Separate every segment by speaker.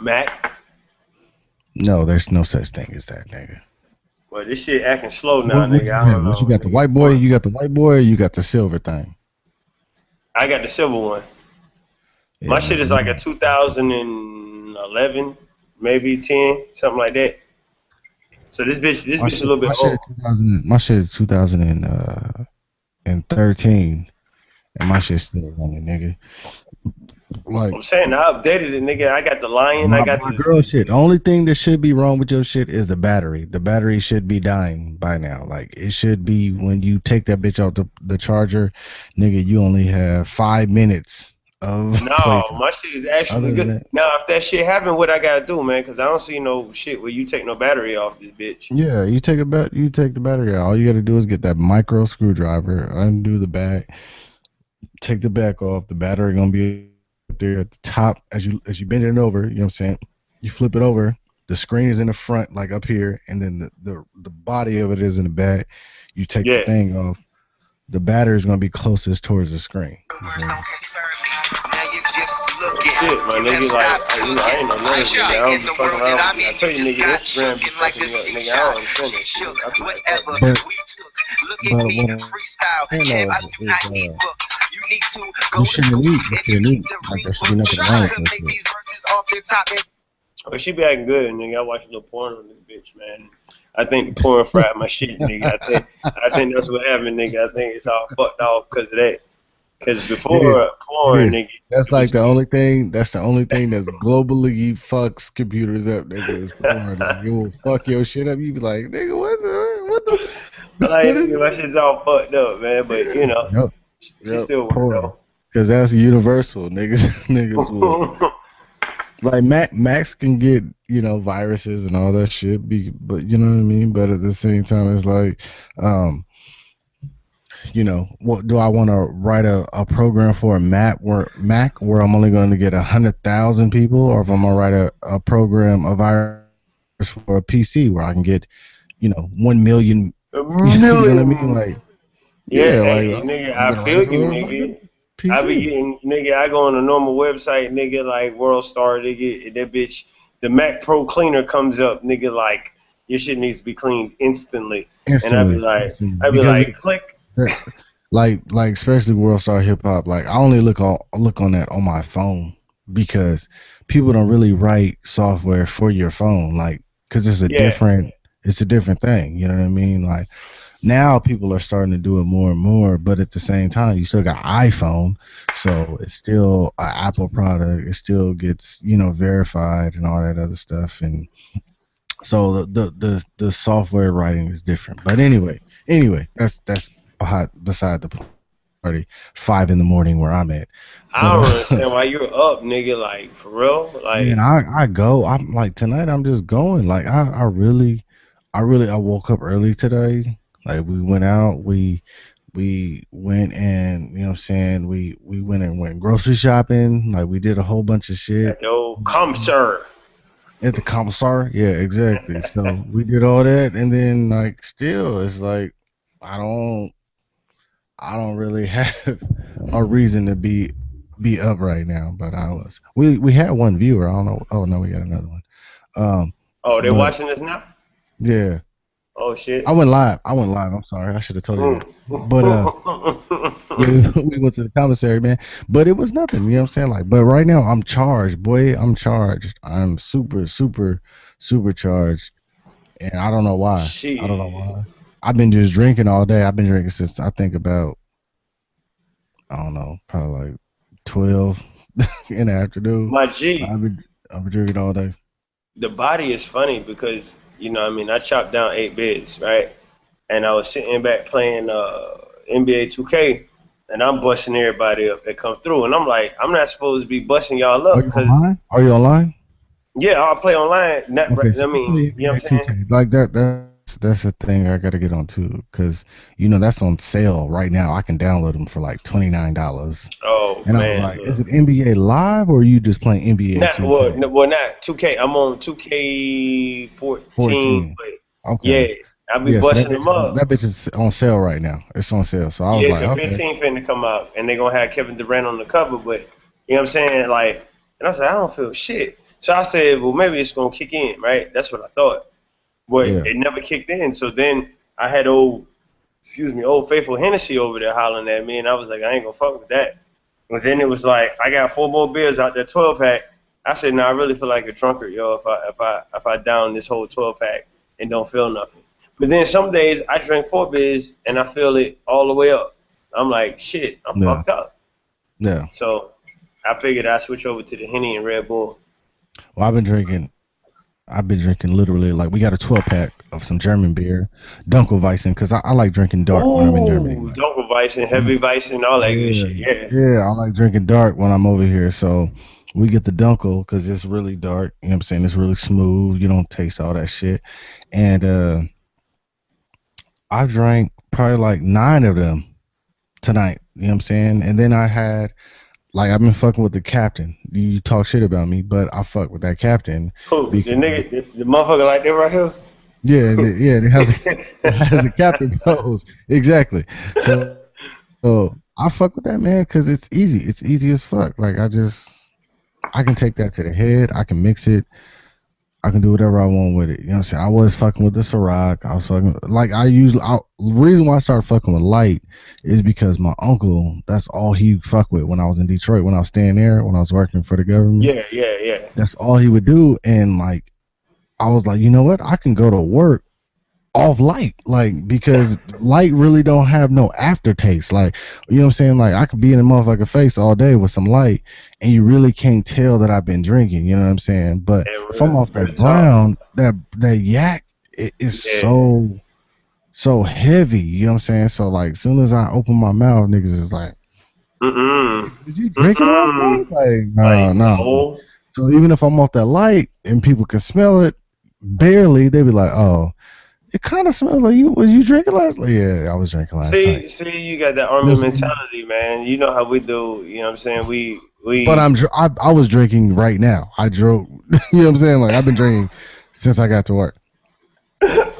Speaker 1: Mac.
Speaker 2: No, there's no such thing as that, nigga.
Speaker 1: Well, this shit acting slow now,
Speaker 2: What
Speaker 1: nigga.
Speaker 2: you
Speaker 1: I
Speaker 2: have?
Speaker 1: don't
Speaker 2: What you
Speaker 1: know,
Speaker 2: got? The
Speaker 1: nigga.
Speaker 2: white boy? You got the white boy, or you got the silver thing?
Speaker 1: I got the silver one.
Speaker 2: Yeah,
Speaker 1: My shit is like a
Speaker 2: nigga.
Speaker 1: 2011, maybe 10, something like that. So this
Speaker 2: My
Speaker 1: bitch is a
Speaker 2: shit,
Speaker 1: little bit
Speaker 2: my shit
Speaker 1: old.
Speaker 2: is 2000. My shit is 2013, and my shit's still running, nigga. Like
Speaker 1: I'm saying I updated it, nigga. I got the lion. I got
Speaker 2: my girl shit. The only thing that should be wrong with your shit is the battery. The battery should be dying by now. Like it should be when you take that bitch out the charger, nigga. You only have 5 minutes of
Speaker 1: no,
Speaker 2: playtime.
Speaker 1: my shit is actually
Speaker 2: Other than
Speaker 1: good.
Speaker 2: that,
Speaker 1: Now, if that shit happen, what I gotta do, man? Cause I don't see no shit where you take no battery off this bitch.
Speaker 2: yeah, you take the battery out. All you got to do is get that micro screwdriver, undo the back, take the back off. The battery gonna be up there at the top as you bend it over. You know what I'm saying? You flip it over. The screen is in the front, like up here, and then the body of it is in the back. You take the
Speaker 1: Yeah.
Speaker 2: thing off. The battery is gonna be closest towards the screen. You feel me?
Speaker 1: Oh, shit, my nigga, like, I ain't no nerd, nigga. I don't be fucking around. I tell you, nigga, Instagram be fucking me up, nigga. I don't understand that shit. I be like, fuck, man.
Speaker 2: But what I'm saying though is you shouldn't eat. Like there should be nothing wrong with that shit.
Speaker 1: Oh, she be acting good, nigga. I watch a little porn on this bitch, man. I think the porn fried my shit, nigga. I think that's what happened, nigga. I think it's all fucked off because of that. Because
Speaker 2: It is.
Speaker 1: before
Speaker 2: It
Speaker 1: porn,
Speaker 2: is.
Speaker 1: nigga,
Speaker 2: That's
Speaker 1: it
Speaker 2: like
Speaker 1: was
Speaker 2: the only thing. That's the only thing that's globally fucks computers up, nigga. Is porn. Like it will fuck your shit up. You be like, nigga, what
Speaker 1: like
Speaker 2: is
Speaker 1: my shit's all fucked up, man. But
Speaker 2: it?
Speaker 1: you know,
Speaker 2: Yep.
Speaker 1: she
Speaker 2: Yep.
Speaker 1: still work
Speaker 2: Porn.
Speaker 1: though.
Speaker 2: Because that's universal, niggas. Niggas will like Macs can get viruses and all that shit. But you know what I mean. But at the same time, it's like, um, what do I want to write a program for a Mac where I'm only going to get 100,000 people, or if I'm gonna write a program a virus for a PC where I can get 1 million.
Speaker 1: A
Speaker 2: You know what I mean?
Speaker 1: million.
Speaker 2: Like
Speaker 1: Yeah,
Speaker 2: yeah, like
Speaker 1: hey, nigga,
Speaker 2: I'm
Speaker 1: I
Speaker 2: gonna write
Speaker 1: feel
Speaker 2: it
Speaker 1: you,
Speaker 2: for a
Speaker 1: nigga.
Speaker 2: fucking
Speaker 1: I be
Speaker 2: PC.
Speaker 1: getting, nigga, I go on a normal website, nigga, like WorldStar, nigga, and that bitch, the Mac Pro cleaner comes up, nigga, like, your shit needs to be cleaned instantly. And
Speaker 2: Instantly,
Speaker 1: I'd be
Speaker 2: because
Speaker 1: like, click.
Speaker 2: that, like especially World Star Hip Hop, like I only look on that on my phone because people don't really write software for your phone, like because
Speaker 1: Yeah,
Speaker 2: it's a different thing. You know what I mean? Like now people are starting to do it more and more, but at the same time, you still got an iPhone, so it's still an Apple product. It still gets verified and all that other stuff, and so the software writing is different. But anyway, that's beside the party. 5 in the morning where I'm at,
Speaker 1: I
Speaker 2: but
Speaker 1: don't understand why you're up, nigga, like, for real?
Speaker 2: man,
Speaker 1: Like,
Speaker 2: I go. I'm like tonight. I'm just going. Like I woke up early today. Like we went out. We went and what I'm saying. We went grocery shopping. Like we did a whole bunch of shit
Speaker 1: at the old ComSir.
Speaker 2: at the commissar. Yeah, exactly. So we did all that, and then like still, it's like I don't I don't really have a reason to be up right now. But I was. We had one viewer. I don't know. Oh no, we got another one. Um,
Speaker 1: Oh, they
Speaker 2: but
Speaker 1: watching this now?
Speaker 2: yeah,
Speaker 1: Oh, shit.
Speaker 2: I went live. I went live. I'm sorry. I should have told you that.
Speaker 1: Mm.
Speaker 2: But yeah, we went to the commissary, man. But it was nothing. You know what I'm saying? Like, but right now I'm charged, boy. I'm charged. I'm super, super, super charged, and I don't know why. I don't know
Speaker 1: Shit.
Speaker 2: why. I've been just drinking all day. I've been drinking since I think about I don't know, probably like 12 in the afternoon.
Speaker 1: My G.
Speaker 2: I've been drinking all day.
Speaker 1: The body is funny because I mean I chopped down 8 bits, right? And I was sitting back playing NBA 2K, and I'm busting everybody up that come through, and I'm like, I'm not supposed to be busting y'all
Speaker 2: Are
Speaker 1: up
Speaker 2: you
Speaker 1: because
Speaker 2: online? Are you online?
Speaker 1: yeah, I'll play online. Not,
Speaker 2: Okay, so
Speaker 1: I
Speaker 2: I
Speaker 1: mean,
Speaker 2: play
Speaker 1: you know
Speaker 2: NBA
Speaker 1: what I'm saying?
Speaker 2: 2K. Like that's the thing I gotta get on too, because that's on sale right now. I can download them for like $29.
Speaker 1: Oh
Speaker 2: And I was
Speaker 1: man,
Speaker 2: like, is
Speaker 1: look,
Speaker 2: it NBA Live or are you just playing NBA
Speaker 1: not well,
Speaker 2: 2K
Speaker 1: no, well, not 2K. I'm on 2K14,
Speaker 2: 14?
Speaker 1: but yeah,
Speaker 2: Okay.
Speaker 1: I'll be
Speaker 2: Yeah, so
Speaker 1: busting them up.
Speaker 2: that bitch is on sale right now. It's on sale. So I was
Speaker 1: Yeah,
Speaker 2: like,
Speaker 1: the
Speaker 2: okay.
Speaker 1: 15th finna come out, and they're gonna have Kevin Durant on the cover. But you know what I'm saying? Like, and I said, I don't feel shit. So I said, well, maybe it's gonna kick in, right? That's what I thought, but
Speaker 2: Yeah.
Speaker 1: it never kicked in. So then I had old faithful Hennessy over there hollering at me, and I was like, I ain't gonna fuck with that. But then it was like, I got 4 more beers out there, 12 pack. I said, no, I really feel like a drunkard, yo, if I down this whole 12 pack and don't feel nothing. But then some days I drink 4 beers and I feel it all the way up. I'm like, shit, I'm
Speaker 2: Yeah.
Speaker 1: fucked up.
Speaker 2: Yeah.
Speaker 1: So I figured I'd switch over to the Henny and Red Bull.
Speaker 2: Well, I've been drinking literally like we got a 12 pack of some German beer, Dunkelweizen, because I like drinking dark when I'm in Germany.
Speaker 1: Ooh,
Speaker 2: Like,
Speaker 1: Dunkelweizen,
Speaker 2: I'm
Speaker 1: heavy Weizen, all that good
Speaker 2: yeah,
Speaker 1: shit. Yeah.
Speaker 2: yeah, I like drinking dark when I'm over here. So we get the Dunkel because it's really dark. You know what I'm saying? It's really smooth. You don't taste all that shit. And I drank probably like 9 of them tonight. You know what I'm saying? And then I had like I've been fucking with the captain. You talk shit about me, but I fuck with that captain
Speaker 1: Who? The
Speaker 2: because
Speaker 1: nigga, the motherfucker like that right here?
Speaker 2: yeah, it has it has the captain pose exactly. So I fuck with that man because it's easy. It's easy as fuck. Like I can take that to the head. I can mix it. I can do whatever I want with it. You know what I'm saying? I was fucking with the Ciroc. I was fucking like the reason why I started fucking with light is because my uncle, that's all he fuck with when I was in Detroit, when I was staying there, when I was working for the government.
Speaker 1: Yeah, yeah, yeah.
Speaker 2: That's all he would do. And like I was like, you know what? I can go to work off light, like because light really don't have no aftertaste. Like you know what I'm saying? Like I could be in a motherfucker face all day with some light, and you really can't tell that I've been drinking. You know what I'm saying? But
Speaker 1: And
Speaker 2: if I'm
Speaker 1: real,
Speaker 2: off
Speaker 1: real
Speaker 2: that
Speaker 1: talk.
Speaker 2: brown, that yak, it is
Speaker 1: Yeah.
Speaker 2: so heavy. You know what I'm saying? So like, as soon as I open my mouth, niggas is like,
Speaker 1: Mm-mm.
Speaker 2: "Did you drinking last night?"
Speaker 1: Mm-mm.
Speaker 2: Like,
Speaker 1: Like,
Speaker 2: no, no.
Speaker 1: no.
Speaker 2: So even if I'm off that light and people can smell it, barely, they be like, "Oh, it kind of smells like you was you drinking last night." Yeah, I was drinking last night.
Speaker 1: See, you got that army
Speaker 2: Yes, man.
Speaker 1: mentality, man. You know how we do. You know what I'm saying?
Speaker 2: But
Speaker 1: We.
Speaker 2: I was drinking right now. I drove. You know what I'm saying? Like I've been drinking since I got to work.
Speaker 1: Yo,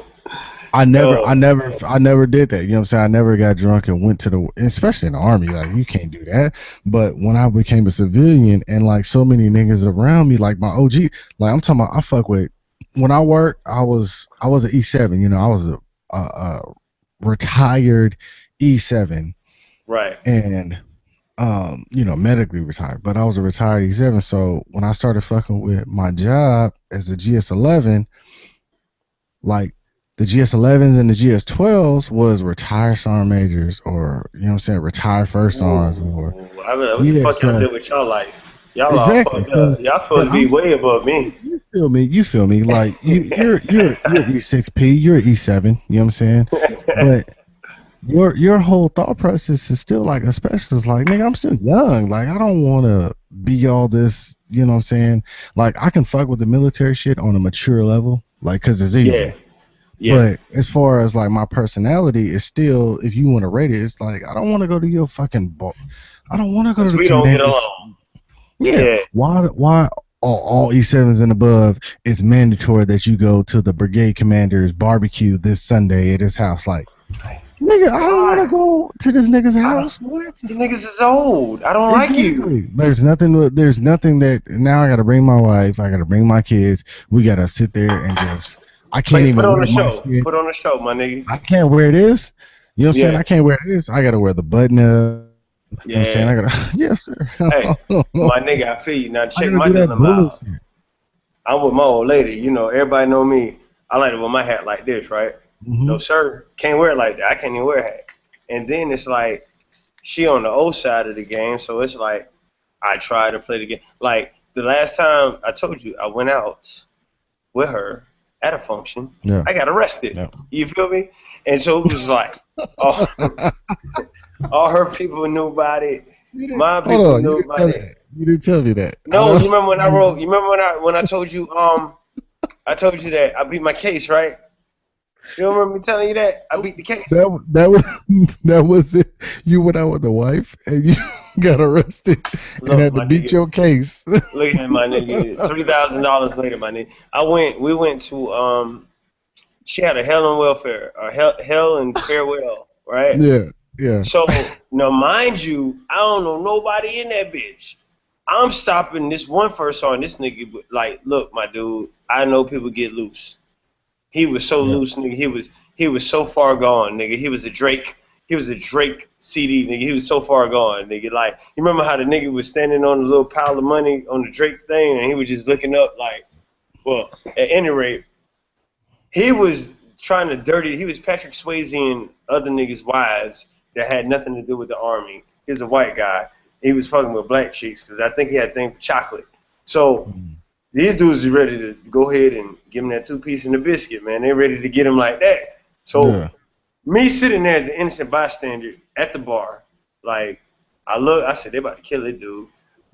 Speaker 2: I never did that. You know what I'm saying? I never got drunk and went to the, especially in the army. Like you can't do that. But when I became a civilian and like so many niggas around me, like my OG, like I'm talking about, I fuck with. When I worked, I was an E7. You know, I was a retired E7,
Speaker 1: right.
Speaker 2: and you know, medically retired, but I was a retired E7. So when I started fucking with my job as a GS11, like the GS11s and the GS12s was retired sergeant majors, or you know what I'm saying, retired first sergeants, or
Speaker 1: Ooh, I mean, what the
Speaker 2: yeah.
Speaker 1: fuck y'all
Speaker 2: So
Speaker 1: did with y'all life? Y'all all
Speaker 2: exactly.
Speaker 1: fucked
Speaker 2: So,
Speaker 1: up. Y'all
Speaker 2: but
Speaker 1: supposed to be way above me.
Speaker 2: you feel me? You feel me? Like you're E6P, you're E7. You know what I'm saying? But your whole thought process is still like a specialist. Like, nigga, I'm still young. Like, I don't want to be all this. You know what I'm saying? Like, I can fuck with the military shit on a mature level, like, cause it's
Speaker 1: Yeah,
Speaker 2: easy.
Speaker 1: yeah.
Speaker 2: But as far as like my personality is still, if you want to rate it, it's like I don't want to go to your fucking I don't want to go to
Speaker 1: Cause
Speaker 2: the
Speaker 1: we don't get
Speaker 2: commanders.
Speaker 1: along.
Speaker 2: Yeah,
Speaker 1: Yeah.
Speaker 2: why all E7s and above? It's mandatory that you go to the brigade commander's barbecue this Sunday at his house. Like, nigga, I don't want to
Speaker 1: Why?
Speaker 2: go to this nigga's
Speaker 1: I don't.
Speaker 2: house. What?
Speaker 1: You niggas is old. I don't like you.
Speaker 2: Exactly. There's nothing that now I got to bring my wife. I got to bring my kids. We got to sit there and just. I can't
Speaker 1: Put
Speaker 2: even
Speaker 1: on the
Speaker 2: wear my
Speaker 1: show.
Speaker 2: shit.
Speaker 1: Put on the show, my nigga.
Speaker 2: I can't wear this. You know what I'm saying?
Speaker 1: Yeah,
Speaker 2: I can't wear this. I got to wear the button up. You know what I'm saying?
Speaker 1: yeah.
Speaker 2: I got to. Yes, sir.
Speaker 1: Hey, my nigga, I feel you. Now
Speaker 2: I got
Speaker 1: check
Speaker 2: to
Speaker 1: my
Speaker 2: do that
Speaker 1: dilemma out.
Speaker 2: bullshit.
Speaker 1: I'm with my old lady. You know, everybody know me. I like to wear my hat like this, right?
Speaker 2: Hmm.
Speaker 1: No, sir. Can't wear it like that. I can't even wear a hat. And then it's like she on the old side of the game, so it's like I try to play the game. Like the last time I told you, I went out with her at a function.
Speaker 2: Yeah.
Speaker 1: I got arrested.
Speaker 2: Yeah.
Speaker 1: You feel me? And so it was like, oh, all her people knew about it.
Speaker 2: You didn't,
Speaker 1: My
Speaker 2: hold
Speaker 1: people
Speaker 2: on. You
Speaker 1: knew
Speaker 2: didn't
Speaker 1: about
Speaker 2: tell me
Speaker 1: it.
Speaker 2: that. You didn't tell me that. I
Speaker 1: No,
Speaker 2: know.
Speaker 1: you remember when I wrote? You remember when I told you I told you that I beat my case, right? You don't remember me telling you that I beat the case?
Speaker 2: That was that was it. You went out with the wife and you got arrested and
Speaker 1: Look,
Speaker 2: had to
Speaker 1: my
Speaker 2: beat
Speaker 1: nigga.
Speaker 2: your case.
Speaker 1: Look at my nigga. $3,000 later, my nigga. We went to she had a hell and welfare, or hell and farewell, right?
Speaker 2: Yeah, yeah.
Speaker 1: So now, mind you, I don't know nobody in that bitch. I'm stopping this one first on this nigga. Like, look, my dude, I know people get loose. He was so
Speaker 2: Yeah.
Speaker 1: loose, nigga. He was so far gone, nigga. He was a Drake. He was a Drake CD, nigga. He was so far gone, nigga. Like, you remember how the nigga was standing on a little pile of money on the Drake thing, and he was just looking up, like, well, at any rate, he was trying to dirty. He was Patrick Swayze and other niggas' wives that had nothing to do with the army. He was a white guy. He was fucking with black chicks because I think he had a thing for chocolate. So
Speaker 2: Mm.
Speaker 1: these dudes is ready to go ahead and give him that 2 piece and the biscuit, man. They're ready to get him like that. So
Speaker 2: Yeah.
Speaker 1: me sitting there as an innocent bystander at the bar, like, I said, they about to kill it, dude.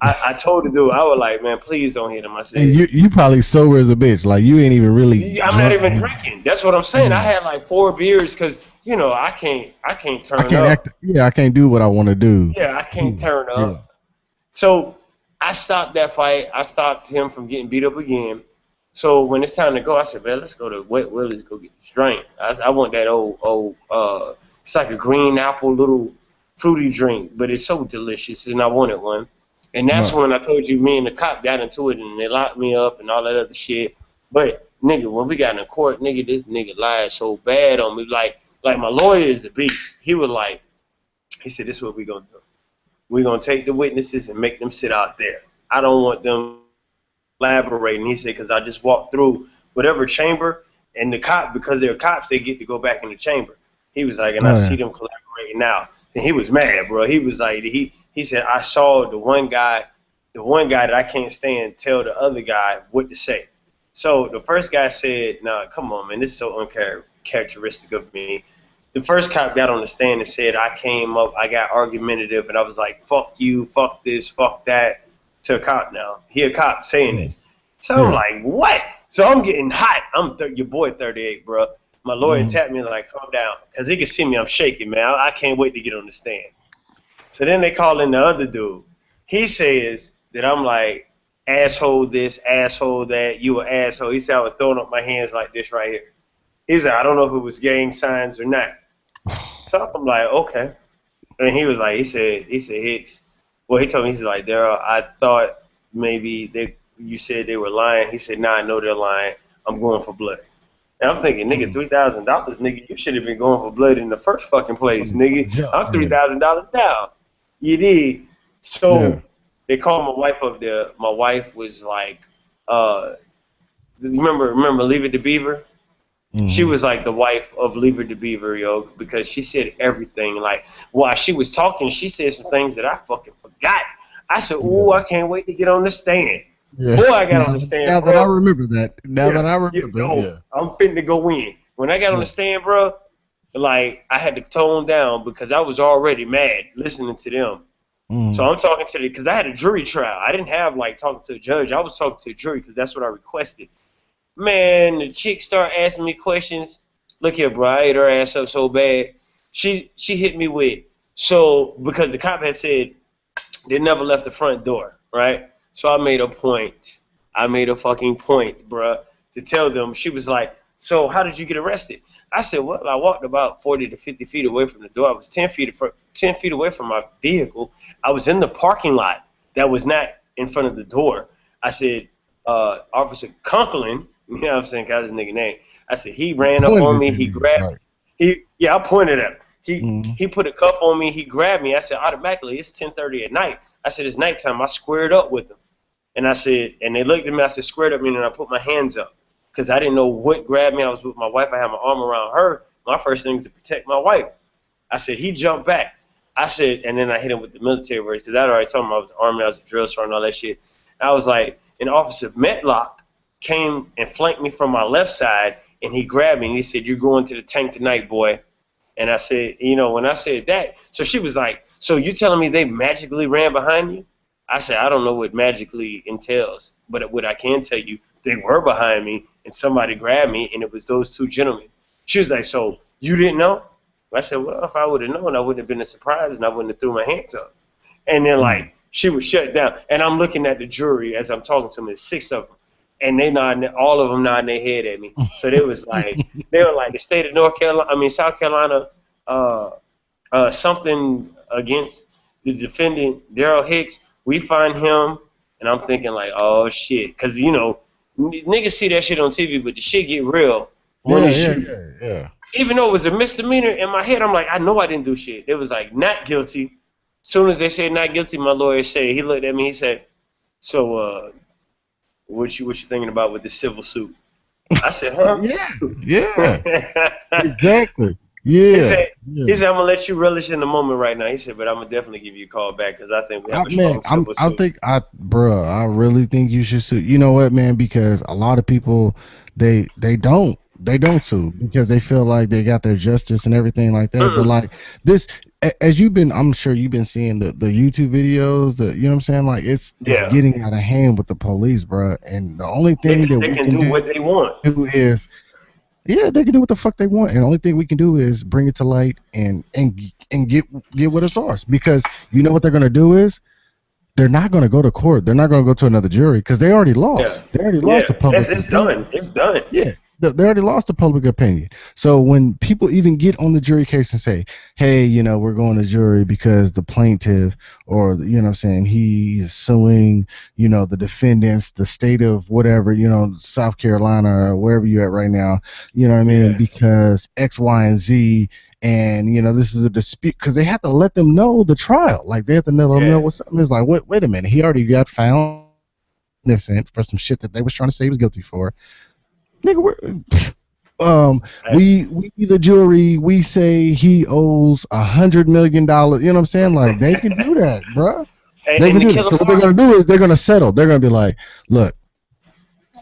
Speaker 1: I told the dude, I was like, man, please don't hit him. I
Speaker 2: And
Speaker 1: said,
Speaker 2: you probably sober as a bitch. Like you ain't even really
Speaker 1: I'm not
Speaker 2: drunk.
Speaker 1: even drinking. That's what I'm saying. I
Speaker 2: Yeah.
Speaker 1: had like 4 beers because, I can't
Speaker 2: I
Speaker 1: turn
Speaker 2: can't
Speaker 1: up.
Speaker 2: act. Yeah, I can't do what I want to do.
Speaker 1: Yeah, I can't turn
Speaker 2: Yeah.
Speaker 1: up. So I stopped that fight. I stopped him from getting beat up again. So when it's time to go, I said, man, let's go to Wet Willie's, go get this drink. I want that old, it's like a green apple little fruity drink, but it's so delicious, and I wanted one. And that's
Speaker 2: Right.
Speaker 1: when I told you me and the cop got into it, and they locked me up and all that other shit. But, nigga, when we got in court, nigga, this nigga lied so bad on me. Like my lawyer is a beast. He was like, he said, this is what we going to do. We're going to take the witnesses and make them sit out there. I don't want them elaborating. He said, because I just walked through whatever chamber, and the cop, because they're cops, they get to go back in the chamber. He was like, and I
Speaker 2: Oh
Speaker 1: see
Speaker 2: yeah.
Speaker 1: them collaborating now. And he was mad, bro. He was like, he said, I saw the one guy that I can't stand tell the other guy what to say. So the first guy said, nah, come on, man, this is so uncharacteristic of me. The first cop got on the stand and said, I came up, I got argumentative, and I was like, fuck you, fuck this, fuck that, to a cop now. He a cop saying
Speaker 2: Yeah.
Speaker 1: this. So I'm
Speaker 2: Yeah.
Speaker 1: like, what? So I'm getting hot. Your boy 38, bro. My lawyer
Speaker 2: Mhm.
Speaker 1: tapped me like, calm down, because he can see me. I'm shaking, man. I can't wait to get on the stand. So then they call in the other dude. He says that I'm like, asshole this, asshole that, you an asshole. He said I was throwing up my hands like this right here. He said, I don't know if it was gang signs or not. So I'm like, okay. And he was like, he said, Hicks. Well, he told me, he's like, Daryl, I thought maybe you said they were lying. He said, nah, I know they're lying. I'm going for blood. And I'm thinking, nigga,
Speaker 2: Mm.
Speaker 1: $3,000, nigga, you should have been going for blood in the first fucking place,
Speaker 2: From
Speaker 1: nigga.
Speaker 2: jump.
Speaker 1: I'm
Speaker 2: Yeah.
Speaker 1: $3,000 down. You did.
Speaker 2: Yeah.
Speaker 1: So they called my wife up there. My wife was like, uh, remember Leave It to Beaver? She
Speaker 2: Hmm.
Speaker 1: was like the wife of Lever the Beaver, yo, because she said everything. Like, while she was talking, she said some things that I fucking forgot. I said, ooh,
Speaker 2: Yeah.
Speaker 1: I can't wait to get on the stand.
Speaker 2: Yeah.
Speaker 1: Boy, I got on
Speaker 2: Now,
Speaker 1: the stand,
Speaker 2: now that I
Speaker 1: bro.
Speaker 2: remember that. Now
Speaker 1: Yeah,
Speaker 2: that I
Speaker 1: yeah,
Speaker 2: remember.
Speaker 1: yo,
Speaker 2: Yeah.
Speaker 1: I'm finna to go in. When I got on
Speaker 2: Yeah.
Speaker 1: the stand, bro, like, I had to tone down because I was already mad listening to them. So
Speaker 2: Mm.
Speaker 1: I'm talking to because I had a jury trial. I didn't have, like, talking to a judge. I was talking to a jury because that's what I requested. Man, the chick started asking me questions. Look here, bro, I ate her ass up so bad. She hit me with, so because the cop had said they never left the front door, right? So I made a point. I made a fucking point, bruh, to tell them. She was like, so how did you get arrested? I said, well, I walked about 40 to 50 feet away from the door. I was 10 feet away from my vehicle. I was in the parking lot that was not in front of the door. I said, Officer Conklin, you know what I'm saying, 'cause that's his nigga name. I said, he ran up on
Speaker 2: Pointed
Speaker 1: me.
Speaker 2: at
Speaker 1: He
Speaker 2: you.
Speaker 1: grabbed,
Speaker 2: Right.
Speaker 1: yeah, I pointed at him. He
Speaker 2: Mm.
Speaker 1: he put a cuff on me. He grabbed me. I said, automatically, it's 10:30 at night. I said, it's nighttime. I squared up with him. And I said, and they looked at me. I said, squared up, meaning I put my hands up. Because I didn't know what grabbed me. I was with my wife. I had my arm around her. My first thing is to protect my wife. I said, he jumped back. I said, and then I hit him with the military words because I already told him I was the Army, I was a drill sergeant, all that shit. I was like, an Officer Metlock came and flanked me from my left side, and he grabbed me and he said, you're going to the tank tonight, boy. And I said, when I said that, so she was like, so you telling me they magically ran behind you? I said, I don't know what magically entails, but what I can tell you, they were behind me and somebody grabbed me and it was those 2 gentlemen. She was like, so you didn't know? I said, well, if I would have known, I wouldn't have been a surprise and I wouldn't have threw my hands up. And then
Speaker 2: Mm.
Speaker 1: like she was shut down. And I'm looking at the jury as I'm talking to them, there's 6 of them. And they nodding, all of them nodding their head at me. So they were like the state of South Carolina, something against the defendant Daryl Hicks. We find him, and I'm thinking like, oh shit, because you know, niggas see that shit on TV, but the shit get real when
Speaker 2: Yeah,
Speaker 1: they
Speaker 2: yeah,
Speaker 1: shoot.
Speaker 2: yeah, yeah.
Speaker 1: Even though it was a misdemeanor, in my head, I'm like, I know I didn't do shit. It was like, not guilty. Soon as they said not guilty, my lawyer said, he looked at me, he said, so, what you thinking about with the civil suit? I said, huh?
Speaker 2: Yeah, yeah,
Speaker 1: he
Speaker 2: exactly. Yeah,
Speaker 1: said,
Speaker 2: yeah.
Speaker 1: I'm gonna let you relish in the moment right now. He said, but I'm gonna definitely give you a call back because I think we have a
Speaker 2: Man,
Speaker 1: strong civil
Speaker 2: I
Speaker 1: suit.
Speaker 2: think bruh, I really think you should sue. You know what, man? Because a lot of people, they don't sue because they feel like they got their justice and everything like that. But
Speaker 1: Mm-mm.
Speaker 2: like this, as you've been, I'm sure you've been seeing the YouTube videos. You know what I'm saying? Like it's
Speaker 1: Yeah,
Speaker 2: getting out of hand with the police, bruh. And the only
Speaker 1: they
Speaker 2: thing that
Speaker 1: they
Speaker 2: we
Speaker 1: can
Speaker 2: can
Speaker 1: do
Speaker 2: do
Speaker 1: what they want.
Speaker 2: is, yeah, they can do what the fuck they want, and the only thing we can do is bring it to light and get what it's ours. Because you know what they're gonna do is they're not going to go to court. They're not going to go to another jury because they already
Speaker 1: Yeah,
Speaker 2: lost. They already
Speaker 1: yeah,
Speaker 2: lost the public
Speaker 1: it's
Speaker 2: opinion.
Speaker 1: done. It's done.
Speaker 2: Yeah, they already lost the public opinion. So when people even get on the jury case and say, "Hey, you know, we're going to jury because the plaintiff, or you know, what I'm saying he is suing, you know, the defendants, the state of whatever, you know, South Carolina or wherever you're at right now, you know what I mean,
Speaker 1: Yeah,
Speaker 2: because X, Y, and Z." And you know this is a dispute because they have to let them know the trial. Like they have to let them know
Speaker 1: yeah.
Speaker 2: what's something is like. Wait a minute. He already got found innocent for some shit that they was trying to say he was guilty for. Nigga,
Speaker 1: I,
Speaker 2: we the jury. We say he owes $100 million. You know what I'm saying? Like they can do that, bruh. They
Speaker 1: and
Speaker 2: can
Speaker 1: the
Speaker 2: do that.
Speaker 1: killer
Speaker 2: So what they're
Speaker 1: part,
Speaker 2: gonna do is they're gonna settle. They're gonna be like, look,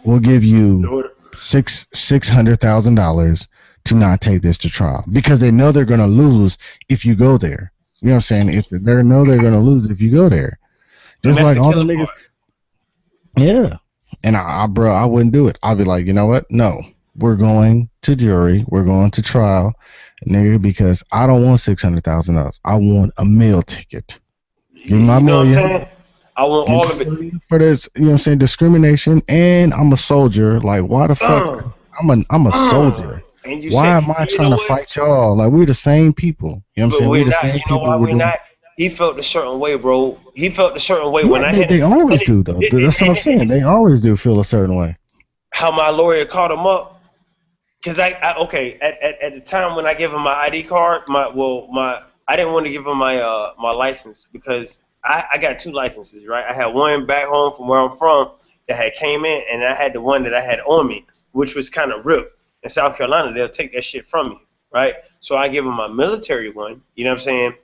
Speaker 2: we'll give you
Speaker 1: dude,
Speaker 2: $600,000 to not take this to trial because they know they're gonna lose if you go there. You know what I'm saying? If they know they're gonna lose if you go there,
Speaker 1: and
Speaker 2: just
Speaker 1: that's
Speaker 2: like
Speaker 1: the
Speaker 2: all the
Speaker 1: killer
Speaker 2: niggas.
Speaker 1: part.
Speaker 2: Yeah, and bro, I wouldn't do it. I'd be like, you know what? No, we're going to jury. We're going to trial, nigga, because I don't want $600,000. I want a meal ticket. Give me my
Speaker 1: You know what I'm
Speaker 2: million.
Speaker 1: saying? I want
Speaker 2: Give
Speaker 1: all
Speaker 2: me
Speaker 1: of
Speaker 2: my
Speaker 1: it.
Speaker 2: million for this. You know what I'm saying? Discrimination, and I'm a soldier. Like, why the fuck?
Speaker 1: Uh,
Speaker 2: I'm a soldier.
Speaker 1: and you
Speaker 2: Why
Speaker 1: say,
Speaker 2: am I
Speaker 1: you
Speaker 2: trying
Speaker 1: know
Speaker 2: to
Speaker 1: what?
Speaker 2: fight y'all? Like, we're the same people. You know what I'm
Speaker 1: But
Speaker 2: saying? We're
Speaker 1: we're
Speaker 2: the
Speaker 1: not.
Speaker 2: same
Speaker 1: You know
Speaker 2: people.
Speaker 1: why
Speaker 2: We're
Speaker 1: we're
Speaker 2: doing.
Speaker 1: not? He felt a certain way, bro. He felt a certain way when
Speaker 2: Yeah,
Speaker 1: I
Speaker 2: they,
Speaker 1: had
Speaker 2: they
Speaker 1: it.
Speaker 2: always do though. That's what I'm saying. They always do feel a certain way.
Speaker 1: How my lawyer called him up. Cause okay at the time when I gave him my ID card, I didn't want to give him my license because I got two licenses, right? I had one back home from where I'm from that had came in, and I had the one that I had on me, which was kind of ripped. In South Carolina, they'll take that shit from me, right? So I give him my military one. You know what I'm saying?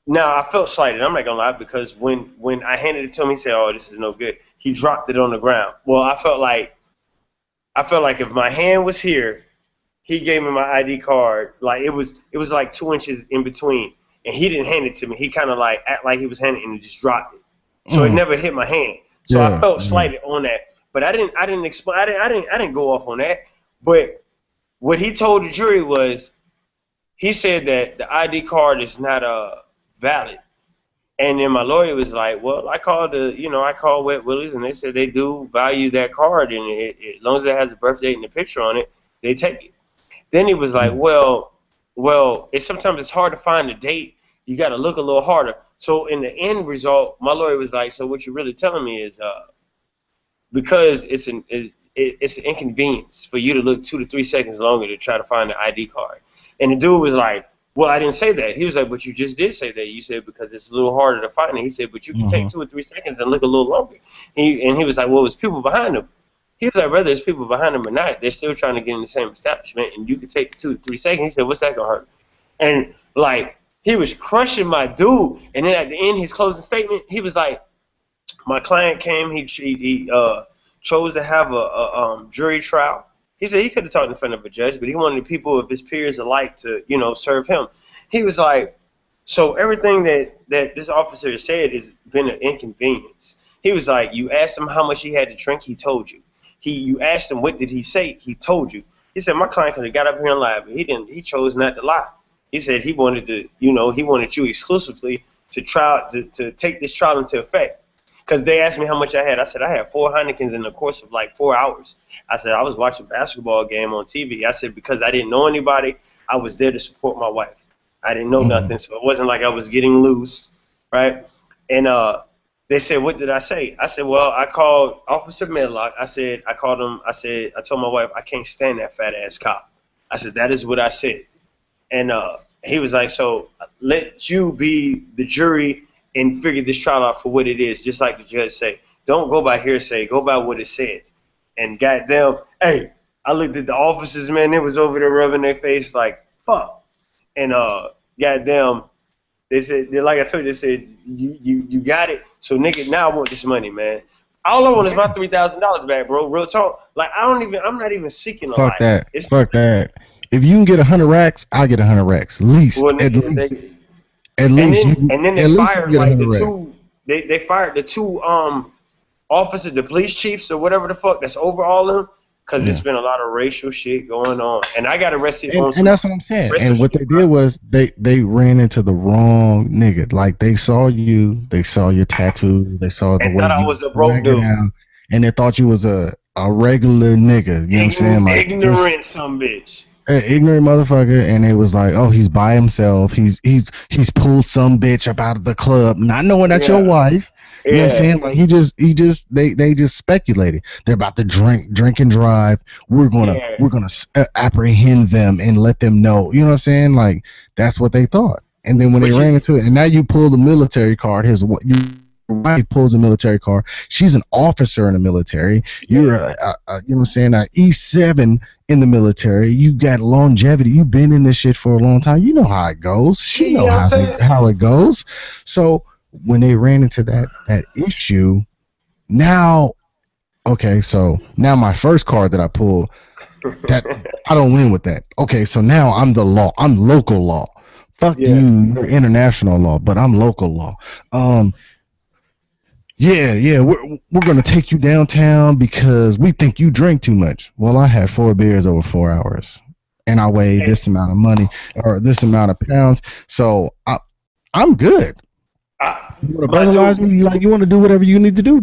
Speaker 1: Now I felt slighted. I'm not gonna lie because when I handed it to him, he said, "Oh, this is no good." He dropped it on the ground. Well, I felt like if my hand was here, he gave me my ID card. Like it was like 2 inches in between, and he didn't hand it to me. He kind of like act like he was handing it and just dropped it, so it
Speaker 2: Mm,
Speaker 1: never hit my hand. So I
Speaker 2: yeah,
Speaker 1: felt
Speaker 2: yeah.
Speaker 1: slighted on that, but I didn't explain. I didn't go off on that. But what he told the jury was he said that the ID card is not valid. And then my lawyer was like, "Well, I called Wet Willie's, and they said they do value that card, and as long as it has a birth date and a picture on it, they take it." Then he was like,
Speaker 2: Yeah.
Speaker 1: well, sometimes it's hard to find a date. You got to look a little harder. So in the end result, my lawyer was like, so what you're really telling me is because it's an inconvenience for you to look 2 to 3 seconds longer to try to find the ID card. And the dude was like, well, I didn't say that. He was like, but you just did say that. You said because it's a little harder to find it. He said, but you can take
Speaker 2: Hmm.
Speaker 1: 2 or 3 seconds and look a little longer. And he was like, well, it's people behind him. He was like, whether there's people behind him or not, they're still trying to get in the same establishment, and you could take 2 to 3 seconds. He said, what's that gonna hurt? And like he was crushing my dude. And then at the end, his closing statement, he was like, my client came. He chose to have a jury trial. He said he could have talked in front of a judge, but he wanted the people of his peers alike to, serve him. He was like, so everything that this officer said has been an inconvenience. He was like, you asked him how much he had to drink, he told you. You asked him what did he say, he told you. He said my client could have got up here and lied, but he didn't. He chose not to lie. He said he wanted he wanted you exclusively to take this trial into effect. Because they asked me how much I had. I said I had 4 Heinekens in the course of like 4 hours. I said I was watching a basketball game on TV. I said because I didn't know anybody, I was there to support my wife. I didn't know
Speaker 2: Hmm.
Speaker 1: nothing, so it wasn't like I was getting loose, right? And They said, what did I say? I said, well, I called Officer Medlock. I said, I called him. I said, I told my wife, I can't stand that fat ass cop. I said, that is what I said. And he was like, so let you be the jury and figure this trial out for what it is, just like the judge say. Don't go by hearsay. Go by what it said. And goddamn, hey, I looked at the officers, man. They was over there rubbing their face like, fuck. And goddamn, they said, like I told you, they said, you got it. So nigga, now I want this money, man. All I want is my $3,000 back, bro. Real talk. Like I'm not even seeking a
Speaker 2: Fuck
Speaker 1: lot.
Speaker 2: that.
Speaker 1: It's
Speaker 2: Fuck that. If you can get 100 racks, I'll get 100 racks. Least,
Speaker 1: well,
Speaker 2: at
Speaker 1: nigga,
Speaker 2: least, at
Speaker 1: and
Speaker 2: least
Speaker 1: then and then they
Speaker 2: at least you can
Speaker 1: fired
Speaker 2: get a
Speaker 1: like the
Speaker 2: hundred racks.
Speaker 1: two. They fired the two officers, the police chiefs or whatever the fuck that's over all of them, because it's
Speaker 2: Yeah.
Speaker 1: been a lot of racial shit going on, and I got arrested on
Speaker 2: And
Speaker 1: some
Speaker 2: that's what I'm saying.
Speaker 1: racial
Speaker 2: And what
Speaker 1: shit,
Speaker 2: they
Speaker 1: bro.
Speaker 2: did was they ran into the wrong nigga. Like they saw you, they saw your tattoo, they saw the
Speaker 1: And
Speaker 2: way
Speaker 1: thought I
Speaker 2: you
Speaker 1: was a broke
Speaker 2: swaggered
Speaker 1: dude,
Speaker 2: out, and they thought you was a regular nigga. You know what I'm saying? Like just
Speaker 1: ignorant some bitch.
Speaker 2: an ignorant motherfucker. And it was like, oh, he's by himself. He's pulled some bitch up out of the club, not knowing that's your
Speaker 1: Yeah,
Speaker 2: wife. You know what I'm
Speaker 1: yeah,
Speaker 2: saying? Like they just speculated. They're about to drink and drive.
Speaker 1: yeah.
Speaker 2: We're gonna apprehend them and let them know. You know what I'm saying? Like that's what they thought. And then when they
Speaker 1: Which
Speaker 2: ran
Speaker 1: is
Speaker 2: into it, and now you pull the military card. Your wife pulls a military card. She's an officer in the military. You're
Speaker 1: yeah.
Speaker 2: you know what I'm saying? A E7 in the military. You got longevity. You've been in this shit for a long time. You know how it goes.
Speaker 1: Yeah,
Speaker 2: She
Speaker 1: you
Speaker 2: know
Speaker 1: know what I'm saying?
Speaker 2: how it goes. So when they ran into that issue, now okay, so now my first card that I pulled, that I don't win with that. Okay, so now I'm the law. I'm local law. Fuck
Speaker 1: Yeah.
Speaker 2: you, you're international law, but I'm local law. Um, yeah, we're gonna take you downtown because we think you drink too much. Well, I had 4 beers over 4 hours, and I weighed
Speaker 1: Hey,
Speaker 2: this amount of money or this amount of pounds, so I'm good. You want to
Speaker 1: my
Speaker 2: brutalize
Speaker 1: dude,
Speaker 2: me? Like you want to do whatever you need to do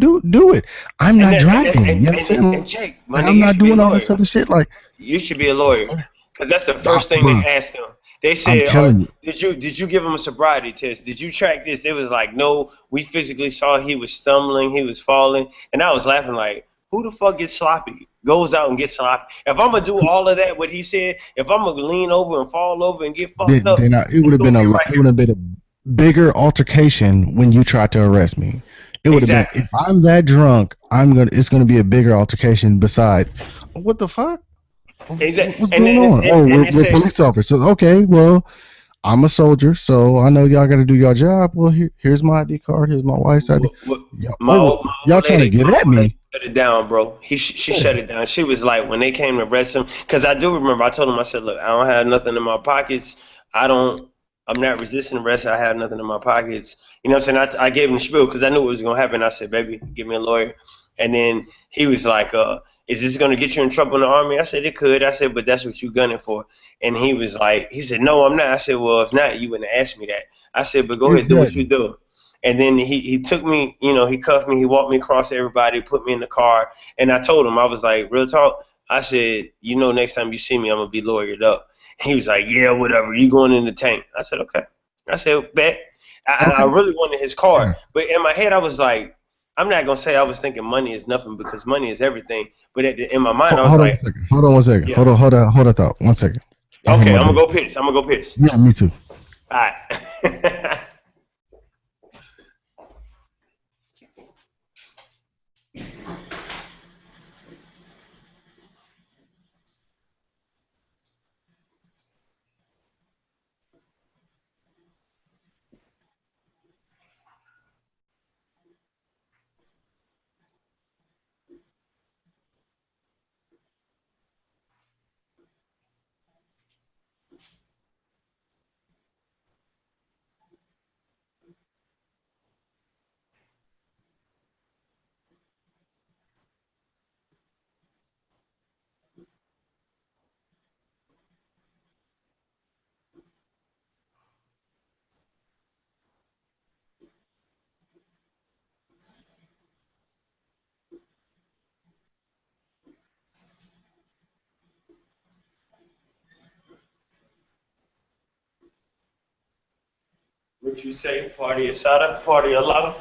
Speaker 2: it. I'm
Speaker 1: and
Speaker 2: not
Speaker 1: that,
Speaker 2: driving. You know what I'm saying?
Speaker 1: and Jake, my
Speaker 2: Like
Speaker 1: nigga,
Speaker 2: I'm
Speaker 1: you
Speaker 2: not
Speaker 1: should be a
Speaker 2: doing all this
Speaker 1: lawyer.
Speaker 2: other shit. Like,
Speaker 1: You should be a lawyer, because that's the first thing they
Speaker 2: bro,
Speaker 1: asked them. They
Speaker 2: I'm
Speaker 1: said,
Speaker 2: telling you,
Speaker 1: did you give him a sobriety test? Did you track this?" They was like, "No, we physically saw he was stumbling, he was falling," and I was laughing like, "Who the fuck gets sloppy? Goes out and gets sloppy? If I'm gonna do all of that, what he said, if I'm gonna lean over and fall over and get fucked up,
Speaker 2: it would
Speaker 1: it's
Speaker 2: have
Speaker 1: gonna
Speaker 2: been
Speaker 1: be right
Speaker 2: it would
Speaker 1: here."
Speaker 2: have been a bigger altercation when you tried to arrest me. It would have been
Speaker 1: Exactly,
Speaker 2: if I'm that drunk, it's gonna be a bigger altercation. Besides, what the fuck?
Speaker 1: exactly,
Speaker 2: What's going on? Oh,
Speaker 1: and they
Speaker 2: we're
Speaker 1: said,
Speaker 2: police officers. Okay, well, I'm a soldier, so I know y'all got to do your job. Well, here's my ID card. Here's my wife's ID. Y'all,
Speaker 1: my
Speaker 2: y'all trying to get
Speaker 1: old
Speaker 2: at
Speaker 1: lady
Speaker 2: me?
Speaker 1: shut it down, bro. She shut
Speaker 2: Yeah.
Speaker 1: it down. She was like, when they came to arrest him, because I do remember I told him, I said, look, I don't have nothing in my pockets. I don't. I'm not resisting arrest. I have nothing in my pockets. You know what I'm saying? I gave him the spiel because I knew what was gonna happen. I said, baby, give me a lawyer. And then he was like, is this gonna get you in trouble in the army? I said it could. I said, but that's what you gunning for. And he was like, he said, no, I'm not. I said, well, if not, you wouldn't ask me that. I said, but go ahead, do what you
Speaker 2: Exactly.
Speaker 1: do. And then he took me, you know, he cuffed me, he walked me across everybody, put me in the car, and I told him, I was like, real talk. I said, you know, next time you see me, I'm gonna be lawyered up. He was like, yeah, whatever. You going in the tank? I said, okay. I said, bet. I
Speaker 2: Okay.
Speaker 1: really wanted his car,
Speaker 2: Yeah.
Speaker 1: but in my head, I was like, I'm not gonna say I was thinking money is nothing because money is everything. But in my mind, I was
Speaker 2: Hold on one
Speaker 1: like,
Speaker 2: second. Hold on one second.
Speaker 1: yeah,
Speaker 2: Hold on thought. 1 second. I hear
Speaker 1: okay,
Speaker 2: my
Speaker 1: I'm gonna
Speaker 2: baby.
Speaker 1: go piss. I'm gonna go piss.
Speaker 2: Yeah, me too.
Speaker 1: All right. What you say? Party asada, party alada.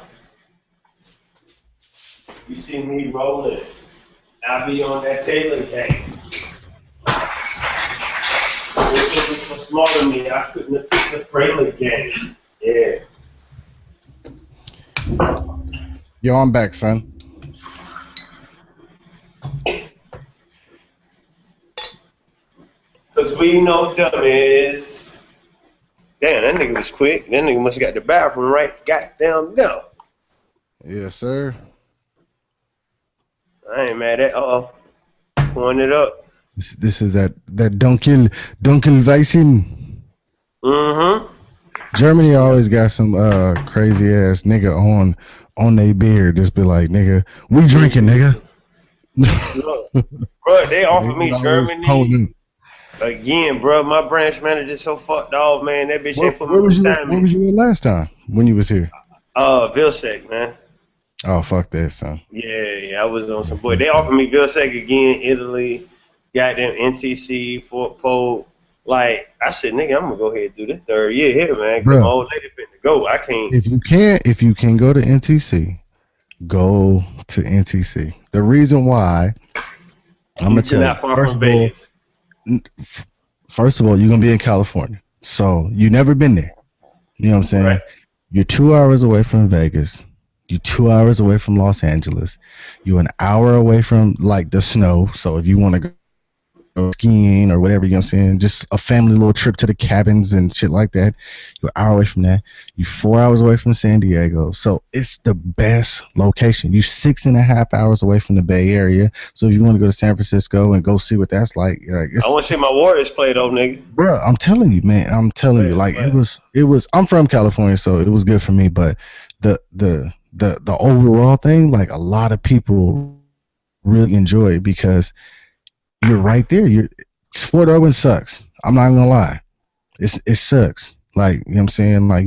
Speaker 1: You see me rolling. I be on that Taylor game. If it was so small to me, I couldn't have picked the Taylor game. Yeah.
Speaker 2: Yo, I'm back, son.
Speaker 1: Cause we know dummies. Damn, that nigga was quick. That nigga must have got the bathroom right goddamn now.
Speaker 2: Yes, sir.
Speaker 1: I ain't mad at pouring it up.
Speaker 2: This is that Dunkel Weissen.
Speaker 1: Mm-hmm.
Speaker 2: Germany always got some crazy ass nigga on their beard. Just be like, nigga, we drinking, nigga.
Speaker 1: Look, bro, they offered me Germany
Speaker 2: Potent.
Speaker 1: again, bro. My branch manager so fucked off, man. That bitch ain't put me
Speaker 2: Where was
Speaker 1: beside me.
Speaker 2: you at last time when you was here?
Speaker 1: Vilsec, man.
Speaker 2: Oh, fuck that, son.
Speaker 1: Yeah, I was on some boy. They offered me Vilsec again, Italy, goddamn NTC, Fort Polk. Like, I said, nigga, I'm gonna go ahead and do this third year here, man. Cause my old lady finna go. I can't.
Speaker 2: If you can go to NTC, go to NTC. The reason why, I'm gonna tell you. First of all, you're gonna be in California, so you never been there. You know what I'm saying? Right. You're 2 hours away from Vegas. You're 2 hours away from Los Angeles. You're an hour away from like the snow. So if you want to go skiing or whatever, you know what I'm saying, just a family little trip to the cabins and shit like that, you're an hour away from that. You're 4 hours away from San Diego. So it's the best location. You're 6.5 hours away from the Bay Area. So if you want to go to San Francisco and go see what that's like
Speaker 1: I want to see my Warriors play though, nigga.
Speaker 2: Bro, I'm telling you, man. I'm telling you, like it was. I'm from California, so it was good for me. But the overall thing, like a lot of people really enjoy it because you're right there. Fort Irwin sucks. I'm not gonna lie. It sucks. Like, you know what I'm saying? Like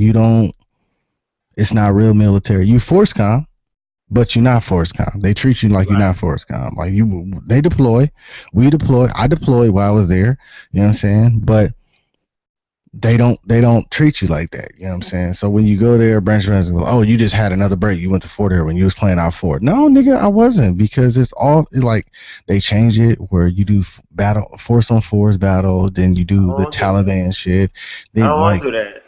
Speaker 2: it's not real military. You force com, but you're not force com. They treat you like you're not force com. Like they deploy, we deploy. I deployed while I was there. You know what I'm saying? But they don't treat you like that. You know what I'm saying? So when you go there, branch runs and go, oh, you just had another break. You went to Fort Irwin. You was playing out Fort. No, nigga, I wasn't, because it's all like they change it where you do battle, force on force battle, then you do the Taliban shit. Then,
Speaker 1: I don't want to do that.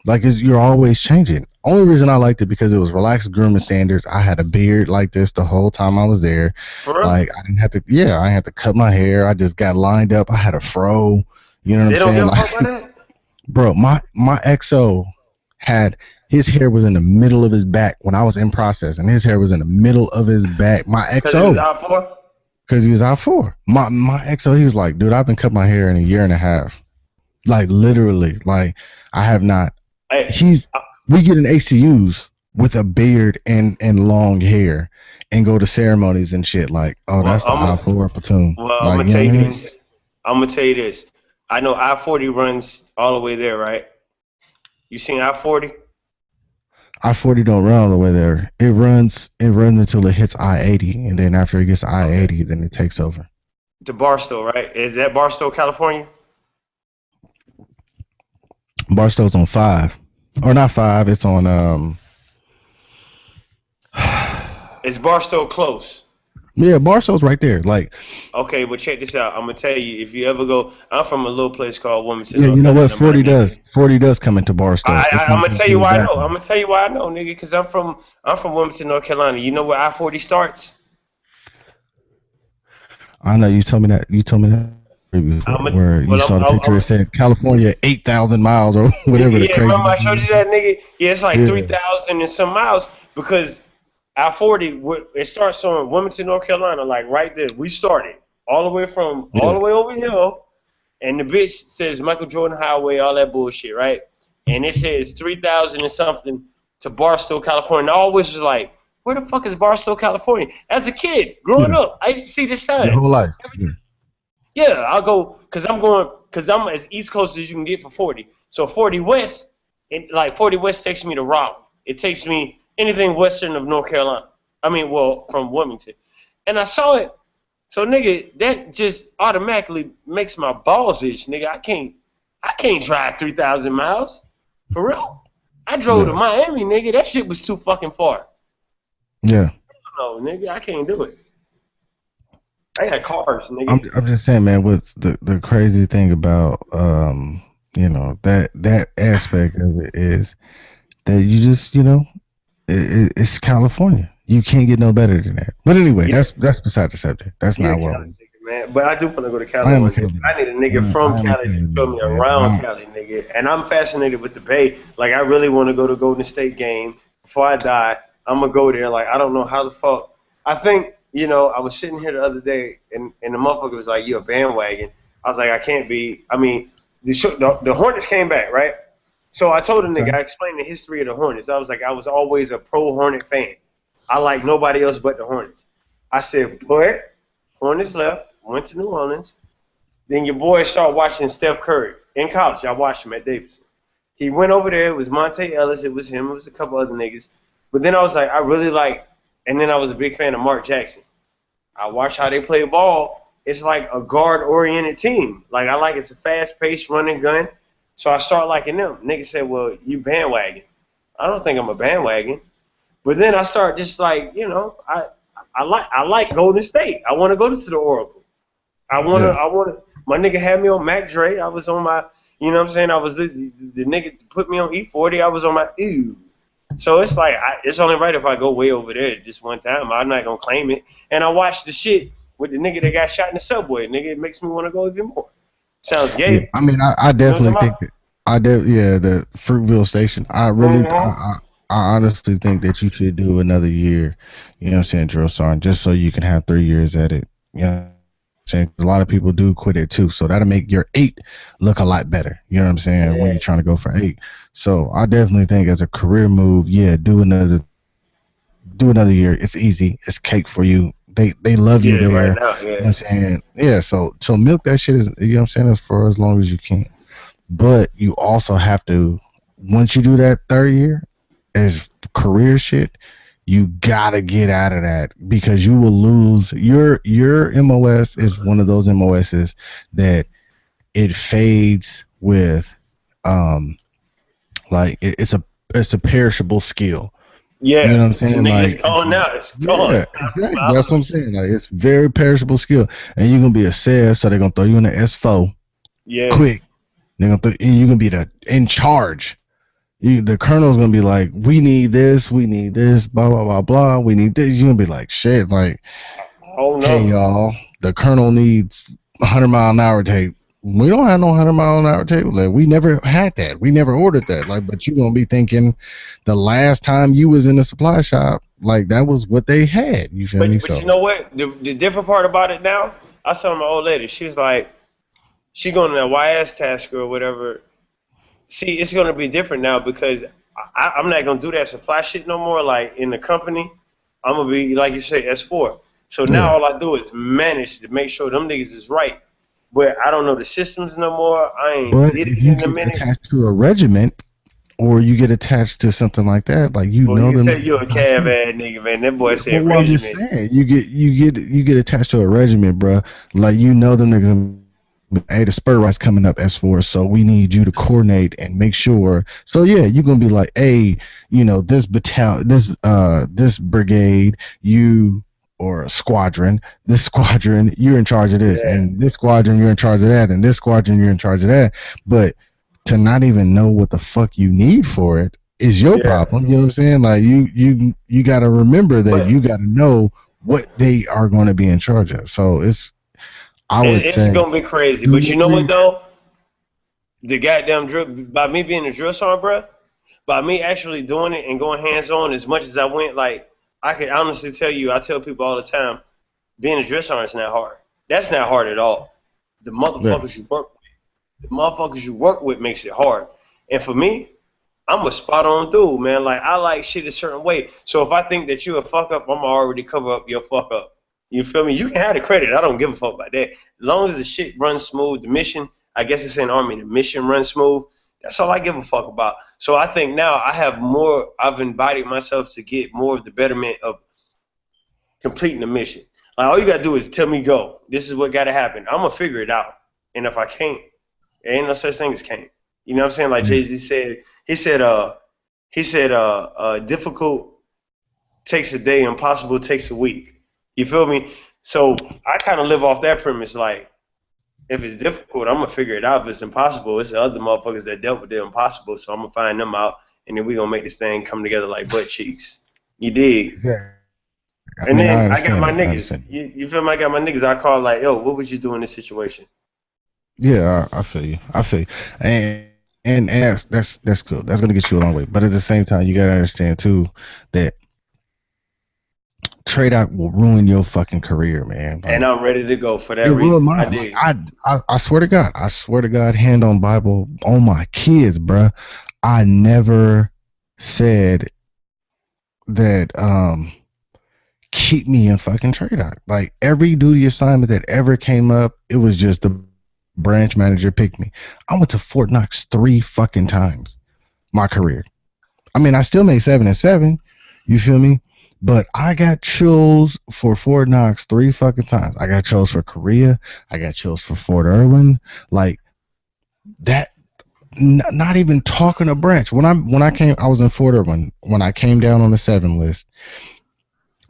Speaker 2: Like you're always changing. Only reason I liked it because it was relaxed grooming standards. I had a beard like this the whole time I was there. Like I didn't have to. Yeah, I had to cut my hair. I just got lined up. I had a fro. You know what I'm saying? Like, bro, my XO had his hair was in the middle of his back when I was in process, and his hair was in the middle of his back. My XO. Because he was out for. My XO, he was like, dude, I've been cutting my hair in a year and a half. Like literally, like I have not. We get in ACUs with a beard and long hair and go to ceremonies and shit. Like, oh, that's the I-4 platoon.
Speaker 1: Well, I'm gonna tell you this. I'm gonna tell you this. I know I-40 runs all the way there, right? You seen I-40?
Speaker 2: I-40 don't run all the way there. It runs until it hits I-80, and then after it gets to I-80, then it takes over.
Speaker 1: To Barstow, right? Is that Barstow, California?
Speaker 2: Barstow's on 5. Or not 5, it's on
Speaker 1: Is Barstow close?
Speaker 2: Yeah, Barstow's right there. Like,
Speaker 1: okay, well check this out. I'm gonna tell you, if you ever go, I'm from a little place called Wilmington.
Speaker 2: Yeah, you know what? 40 does come into Barstow.
Speaker 1: I'm gonna tell you why I know. I'm gonna tell you why I know, nigga, because I'm from Wilmington, North Carolina. You know where I-40 starts?
Speaker 2: I know you told me that. Where you saw the picture, it said California 8,000 miles or whatever.
Speaker 1: Yeah, remember I showed you that, nigga? Yeah, it's like 3,000 and some miles, because I-40, it starts on Wilmington, North Carolina, like right there. We started all the way over here, and the bitch says Michael Jordan Highway, all that bullshit, right? And it says 3,000 and something to Barstow, California. I always was like, where the fuck is Barstow, California? As a kid, growing up, I used to see this sign.
Speaker 2: Your whole life.
Speaker 1: Yeah, I'll go, because I'm as East Coast as you can get for 40. So 40 West, 40 West takes me to Raleigh. It takes me anything western of North Carolina. I mean, well, from Wilmington. And I saw it. So, nigga, that just automatically makes my balls itch, nigga. I can't drive 3,000 miles. For real. I drove to Miami, nigga. That shit was too fucking far.
Speaker 2: Yeah.
Speaker 1: no, nigga, I can't do it. I got cars,
Speaker 2: I'm
Speaker 1: nigga.
Speaker 2: I'm just saying, man. What's the crazy thing about that aspect of it is that you just it's California. You can't get no better than that. But anyway,
Speaker 1: Yeah,
Speaker 2: that's beside the subject. That's
Speaker 1: you're a
Speaker 2: not
Speaker 1: Cali
Speaker 2: what we.
Speaker 1: nigga, man. But I do want to go to
Speaker 2: I
Speaker 1: Cali
Speaker 2: am a
Speaker 1: one day.
Speaker 2: Cali
Speaker 1: But I need a
Speaker 2: nigga.
Speaker 1: nigga from
Speaker 2: I am a
Speaker 1: Cali
Speaker 2: Cali
Speaker 1: to show me
Speaker 2: nigga, man. But
Speaker 1: around Cali, nigga. And I'm fascinated with the Bay. Like, I really want to go to Golden State game before I die. I'm gonna go there. Like, I don't know how the fuck. I think I was sitting here the other day, and the motherfucker was like, "You a bandwagon?" I was like, "I can't be." I mean, the Hornets came back, right? So I told the nigga,
Speaker 2: okay.
Speaker 1: I explained the history of the Hornets. I was like, I was always a pro Hornet fan. I like nobody else but the Hornets. I said, but Hornets left, went to New Orleans. Then your boy started watching Steph Curry in college. I watched him at Davidson. He went over there. It was Monte Ellis. It was him. It was a couple other niggas. But then I was like, I really like, and then I was a big fan of Mark Jackson. I watch how they play ball. It's like a guard-oriented team. Like I like it's a fast-paced running gun. So I start liking them. Niggas said, well, you bandwagon. I don't think I'm a bandwagon. But then I start just like, I like Golden State. I want to go to the Oracle.
Speaker 2: Yeah.
Speaker 1: I wanna. My nigga had me on Mac Dre. I was on my, you know what I'm saying. I was the nigga that put me on E40. I was on my ew. So it's like it's only right if I go way over there just one time. I'm not gonna claim it. And I watched the shit with the nigga that got shot in the subway. Nigga, it makes me want to go even more. Sounds
Speaker 2: Yeah.
Speaker 1: gay.
Speaker 2: I mean, I
Speaker 1: You know what
Speaker 2: definitely
Speaker 1: I'm talking
Speaker 2: think that yeah, the Fruitville Station.
Speaker 1: about?
Speaker 2: I honestly think that you should do another year. You know what I'm saying, drill sergeant, just so you can have 3 years at it. You know what I'm saying? 'Cause a lot of people do quit it too, so that'll make your 8 look a lot better. You know what I'm saying? When
Speaker 1: Yeah,
Speaker 2: you're trying to go for 8. So I definitely think as a career move, yeah, do another year. It's easy. It's cake for you. They love you
Speaker 1: yeah,
Speaker 2: there.
Speaker 1: right
Speaker 2: You
Speaker 1: now,
Speaker 2: know what
Speaker 1: yeah,
Speaker 2: I'm saying? Yeah, so milk that shit is you know what I'm saying, as for as long as you can. But you also have to once you do that third year as career shit, you gotta get out of that because you will lose your MOS is one of those MOSs that it fades with um it's a perishable skill. You know
Speaker 1: yeah.
Speaker 2: what I'm
Speaker 1: So
Speaker 2: saying?
Speaker 1: nigga, it's
Speaker 2: Like,
Speaker 1: gone now. It's gone.
Speaker 2: yeah, exactly.
Speaker 1: I
Speaker 2: That's
Speaker 1: don't
Speaker 2: what
Speaker 1: know.
Speaker 2: I'm saying. Like, it's very perishable skill, and you're gonna be a sales, so they're gonna throw you in the S4
Speaker 1: Yeah,
Speaker 2: quick. They're gonna and you're gonna be in charge. The colonel's gonna be like, we need this, blah blah blah blah. We need this. You're gonna be like, shit. Like,
Speaker 1: oh
Speaker 2: hey
Speaker 1: no.
Speaker 2: y'all, the colonel needs 100-mile-an-hour tape. We don't have no 100-mile-an-hour tape. Like, we never had that. We never ordered that. Like, but you're gonna be thinking the last time you was in the supply shop, like that was what they had. You feel me?
Speaker 1: But you
Speaker 2: So
Speaker 1: know what? The different part about it now, I saw my old lady. She was like, she going to that YS task or whatever. See, it's gonna be different now because I'm not gonna do that supply shit no more. Like in the company, I'm gonna be like you say S4. So now
Speaker 2: yeah.
Speaker 1: all I do is manage to make sure them niggas is right. But I don't know the systems no more. I ain't
Speaker 2: But
Speaker 1: did
Speaker 2: if
Speaker 1: it
Speaker 2: you
Speaker 1: in a
Speaker 2: get
Speaker 1: minute.
Speaker 2: attached to a regiment or you get attached to something like that, like
Speaker 1: Well, you can
Speaker 2: them
Speaker 1: tell you
Speaker 2: niggas
Speaker 1: a
Speaker 2: is high
Speaker 1: cab
Speaker 2: speed.
Speaker 1: ass nigga, man. That boy
Speaker 2: Yeah, but
Speaker 1: said
Speaker 2: what I'm just
Speaker 1: regiment.
Speaker 2: saying, you get attached to a regiment, bro. Like them niggas. Hey, the spur ride's coming up S4, so we need you to coordinate and make sure. So yeah, you're gonna be like, hey, this battalion, this brigade, you or squadron, this squadron, you're in charge of this,
Speaker 1: Yeah,
Speaker 2: and this squadron, you're in charge of that, and this squadron, you're in charge of that. But to not even know what the fuck you need for it is your
Speaker 1: yeah.
Speaker 2: problem. You know what I'm saying? Like you got to remember that
Speaker 1: But
Speaker 2: you got to know what they are going to be in charge of. So I would
Speaker 1: it's
Speaker 2: say
Speaker 1: gonna be crazy.
Speaker 2: do
Speaker 1: But
Speaker 2: your
Speaker 1: you know what
Speaker 2: 3 years.
Speaker 1: though? The goddamn drill by me being a drill sergeant, bro. By me actually doing it and going hands on as much as I went, like I can honestly tell you, I tell people all the time, being a drill sergeant is not hard. That's not hard at all. The
Speaker 2: Yeah.
Speaker 1: motherfuckers you work with, the motherfuckers you work with makes it hard. And for me, I'm a spot on dude, man. Like I like shit a certain way. So if I think that you a fuck up, I'm already cover up your fuck up. You feel me? You can have the credit. I don't give a fuck about that. As long as the shit runs smooth, the mission, I guess it's in Army, the mission runs smooth. That's all I give a fuck about. So I think now I've invited myself to get more of the betterment of completing the mission. Like all you gotta do is tell me go. This is what gotta happen. I'm gonna figure it out. And if I can't, there ain't no such thing as can't. You know what I'm saying? Like
Speaker 2: Yeah.
Speaker 1: Jay Z said, he said, difficult takes a day, impossible takes a week. You feel me? So I kind of live off that premise. Like, if it's difficult, I'm gonna figure it out. If it's impossible, it's the other motherfuckers that dealt with the impossible. So I'm gonna find them out, and then we gonna make this thing come together like butt cheeks. You dig?
Speaker 2: Yeah. I
Speaker 1: And
Speaker 2: mean, I
Speaker 1: then I got
Speaker 2: understand
Speaker 1: my
Speaker 2: it. I
Speaker 1: niggas.
Speaker 2: understand.
Speaker 1: You feel me? I got my niggas. I call like, yo, what would you do in this situation?
Speaker 2: Yeah, I feel you. I feel you. And that's cool. That's gonna get you a long way. But at the same time, you gotta understand too that trade out will ruin your fucking career, man.
Speaker 1: And
Speaker 2: Like
Speaker 1: I'm ready to go for
Speaker 2: it
Speaker 1: that
Speaker 2: ruined
Speaker 1: reason. I
Speaker 2: mine. Like
Speaker 1: dig.
Speaker 2: I swear to God, hand on Bible on my kids, bruh. I never said that keep me in fucking trade out. Like every duty assignment that ever came up, it was just the branch manager picked me. I went to Fort Knox 3 fucking times my career. I mean, I still made 7 and 7. You feel me? But I got chose for Fort Knox 3 fucking times. I got chose for Korea. I got chose for Fort Irwin. Like that. Not even talking a branch. When I came, I was in Fort Irwin. When I came down on the 7 list,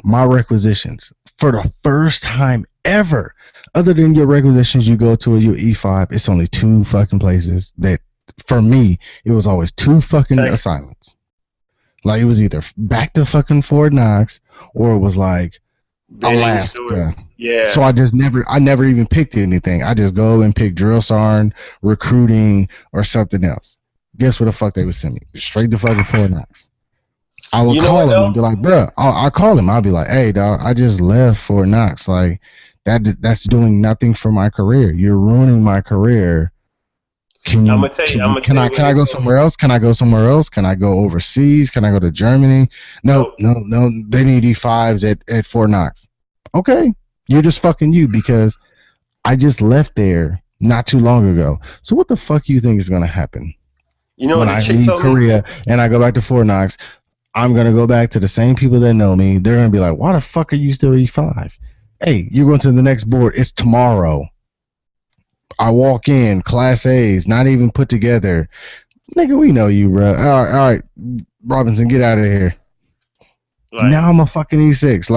Speaker 2: my requisitions for the first time ever, other than your requisitions you go to your E5, it's only 2 fucking places that, for me, it was always 2 fucking assignments. Like it was either back to fucking Fort Knox or it was like Alaska.
Speaker 1: Yeah.
Speaker 2: So I never even picked anything. I just go and pick drill sergeant, recruiting, or something else. Guess what the fuck they would send me? Straight to fucking Fort Knox. I would call him and be like, bro, I'll call him. I'll be like, hey, dog, I just left Fort Knox. Like that's doing nothing for my career. You're ruining my career. Can I go somewhere else? Can I go somewhere else? Can I go overseas? Can I go to Germany? No. They need E5s at Fort Knox. Okay, you're just fucking you because I just left there not too long ago. So what the fuck you think is gonna happen?
Speaker 1: You know
Speaker 2: when I leave Korea and I go back to Fort Knox, I'm gonna go back to the same people that know me. They're gonna be like, "Why the fuck are you still E5? Hey, you're going to the next board. It's tomorrow." I walk in, class A's, not even put together. Nigga, we know you, bro. All right, Robinson, get out of here. Like, now I'm a fucking E6.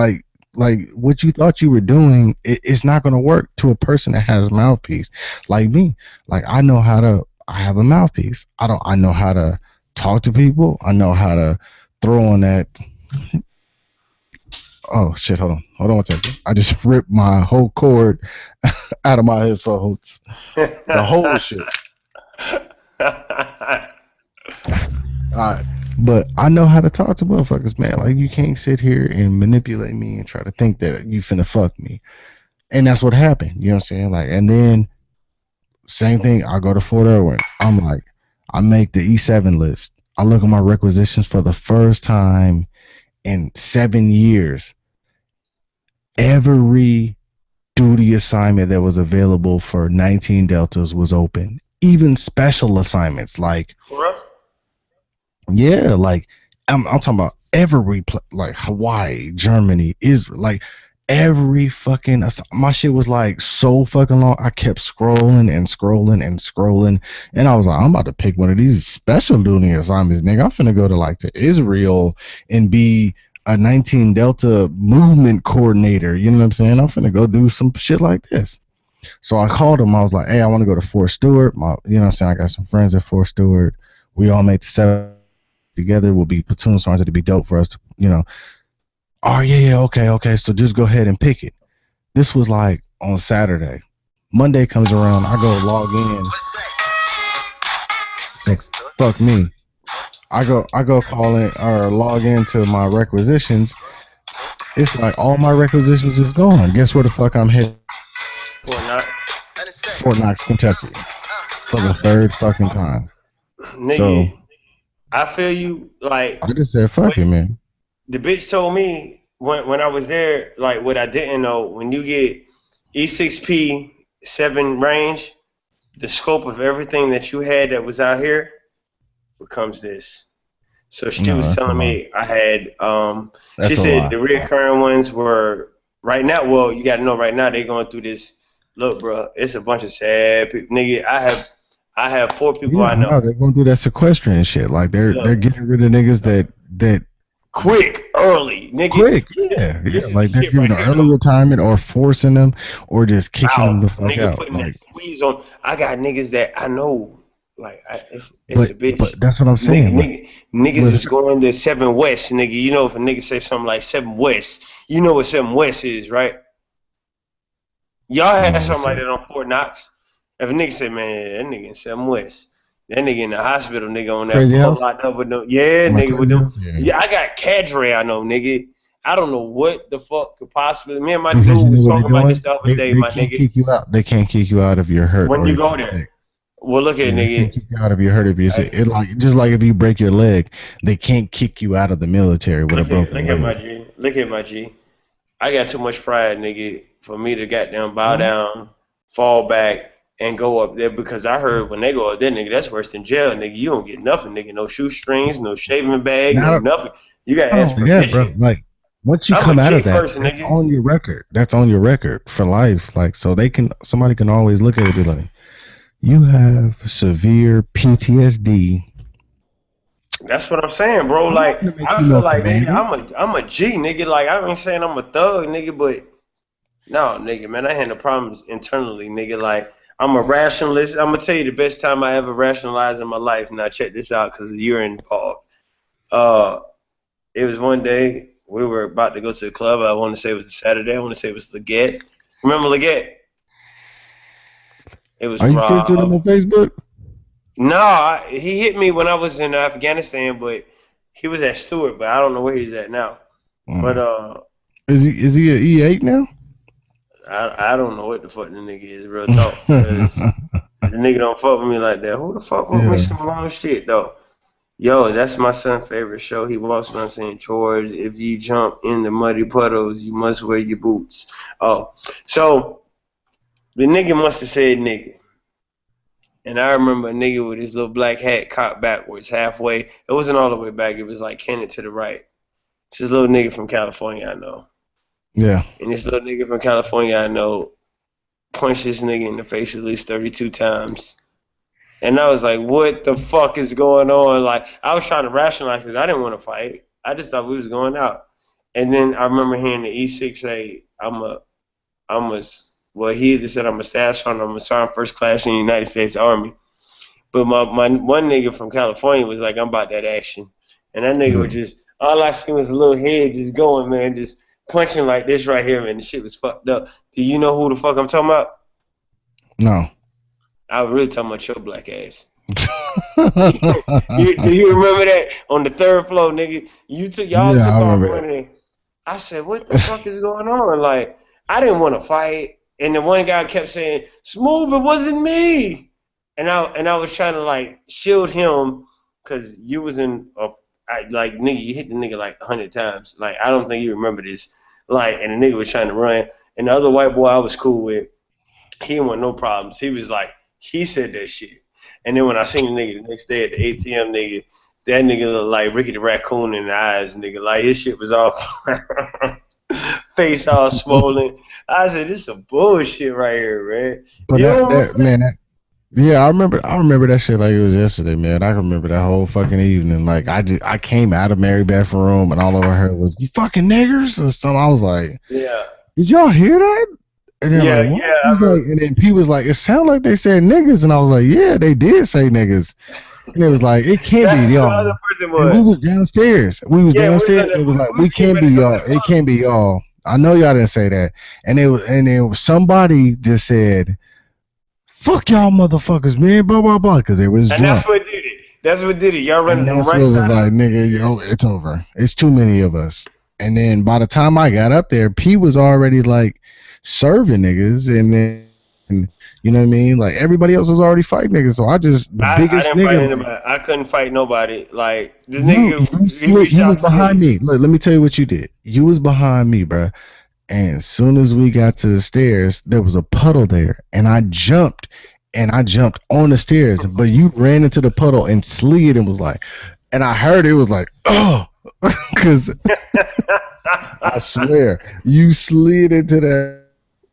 Speaker 2: Like what you thought you were doing, it's not gonna work to a person that has a mouthpiece like me. Like I have a mouthpiece. I know how to talk to people. I know how to throw on that. Oh shit! Hold on 1 second. I just ripped my whole cord out of my headphones. The whole shit. Alright. But I know how to talk to motherfuckers, man. Like you can't sit here and manipulate me and try to think that you finna fuck me. And that's what happened. You know what I'm saying? Like, and then same thing, I go to Fort Irwin. I'm like, I make the E7 list. I look at my requisitions for the first time in 7 years. Every duty assignment that was available for 19 deltas was open. Even special assignments like yeah, like I'm talking about every like Hawaii, Germany, Israel, like every fucking my shit was like so fucking long. I kept scrolling and scrolling and scrolling, and I was like, I'm about to pick one of these special duty assignments, nigga. I'm finna go to Israel and be a 19 Delta movement coordinator. You know what I'm saying? I'm finna go do some shit like this. So I called him. I was like, hey, I want to go to Fort Stewart. You know what I'm saying? I got some friends at Fort Stewart. We all make the 7 together. We'll be platoon sergeants. It'd be dope for us to, you know. Oh, yeah, okay. So just go ahead and pick it. This was like on Saturday. Monday comes around. I go log in. Fuck me. I go call in or log into my requisitions. It's like all my requisitions is gone. Guess where the fuck I'm headed? Fort Knox, Kentucky. For the 3rd fucking time.
Speaker 1: Nigga, so I feel you. Like
Speaker 2: I just said, fuck it, man.
Speaker 1: The bitch told me when I was there, like what I didn't know, when you get E6P 7 range, the scope of everything that you had that was out here becomes this. So she was telling me I had she said the reoccurring ones were right now, well, you gotta know right now they going through this. Look, bro, it's a bunch of sad people. Nigga, I have 4 people I know.
Speaker 2: They're going through that sequestration shit. Like they're getting rid of niggas that
Speaker 1: quick, early, nigga.
Speaker 2: Quick, yeah.
Speaker 1: This is the
Speaker 2: Like they're
Speaker 1: shit right
Speaker 2: giving an
Speaker 1: here,
Speaker 2: early
Speaker 1: though.
Speaker 2: retirement or forcing them or just kicking them the fuck
Speaker 1: Nigga
Speaker 2: out.
Speaker 1: putting that
Speaker 2: Like,
Speaker 1: squeeze on. I got niggas that I know. Like, it's a bitch.
Speaker 2: but that's what I'm saying.
Speaker 1: Niggas
Speaker 2: With
Speaker 1: is going to 7 West, nigga. You know, if a nigga say something like 7 West, you know what 7 West is, right? Y'all had
Speaker 2: no,
Speaker 1: something
Speaker 2: what's
Speaker 1: like
Speaker 2: up?
Speaker 1: that on Fort Knox. If a nigga say, man, that nigga in 7 West, that nigga in the hospital, nigga on that
Speaker 2: Crazy
Speaker 1: floor
Speaker 2: house?
Speaker 1: locked up with them. Yeah,
Speaker 2: Like
Speaker 1: nigga with
Speaker 2: crazy
Speaker 1: them.
Speaker 2: house? Yeah.
Speaker 1: Yeah, I got cadre, I know, nigga. I don't know what the fuck could possibly. Me and my
Speaker 2: Because
Speaker 1: dude
Speaker 2: you know
Speaker 1: was
Speaker 2: what they're
Speaker 1: talking about this
Speaker 2: doing?
Speaker 1: the other day,
Speaker 2: They
Speaker 1: my
Speaker 2: can't
Speaker 1: nigga.
Speaker 2: kick you out. They can't kick you out if you're hurt
Speaker 1: When
Speaker 2: or
Speaker 1: you
Speaker 2: if
Speaker 1: go
Speaker 2: you're
Speaker 1: there,
Speaker 2: sick.
Speaker 1: well, look at
Speaker 2: Yeah, they can't
Speaker 1: nigga.
Speaker 2: kick you out if you're hurt if you're sick. It like just like if you break your leg, they can't kick you out of the military with a broken
Speaker 1: Look at my
Speaker 2: leg.
Speaker 1: G. Look at my G. I got too much pride, nigga, for me to goddamn bow
Speaker 2: Mhm.
Speaker 1: down, fall back, and go up there because I heard when they go up there, nigga, that's worse than jail, nigga. You don't get nothing, nigga. No shoestrings, no shaving bag, no
Speaker 2: Not,
Speaker 1: nothing. You gotta
Speaker 2: not
Speaker 1: ask
Speaker 2: only that, bro.
Speaker 1: permission.
Speaker 2: Like once you
Speaker 1: I'm a
Speaker 2: come out of
Speaker 1: J
Speaker 2: that,
Speaker 1: person,
Speaker 2: that's
Speaker 1: nigga.
Speaker 2: on your record. That's on your record for life. Like so somebody can always look at it and be like, you have severe PTSD.
Speaker 1: That's what I'm saying, bro.
Speaker 2: I'm not
Speaker 1: Like
Speaker 2: gonna make
Speaker 1: I
Speaker 2: you
Speaker 1: feel
Speaker 2: no
Speaker 1: like nigga,
Speaker 2: commander.
Speaker 1: I'm a G, nigga. Like I ain't saying I'm a thug, nigga, but no, nigga, man, I had no problems internally, nigga. Like I'm a rationalist. I'm gonna tell you the best time I ever rationalized in my life. Now check this out, cause you're involved. Uh, it was one day we were about to go to the club. I want to say it was a Saturday. I want to say it was Leggett. Remember Leggett? It was
Speaker 2: Are you friends with him
Speaker 1: Rob.
Speaker 2: on Facebook?
Speaker 1: No, he hit me when I was in Afghanistan, but he was at Stewart, but I don't know where he's at now. But
Speaker 2: Mm. Is he an E8 now?
Speaker 1: I don't know what the fuck the nigga is, real talk, because the nigga don't fuck with me like that. Who the fuck wrote me
Speaker 2: Yeah.
Speaker 1: some long shit though? Yo, that's my son's favorite show. He walks around saying, "George, if you jump in the muddy puddles, you must wear your boots." Oh, so the nigga must have said nigga. And I remember a nigga with his little black hat cocked backwards halfway. It wasn't all the way back. It was like canted to the right. It's this little nigga from California I know.
Speaker 2: Yeah.
Speaker 1: And this little nigga from California I know punched this nigga in the face at least 32 times. And I was like, what the fuck is going on? Like, I was trying to rationalize because I didn't want to fight. I just thought we was going out. And then I remember hearing the E6 say, well, he either said I'm a stash sergeant or I'm a sergeant first class in the United States Army. But my one nigga from California was like, I'm about that action. And that nigga
Speaker 2: Yeah.
Speaker 1: was just, all I seen was a little head just going, man, just punching like this right here, man. The shit was fucked up. Do you know who the fuck I'm talking about?
Speaker 2: No.
Speaker 1: I was really talking about your black ass. Do you remember that on the third floor, nigga? Y'all
Speaker 2: Yeah,
Speaker 1: took
Speaker 2: I
Speaker 1: off
Speaker 2: remember
Speaker 1: running. I said, what the fuck is going on? Like, I didn't want to fight. And the one guy kept saying, Smooth, it wasn't me. And I was trying to like shield him because you was like nigga, you hit the nigga like 100 times. Like I don't think you remember this. Like and the nigga was trying to run. And the other white boy I was cool with, he didn't want no problems. He was like, he said that shit. And then when I seen the nigga the next day at the ATM, nigga, that nigga looked like Ricky the Raccoon in the eyes, nigga. Like his shit was all face all swollen. I said, this is some bullshit right here, man.
Speaker 2: But
Speaker 1: You don't remember that?
Speaker 2: yeah, I remember that shit like it was yesterday, man. I can remember that whole fucking evening. Like I came out of Mary Beth's room and all I heard was you fucking niggers or something. I was like,
Speaker 1: Yeah.
Speaker 2: did y'all hear that? And then
Speaker 1: Yeah,
Speaker 2: like what?
Speaker 1: yeah. I
Speaker 2: He's like, and then P was like, it sounded like they said niggas, and I was like, yeah, they did say niggas. And it was like, it can't
Speaker 1: That's
Speaker 2: be
Speaker 1: who the
Speaker 2: y'all.
Speaker 1: other person
Speaker 2: And we
Speaker 1: was.
Speaker 2: was downstairs. We was
Speaker 1: Yeah,
Speaker 2: downstairs. And it was like,
Speaker 1: we
Speaker 2: we
Speaker 1: was getting
Speaker 2: can't
Speaker 1: ready
Speaker 2: be
Speaker 1: to go to
Speaker 2: y'all.
Speaker 1: the
Speaker 2: It
Speaker 1: club.
Speaker 2: can't be y'all. I know y'all didn't say that. And then somebody just said, fuck y'all motherfuckers, man, blah, blah, blah, because they was
Speaker 1: And
Speaker 2: drunk.
Speaker 1: that's what did it. That's what did it. Y'all running
Speaker 2: And
Speaker 1: them
Speaker 2: that's what
Speaker 1: right
Speaker 2: it was
Speaker 1: side
Speaker 2: like,
Speaker 1: of
Speaker 2: nigga, yo, it's over. It's too many of us. And then by the time I got up there, P was already like serving niggas. And then, you know what I mean? Like everybody else was already fighting niggas. So the
Speaker 1: I
Speaker 2: biggest
Speaker 1: didn't fight
Speaker 2: nigga, like,
Speaker 1: anybody. I couldn't fight nobody. Like this nigga, he
Speaker 2: slid,
Speaker 1: reached
Speaker 2: you was
Speaker 1: out to
Speaker 2: behind
Speaker 1: me.
Speaker 2: me. Look, let me tell you what you did. You was behind me, bruh. And as soon as we got to the stairs, there was a puddle there. And I jumped on the stairs, but you ran into the puddle and slid and was like, and I heard it was like, oh, because I swear you slid into that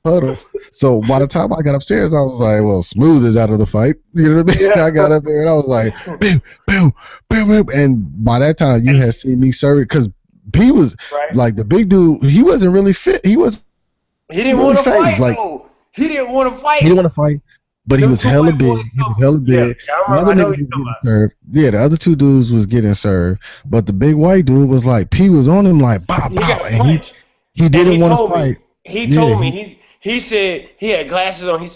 Speaker 2: puddle. So by the time I got upstairs, I was like, well, Smooth is out of the fight. You know what I mean?
Speaker 1: Yeah.
Speaker 2: I got up there and I was like, boom, boom, boom, boom. And by that time, you had seen me serve it because P was
Speaker 1: right?
Speaker 2: like the big dude. He wasn't really fit. He was
Speaker 1: He didn't
Speaker 2: really
Speaker 1: want to
Speaker 2: phased.
Speaker 1: fight
Speaker 2: Like
Speaker 1: though. He didn't want to
Speaker 2: he
Speaker 1: fight.
Speaker 2: didn't want to fight, but he
Speaker 1: Them
Speaker 2: was
Speaker 1: two
Speaker 2: hella
Speaker 1: white
Speaker 2: big.
Speaker 1: boys
Speaker 2: He was
Speaker 1: told
Speaker 2: hella
Speaker 1: me. Yeah,
Speaker 2: big.
Speaker 1: I
Speaker 2: The
Speaker 1: remember.
Speaker 2: other
Speaker 1: I know
Speaker 2: niggas
Speaker 1: what
Speaker 2: was
Speaker 1: you're
Speaker 2: getting
Speaker 1: talking
Speaker 2: served. Yeah, the other two dudes was getting served, but the big white dude was like P was on him like bow
Speaker 1: about. He
Speaker 2: bow,
Speaker 1: got
Speaker 2: and
Speaker 1: punched,
Speaker 2: he
Speaker 1: and
Speaker 2: didn't want to fight.
Speaker 1: he
Speaker 2: Yeah,
Speaker 1: told me he said he had glasses on. He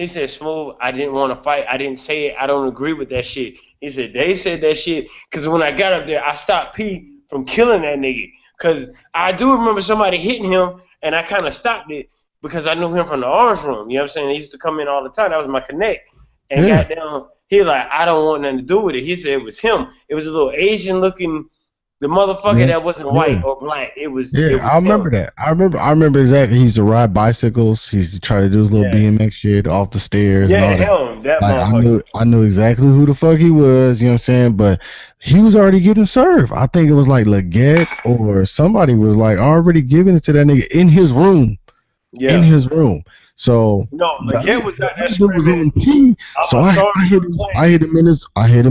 Speaker 1: said Smooth. I didn't want to fight. I didn't say it. I don't agree with that shit. He said they said that shit because when I got up there, I stopped P from killing that nigga. Cause I do remember somebody hitting him, and I kind of stopped it because I knew him from the orange room. You know what I'm saying? He used to come in all the time. That was my connect. And
Speaker 2: yeah,
Speaker 1: goddamn, he like, I don't want nothing to do with it. He said it was him. It was a little Asian looking, the motherfucker
Speaker 2: yeah,
Speaker 1: that wasn't white
Speaker 2: yeah.
Speaker 1: or black. It
Speaker 2: Yeah,
Speaker 1: was
Speaker 2: I
Speaker 1: him.
Speaker 2: remember that. I remember exactly. He used to ride bicycles. He used to try to do his little
Speaker 1: Yeah,
Speaker 2: BMX shit off the stairs and
Speaker 1: yeah,
Speaker 2: all that.
Speaker 1: him, that
Speaker 2: Like
Speaker 1: motherfucker.
Speaker 2: I knew exactly who the fuck he was. You know what I'm saying? But he was already getting served. I think it was like Leggett or somebody was like already giving it to that nigga in his room. In
Speaker 1: Yeah.
Speaker 2: his room. So
Speaker 1: No, Leggett was
Speaker 2: the
Speaker 1: out there
Speaker 2: other dude was
Speaker 1: screaming,
Speaker 2: on P.
Speaker 1: I'm
Speaker 2: So
Speaker 1: a sergeant
Speaker 2: I hit him
Speaker 1: Clancy.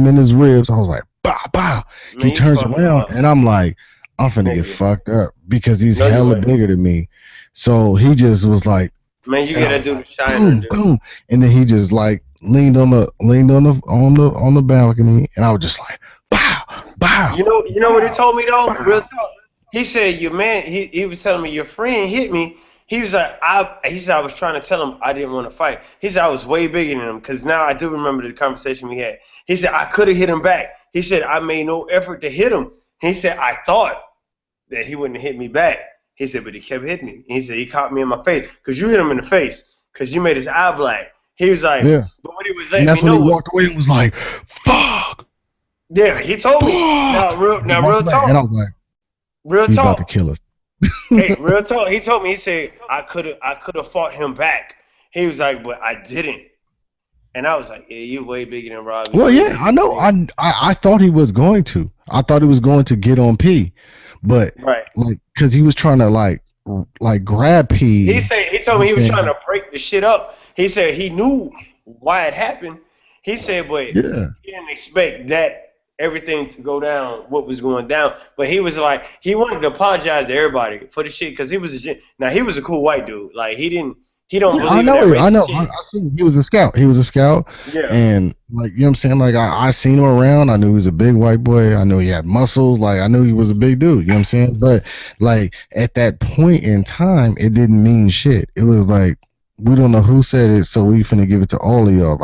Speaker 2: in his ribs. I was like, bow bow. He
Speaker 1: Man, you
Speaker 2: turns
Speaker 1: fucked him
Speaker 2: around
Speaker 1: up,
Speaker 2: and I'm like, I'm finna get
Speaker 1: nigga.
Speaker 2: fucked up because he's
Speaker 1: No, you
Speaker 2: hella
Speaker 1: ain't.
Speaker 2: bigger than me. So he just was like,
Speaker 1: Man, you
Speaker 2: and
Speaker 1: get
Speaker 2: I
Speaker 1: that
Speaker 2: was
Speaker 1: dude
Speaker 2: like,
Speaker 1: a shiner,
Speaker 2: boom,
Speaker 1: dude.
Speaker 2: boom. And then he just like leaned on the balcony and I was just like, bow, bow,
Speaker 1: You know what he
Speaker 2: bow,
Speaker 1: told me though? Real
Speaker 2: bow.
Speaker 1: talk. He said your man. He was telling me your friend hit me. He was like He said I was trying to tell him I didn't want to fight. He said I was way bigger than him because now I do remember the conversation we had. He said I could have hit him back. He said I made no effort to hit him. He said I thought that he wouldn't hit me back. He said but he kept hitting me. He said he caught me in my face because you hit him in the face because you made his eye black. He was like,
Speaker 2: Yeah.
Speaker 1: but what he was
Speaker 2: And
Speaker 1: letting me
Speaker 2: that's when he
Speaker 1: know was,
Speaker 2: walked away and was like, fuck,
Speaker 1: yeah, he told me.
Speaker 2: fuck. And he
Speaker 1: Now,
Speaker 2: walked
Speaker 1: real
Speaker 2: away and I
Speaker 1: talk,
Speaker 2: was like,
Speaker 1: real
Speaker 2: he's about to
Speaker 1: talk.
Speaker 2: kill us.
Speaker 1: Hey, real talk. He told me. He said I could have fought him back. He was like, but I didn't. And I was like, yeah, you way bigger than Rob. You
Speaker 2: Well,
Speaker 1: way
Speaker 2: yeah,
Speaker 1: bigger
Speaker 2: I know.
Speaker 1: than me.
Speaker 2: I thought he was going to. I thought he was going to get on P, but
Speaker 1: Right.
Speaker 2: like, cause he was trying to like grab P.
Speaker 1: He told
Speaker 2: I'm
Speaker 1: me he was trying
Speaker 2: saying,
Speaker 1: to break the shit up. He said he knew why it happened. He said, but
Speaker 2: yeah,
Speaker 1: he didn't expect that everything to go down what was going down. But he was like, he wanted to apologize to everybody for the shit because he was now he was a cool white dude. Like he don't
Speaker 2: yeah, I
Speaker 1: believe in
Speaker 2: know
Speaker 1: that
Speaker 2: it. I
Speaker 1: racist
Speaker 2: know. I
Speaker 1: shit.
Speaker 2: seen he was a scout. He was a scout,
Speaker 1: Yeah.
Speaker 2: and like you know what I'm saying. Like I seen him around. I knew he was a big white boy. I knew he had muscles. Like I knew he was a big dude. You know what I'm saying. But like at that point in time, it didn't mean shit. It was like we don't know who said it, so we finna give it to all of y'all.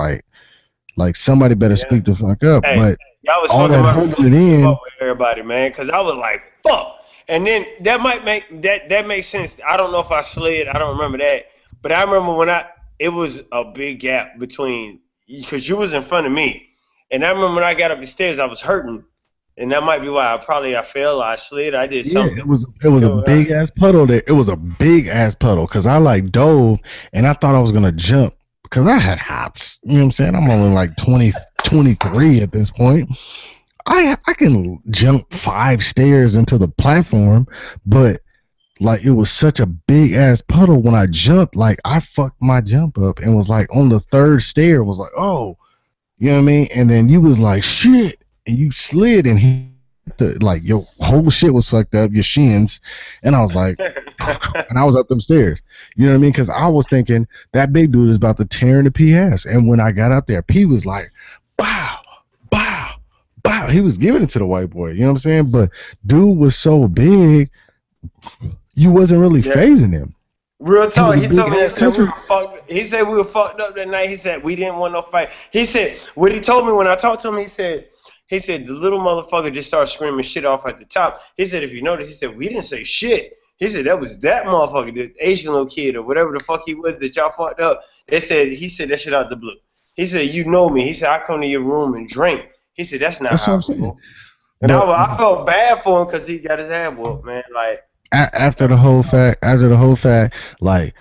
Speaker 2: Like somebody better
Speaker 1: Yeah.
Speaker 2: speak the fuck up.
Speaker 1: Hey,
Speaker 2: But
Speaker 1: y'all was
Speaker 2: all
Speaker 1: fucking
Speaker 2: that
Speaker 1: my
Speaker 2: holding it
Speaker 1: relationship
Speaker 2: in,
Speaker 1: up with everybody, man, because I was like, fuck. And then that might make that makes sense. I don't know if I slid. I don't remember that, but I remember when it was a big gap between because you was in front of me, and I remember when I got up the stairs, I was hurting, and that might be why I fell, I slid, I did
Speaker 2: yeah,
Speaker 1: something.
Speaker 2: it was a big ass puddle there. It was a big ass puddle because I like dove and I thought I was gonna jump because I had hops. You know what I'm saying? I'm only like 23 at this point. I can jump 5 stairs into the platform, but like it was such a big ass puddle when I jumped. Like I fucked my jump up and was like on the third stair. Was like, oh, you know what I mean? And then you was like, shit, and you slid and he. Like your whole shit was fucked up, your shins, and I was like, and I was up them stairs. You know what I mean? Because I was thinking that big dude is about to tear into P ass, and when I got up there, P was like, bow, bow, bow. He was giving it to the white boy. You know what I'm saying? But dude was so big, you wasn't really
Speaker 1: Yeah.
Speaker 2: phasing him.
Speaker 1: Real
Speaker 2: He
Speaker 1: talk.
Speaker 2: was a
Speaker 1: He told
Speaker 2: big
Speaker 1: me
Speaker 2: ass country.
Speaker 1: He said we were fucked up that night. He said we didn't want no fight. He said what he told me when I talked to him. He said the little motherfucker just started screaming shit off at the top. He said if you notice, he said we didn't say shit. He said that was that motherfucker, the Asian little kid or whatever the fuck he was that y'all fucked up. He said that shit out the blue. He said you know me. He said I come to your room and drink. He said that's not
Speaker 2: That's what
Speaker 1: how
Speaker 2: I'm
Speaker 1: it
Speaker 2: saying.
Speaker 1: go. And
Speaker 2: But
Speaker 1: I felt bad for him because he got his ass whooped, man. Like
Speaker 2: after the whole fact, like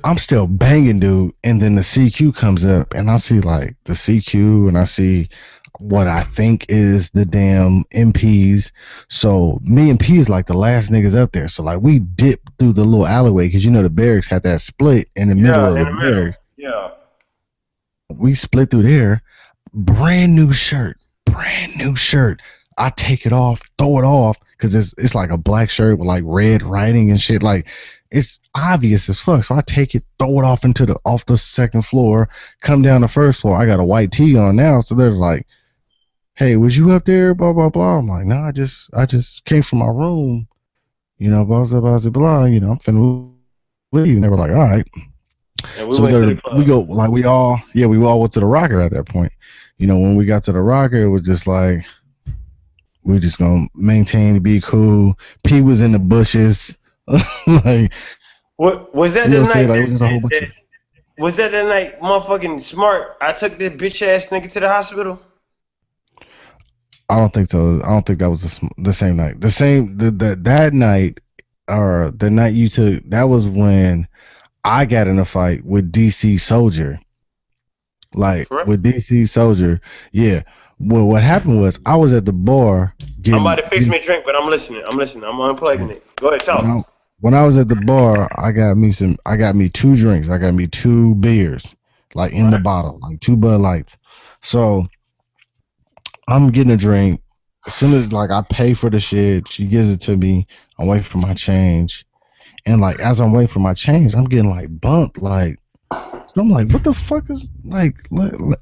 Speaker 2: I'm still banging, dude. And then the CQ comes up, and I see like the CQ, and I see what I think is the damn MPs. So me and P is like the last niggas up there. So like we dip through the little alleyway because you know the barracks had that split in the middle
Speaker 1: yeah,
Speaker 2: of
Speaker 1: in
Speaker 2: the
Speaker 1: the middle.
Speaker 2: barracks.
Speaker 1: Yeah.
Speaker 2: We split through there. Brand new shirt. Brand new shirt. I take it off, throw it off, because it's like a black shirt with like red writing and shit. Like it's obvious as fuck. So I take it, throw it off off the second floor, come down the first floor. I got a white tee on now, so they're like, "Hey, was you up there?" Blah blah blah. I'm like, "Nah, I just came from my room, blah blah blah blah. I'm finna leave." And they were like, "All right."
Speaker 1: And we
Speaker 2: So
Speaker 1: went to the
Speaker 2: we
Speaker 1: club.
Speaker 2: go like we all went to the Rocker at that point. When we got to the Rocker, it was just like we just gonna maintain to be cool. P was in the bushes, like
Speaker 1: What was that
Speaker 2: you know
Speaker 1: the
Speaker 2: what I'm saying?
Speaker 1: night
Speaker 2: Like it was just a whole bunch of.
Speaker 1: was that the night motherfucking Smart I took this bitch ass nigga to the hospital?
Speaker 2: I don't think so. I don't think that was the same night. The same that night or the night you took. That was when I got in a fight with DC Soldier. Like
Speaker 1: Correct.
Speaker 2: with DC Soldier, yeah. Well, what happened was I was at the bar
Speaker 1: I'm about to fix
Speaker 2: getting
Speaker 1: me a drink, but I'm listening. I'm listening. I'm unplugging it. Go ahead,
Speaker 2: when I
Speaker 1: talk.
Speaker 2: when I was at the bar, I got me two drinks. I got me two beers, like in the
Speaker 1: Right.
Speaker 2: bottle, like two Bud Lights. So I'm getting a drink. As soon as like I pay for the shit, she gives it to me. I'm waiting for my change. And like as I'm waiting for my change, I'm getting like bumped. Like so I'm like, what the fuck is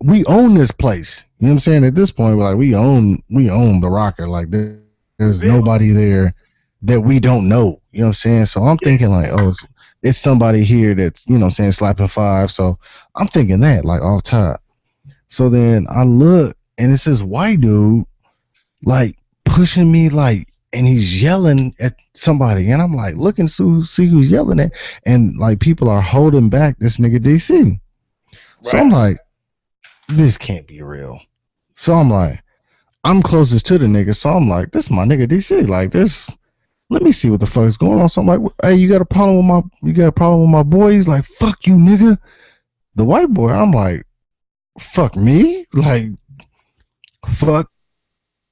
Speaker 2: we own this place. You know what I'm saying? At this point, we're like we own the Rocker. Like
Speaker 1: You
Speaker 2: there's
Speaker 1: feel me?
Speaker 2: nobody there that we don't know. You know what I'm saying? So I'm
Speaker 1: Yeah.
Speaker 2: thinking like, oh, it's somebody here that's, what I'm saying, slapping five. So I'm thinking that, like off top. So then I look and it's this white dude like pushing me like and he's yelling at somebody and I'm like looking to see who's yelling at and like people are holding back this nigga DC. So I'm
Speaker 1: Right.
Speaker 2: like, this can't be real. So I'm like, I'm closest to the nigga, so I'm like, this is my nigga DC. Like this, let me see what the fuck is going on. So I'm like, hey, you got a problem with my boy? He's like, fuck you, nigga. The white boy, I'm like, fuck me? Like, fuck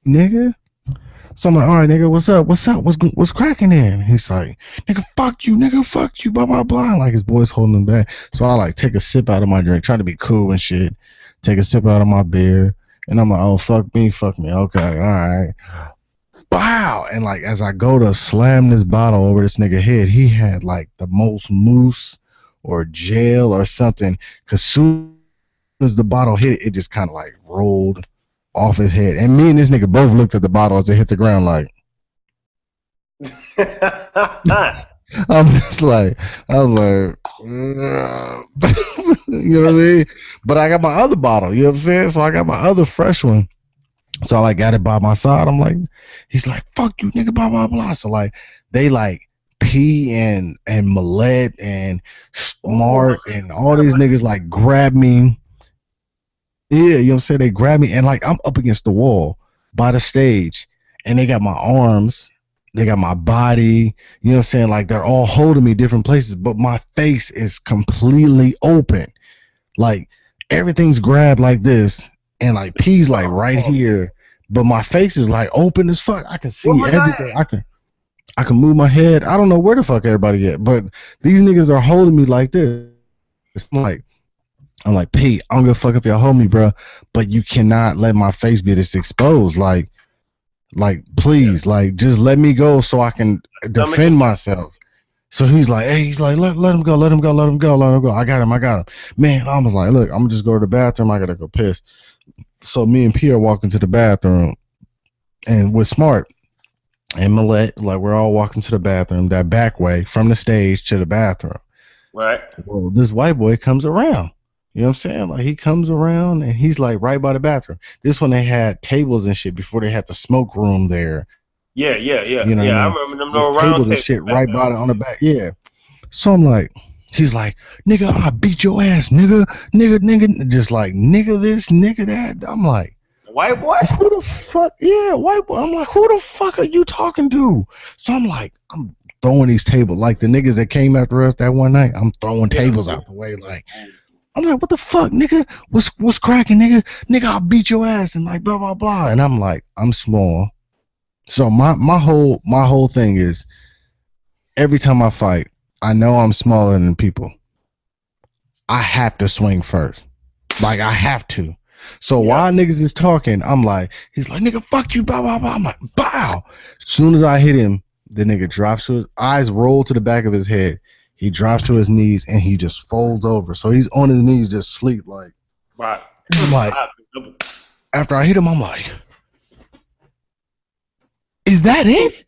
Speaker 2: nigga. So I'm like, all right, nigga, what's up? What's up? What's cracking there? And he's like, nigga, fuck you, blah, blah, blah. And like his boy's holding him back. So I like take a sip out of my drink, trying to be cool and shit. Take a sip out of my beer. And I'm like, oh, fuck me. Okay, all right. Wow. And like as I go to slam this bottle over this nigga head, he had like the most mousse or gel or something. Cause soon as the bottle hit, it just kind of like rolled off his head. And me and this nigga both looked at the bottle as it hit the ground like I'm just like I'm like you know what I mean? But I got my other bottle, you know what I'm saying? So I got my other fresh one. So I like got it by my side. I'm like, he's like, fuck you, nigga, blah, blah, blah. So like they like P and Millette and
Speaker 1: Ooh,
Speaker 2: Smart and all these niggas like grab me. Yeah, you know what I'm saying? They grab me and like I'm up against the wall by the stage and they got my arms, they got my body, you know what I'm saying? Like they're all holding me different places, but my face is completely open. Like everything's grabbed like this and like P's like right
Speaker 1: oh,
Speaker 2: here, but my face is like open as fuck. I can
Speaker 1: where
Speaker 2: see
Speaker 1: was I
Speaker 2: everything. I can move my head. I don't know where the fuck everybody at, but these niggas are holding me like this. I'm like, P, I don't give a fuck if y'all hold me, bro, but you cannot let my face be this exposed. Like,
Speaker 1: at?
Speaker 2: please, like, just let me go so I can
Speaker 1: Stomach
Speaker 2: defend myself. So he's like, hey, he's like, let him go, let him go, let him go, let him go. I got him. Man, I was like, look, I'm gonna just go to the bathroom. I gotta go piss. So me and P are walking to the bathroom, and with Smart and Millette, like we're all walking to the bathroom, that back way from the stage to the bathroom.
Speaker 1: Right.
Speaker 2: Well, this white boy comes around. You know what I'm saying? Like he comes around and he's like right by the bathroom. This one they had tables and shit before they had the smoke room there.
Speaker 1: Yeah, yeah, yeah,
Speaker 2: You know what I
Speaker 1: yeah. I
Speaker 2: mean?
Speaker 1: remember them
Speaker 2: There's
Speaker 1: little round
Speaker 2: tables and
Speaker 1: tables
Speaker 2: shit
Speaker 1: back
Speaker 2: right
Speaker 1: there.
Speaker 2: by the on the back. Yeah. So I'm like, he's like, nigga, I beat your ass, nigga, just like nigga this, nigga that. I'm like,
Speaker 1: White boy?
Speaker 2: who the fuck? Yeah, white boy. I'm like, who the fuck are you talking to? So I'm like, I'm throwing these tables like the niggas that came after us that one night. I'm throwing
Speaker 1: Yeah.
Speaker 2: tables out the way, like. I'm like, what the fuck, nigga? What's cracking, nigga? Nigga, I'll beat your ass and like blah blah blah. And I'm like, I'm small. So my whole thing is every time I fight, I know I'm smaller than people. I have to swing first. Like I have to. So while niggas is talking, I'm like, he's like, nigga, fuck you, blah, blah, blah. I'm like, bow. Soon as I hit him, the nigga drops to his eyes, roll to the back of his head. He drops to his knees and he just folds over. So he's on his knees, just sleep like.
Speaker 1: Right.
Speaker 2: I'm like, after I hit him, I'm like, is that it?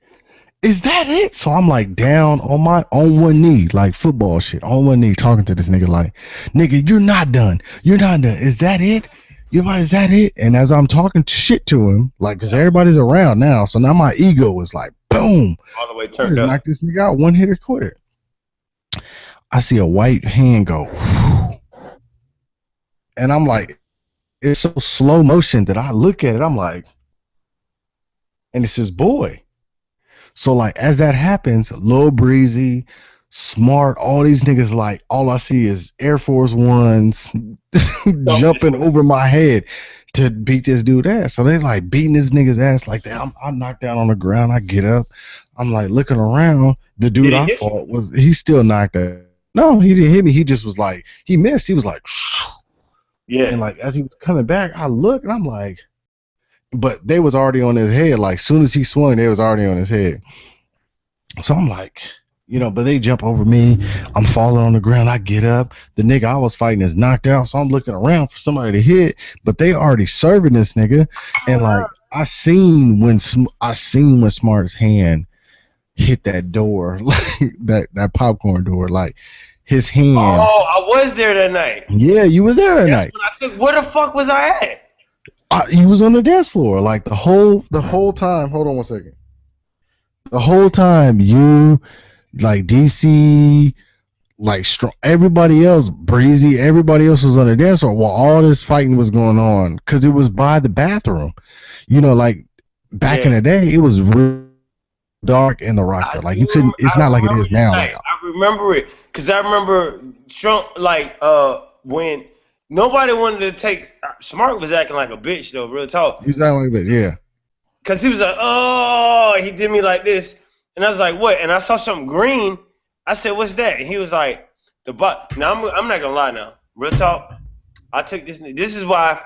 Speaker 2: Is that it? So I'm like down on one knee, like football shit, on one knee, talking to this nigga like, nigga, you're not done. You're not done. Is that it? You're like, is that it? And as I'm talking shit to him, like, cause everybody's around now, so now my ego was like, boom,
Speaker 1: all the way turned up.
Speaker 2: Knock this nigga out, one hitter quitter. I see a white hand go, and I'm like, it's so slow motion that I look at it, I'm like, and it's his boy. So like as that happens, Lil Breezy, Smart, all these niggas, like all I see is Air Force Ones jumping over my head to beat this dude ass. So they like beating this nigga's ass like that. I'm knocked down on the ground. I get up. I'm like looking around. The dude I fought he's still knocked out. No, he didn't hit me. He just was like, he missed. He was like, yeah. And like as he was coming back, I look and I'm like, but they was already on his head. Like soon as he swung, they was already on his head. So I'm like, you know, but they jump over me. I'm falling on the ground. I get up. The nigga I was fighting is knocked out. So I'm looking around for somebody to hit, but they already serving this nigga. And like I seen when Smart's hand hit that door, like that popcorn door, like his hand.
Speaker 1: Oh, I was there that night.
Speaker 2: Yeah, you was there that night.
Speaker 1: I said, where the fuck was I at?
Speaker 2: He was on the dance floor, like the whole time. Hold on one second. The whole time you, like DC, like strong, everybody else, Breezy, everybody else was on the dance floor while all this fighting was going on, because it was by the bathroom. You know, like back in the day, it was real dark in the rocker. Like you couldn't. It's not like it is now.
Speaker 1: I remember it because I remember Trump, like when nobody wanted to take. Smart was acting like a bitch though, real talk.
Speaker 2: He was acting like a bitch, yeah.
Speaker 1: Cause he was like, oh, he did me like this, and I was like, what? And I saw something green. I said, what's that? And he was like, the butt. Now I'm not gonna lie now, real talk. I took this. This is why.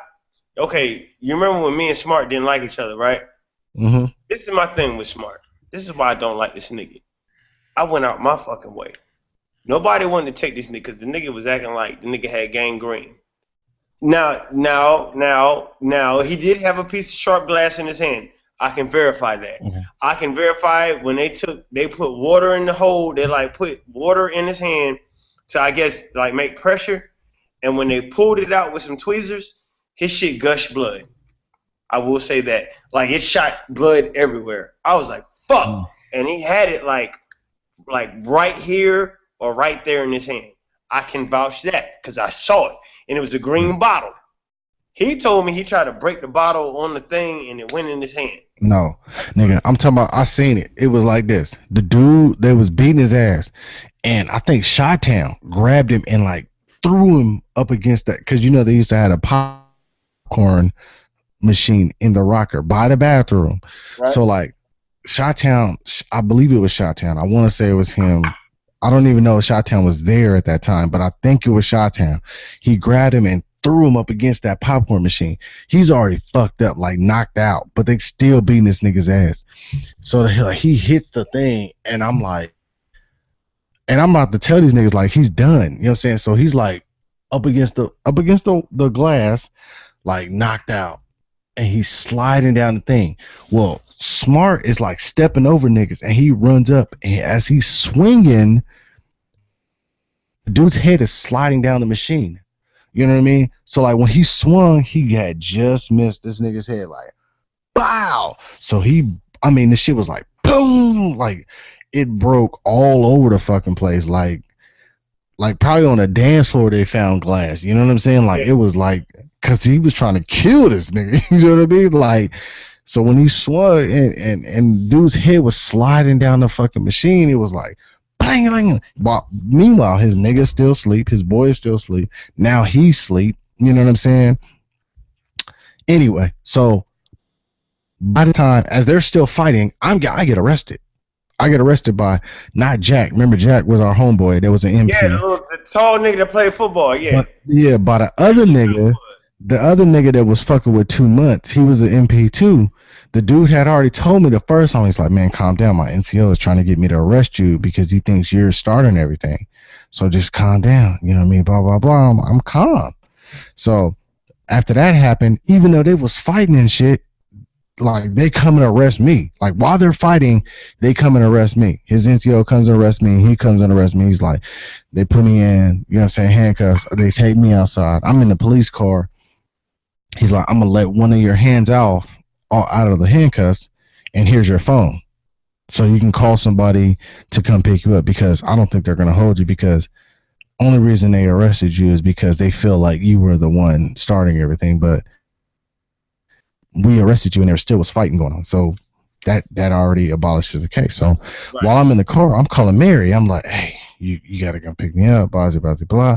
Speaker 1: Okay, you remember when me and Smart didn't like each other, right?
Speaker 2: Mm-hmm.
Speaker 1: This is my thing with Smart. This is why I don't like this nigga. I went out my fucking way. Nobody wanted to take this nigga because the nigga was acting like the nigga had gangrene. Now, he did have a piece of sharp glass in his hand. I can verify that. Mm-hmm. I can verify when they put water in the hole, they like put water in his hand to, I guess, like make pressure. And when they pulled it out with some tweezers, his shit gushed blood. I will say that. Like it shot blood everywhere. I was like, fuck. Mm. And he had it like right here or right there in his hand. I can vouch that because I saw it. And it was a green bottle. He told me he tried to break the bottle on the thing and it went in his hand.
Speaker 2: No, nigga, I'm talking about, I seen it. It was like this. The dude that was beating his ass, and I think Chi-Town grabbed him and like threw him up against that, because you know they used to have a popcorn machine in the rocker by the bathroom. Right. So like Chi-Town, I believe it was Chi-Town. I want to say it was him. I don't even know if Chi-Town was there at that time, but I think it was Chi-Town. He grabbed him and threw him up against that popcorn machine. He's already fucked up, like knocked out, but they still beating this nigga's ass. So he hits the thing, and I'm like, and I'm about to tell these niggas like he's done. You know what I'm saying? So he's like up against the glass, like knocked out, and he's sliding down the thing. Well, Smart is like stepping over niggas, and he runs up, and as he's swinging, the dude's head is sliding down the machine. You know what I mean? So like when he swung, he had just missed this nigga's head, like bow. So the shit was like boom, like it broke all over the fucking place, like probably on a dance floor they found glass. You know what I'm saying? Like it was like, cause he was trying to kill this nigga. You know what I mean? Like, so when he swung and dude's head was sliding down the fucking machine, it was like bang, bang. Meanwhile, his nigga still asleep, his boy is still asleep. Now he's asleep. You know what I'm saying? Anyway, so by the time as they're still fighting, I get arrested. I get arrested by not Jack. Remember, Jack was our homeboy. There was an MP.
Speaker 1: Yeah, the tall nigga that played football. Yeah.
Speaker 2: By the other nigga the other nigga that was fucking with 2 months, he was an MP2. The dude had already told me the first time. He's like, man, calm down. My NCO is trying to get me to arrest you because he thinks you're starting everything. So just calm down. You know what I mean? Blah, blah, blah. I'm calm. So after that happened, even though they was fighting and shit, like they come and arrest me. Like while they're fighting, they come and arrest me. His NCO comes and arrest me. He comes and arrest me. He's like, they put me in, you know what I'm saying, handcuffs. They take me outside. I'm in the police car. He's like, I'm gonna let one of your hands off out of the handcuffs, and here's your phone, so you can call somebody to come pick you up because I don't think they're gonna hold you because only reason they arrested you is because they feel like you were the one starting everything, but we arrested you and there still was fighting going on. So that already abolishes the case. So while I'm in the car, I'm calling Mary. I'm like, hey, you gotta come pick me up, blah, blah, blah, blah.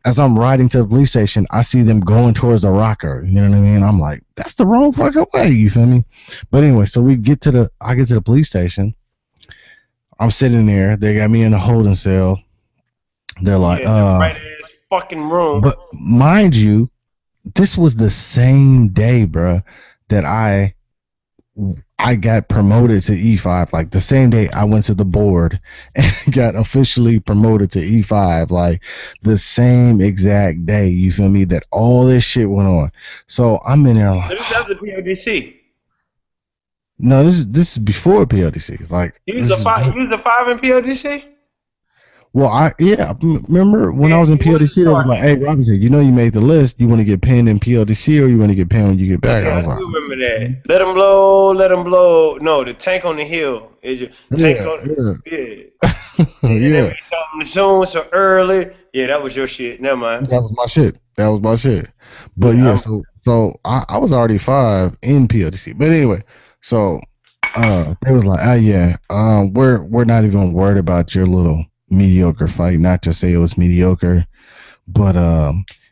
Speaker 2: As I'm riding to the police station, I see them going towards the rocker. You know what I mean? I'm like, that's the wrong fucking way. You feel me? But anyway, so I get to the police station. I'm sitting there. They got me in a holding cell. They're like,
Speaker 1: right in this fucking room.
Speaker 2: But mind you, this was the same day, bruh, that I got promoted to E5. Like the same day I went to the board and got officially promoted to E5. Like the same exact day, you feel me, that all this shit went on. So I'm in there like,
Speaker 1: this is after PLDC.
Speaker 2: No, this is before PLDC. Like
Speaker 1: you was a 5 in PLDC?
Speaker 2: Well, remember when I was in PLDC, they was like, hey, Robinson, you know you made the list. You want to get pinned in PLDC or you want to get pinned when you get back?
Speaker 1: Yeah,
Speaker 2: I was
Speaker 1: I
Speaker 2: like,
Speaker 1: remember that. Let them blow. No, the tank on the hill. Is your tank on
Speaker 2: yeah.
Speaker 1: Yeah. Something soon, so early. Yeah, that was your shit. Never mind.
Speaker 2: That was my shit. But yeah, so I was already 5 in PLDC. But anyway, so they was like, we're not even worried about your little mediocre fight. Not to say it was mediocre, but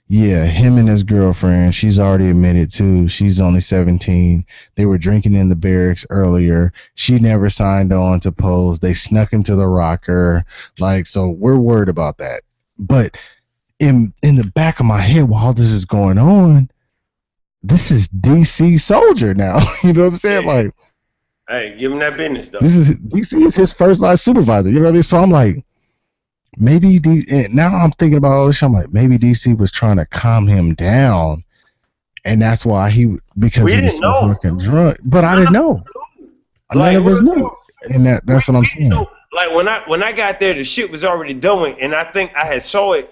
Speaker 2: yeah, him and his girlfriend, she's already admitted too. She's only 17. They were drinking in the barracks earlier. She never signed on to pose. They snuck into the rocker. Like, so we're worried about that. But in the back of my head while this is going on, this is DC Soldier now. You know what I'm saying? Like,
Speaker 1: hey, give him that business though.
Speaker 2: DC is his first line supervisor. You know what I mean? So I'm like, maybe now I'm thinking about all this. I'm like, maybe DC was trying to calm him down, and that's why because he was so fucking drunk. But I didn't know. None of us knew, and that's what I'm saying.
Speaker 1: Like when I got there, the shit was already done, and I think I had saw it.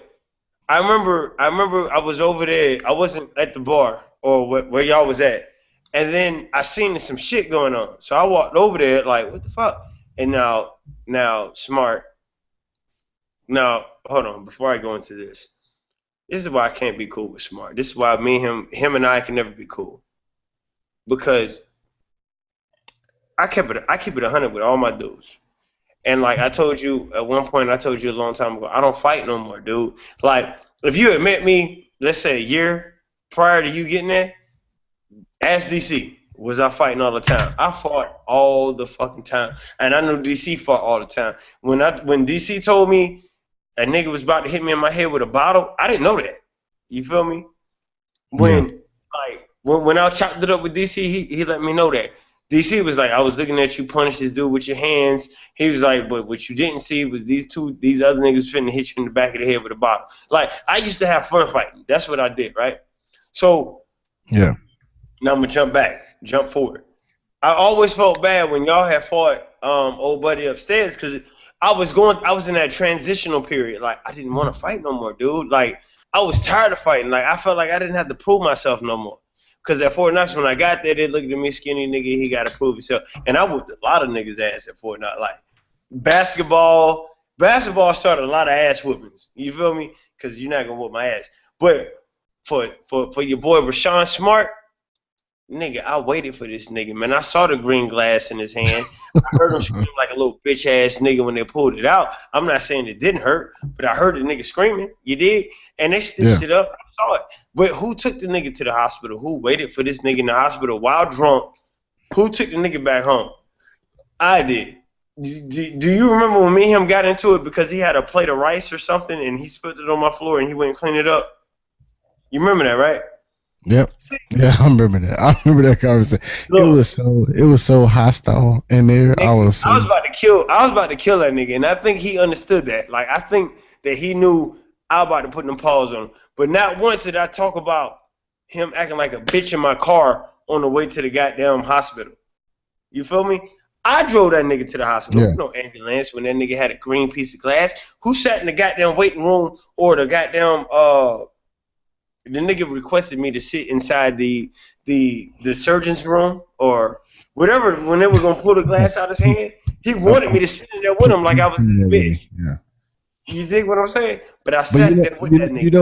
Speaker 1: I remember I was over there. I wasn't at the bar or where y'all was at, and then I seen some shit going on. So I walked over there like, what the fuck? And now Smart. Now, hold on. Before I go into this is why I can't be cool with Smart. This is why him and I can never be cool. Because I keep it 100 with all my dudes. And like I told you at one point, I told you a long time ago, I don't fight no more, dude. Like if you had met me, let's say a year prior to you getting there, ask DC. Was I fighting all the time? I fought all the fucking time. And I know DC fought all the time. When DC told me a nigga was about to hit me in my head with a bottle, I didn't know that. You feel me? When I chopped it up with DC, he let me know that. DC was like, I was looking at you punish this dude with your hands. He was like, but what you didn't see was these other niggas finna hit you in the back of the head with a bottle. Like, I used to have fun fighting. That's what I did, right? So, yeah. Now I'm gonna jump forward. I always felt bad when y'all had fought old buddy upstairs because I was in that transitional period. Like, I didn't want to fight no more, dude. Like, I was tired of fighting. Like, I felt like I didn't have to prove myself no more. Because at Fort Knox, when I got there, they looked at me, skinny nigga, he got to prove himself. And I whooped a lot of niggas' ass at Fort Knox. Like, basketball started a lot of ass whoopings. You feel me? Because you're not going to whoop my ass. But for your boy Rashawn Smart, nigga, I waited for this nigga, man. I saw the green glass in his hand. I heard him scream like a little bitch-ass nigga when they pulled it out. I'm not saying it didn't hurt, but I heard the nigga screaming. You did? And they stitched it up. I saw it. But who took the nigga to the hospital? Who waited for this nigga in the hospital while drunk? Who took the nigga back home? I did. Do you remember when me and him got into it because he had a plate of rice or something and he spilled it on my floor and he went and cleaned it up? You remember that, right?
Speaker 2: Yep. Yeah, I remember that. I remember that conversation.
Speaker 1: Look,
Speaker 2: It was so hostile in there. I
Speaker 1: nigga,
Speaker 2: was so
Speaker 1: I was about to kill that nigga, and I think he understood that. Like, I think that he knew I was about to put them paws on him. But not once did I talk about him acting like a bitch in my car on the way to the goddamn hospital. You feel me? I drove that nigga to the hospital.
Speaker 2: yeah.
Speaker 1: No ambulance when that nigga had a green piece of glass. Who sat in the goddamn waiting room or the goddamn the nigga requested me to sit inside the surgeon's room or whatever when they were gonna pull the glass out of his hand. He wanted me to sit in there with him like I was his bitch.
Speaker 2: Yeah.
Speaker 1: You dig what I'm saying? But I
Speaker 2: But
Speaker 1: sat there with that nigga.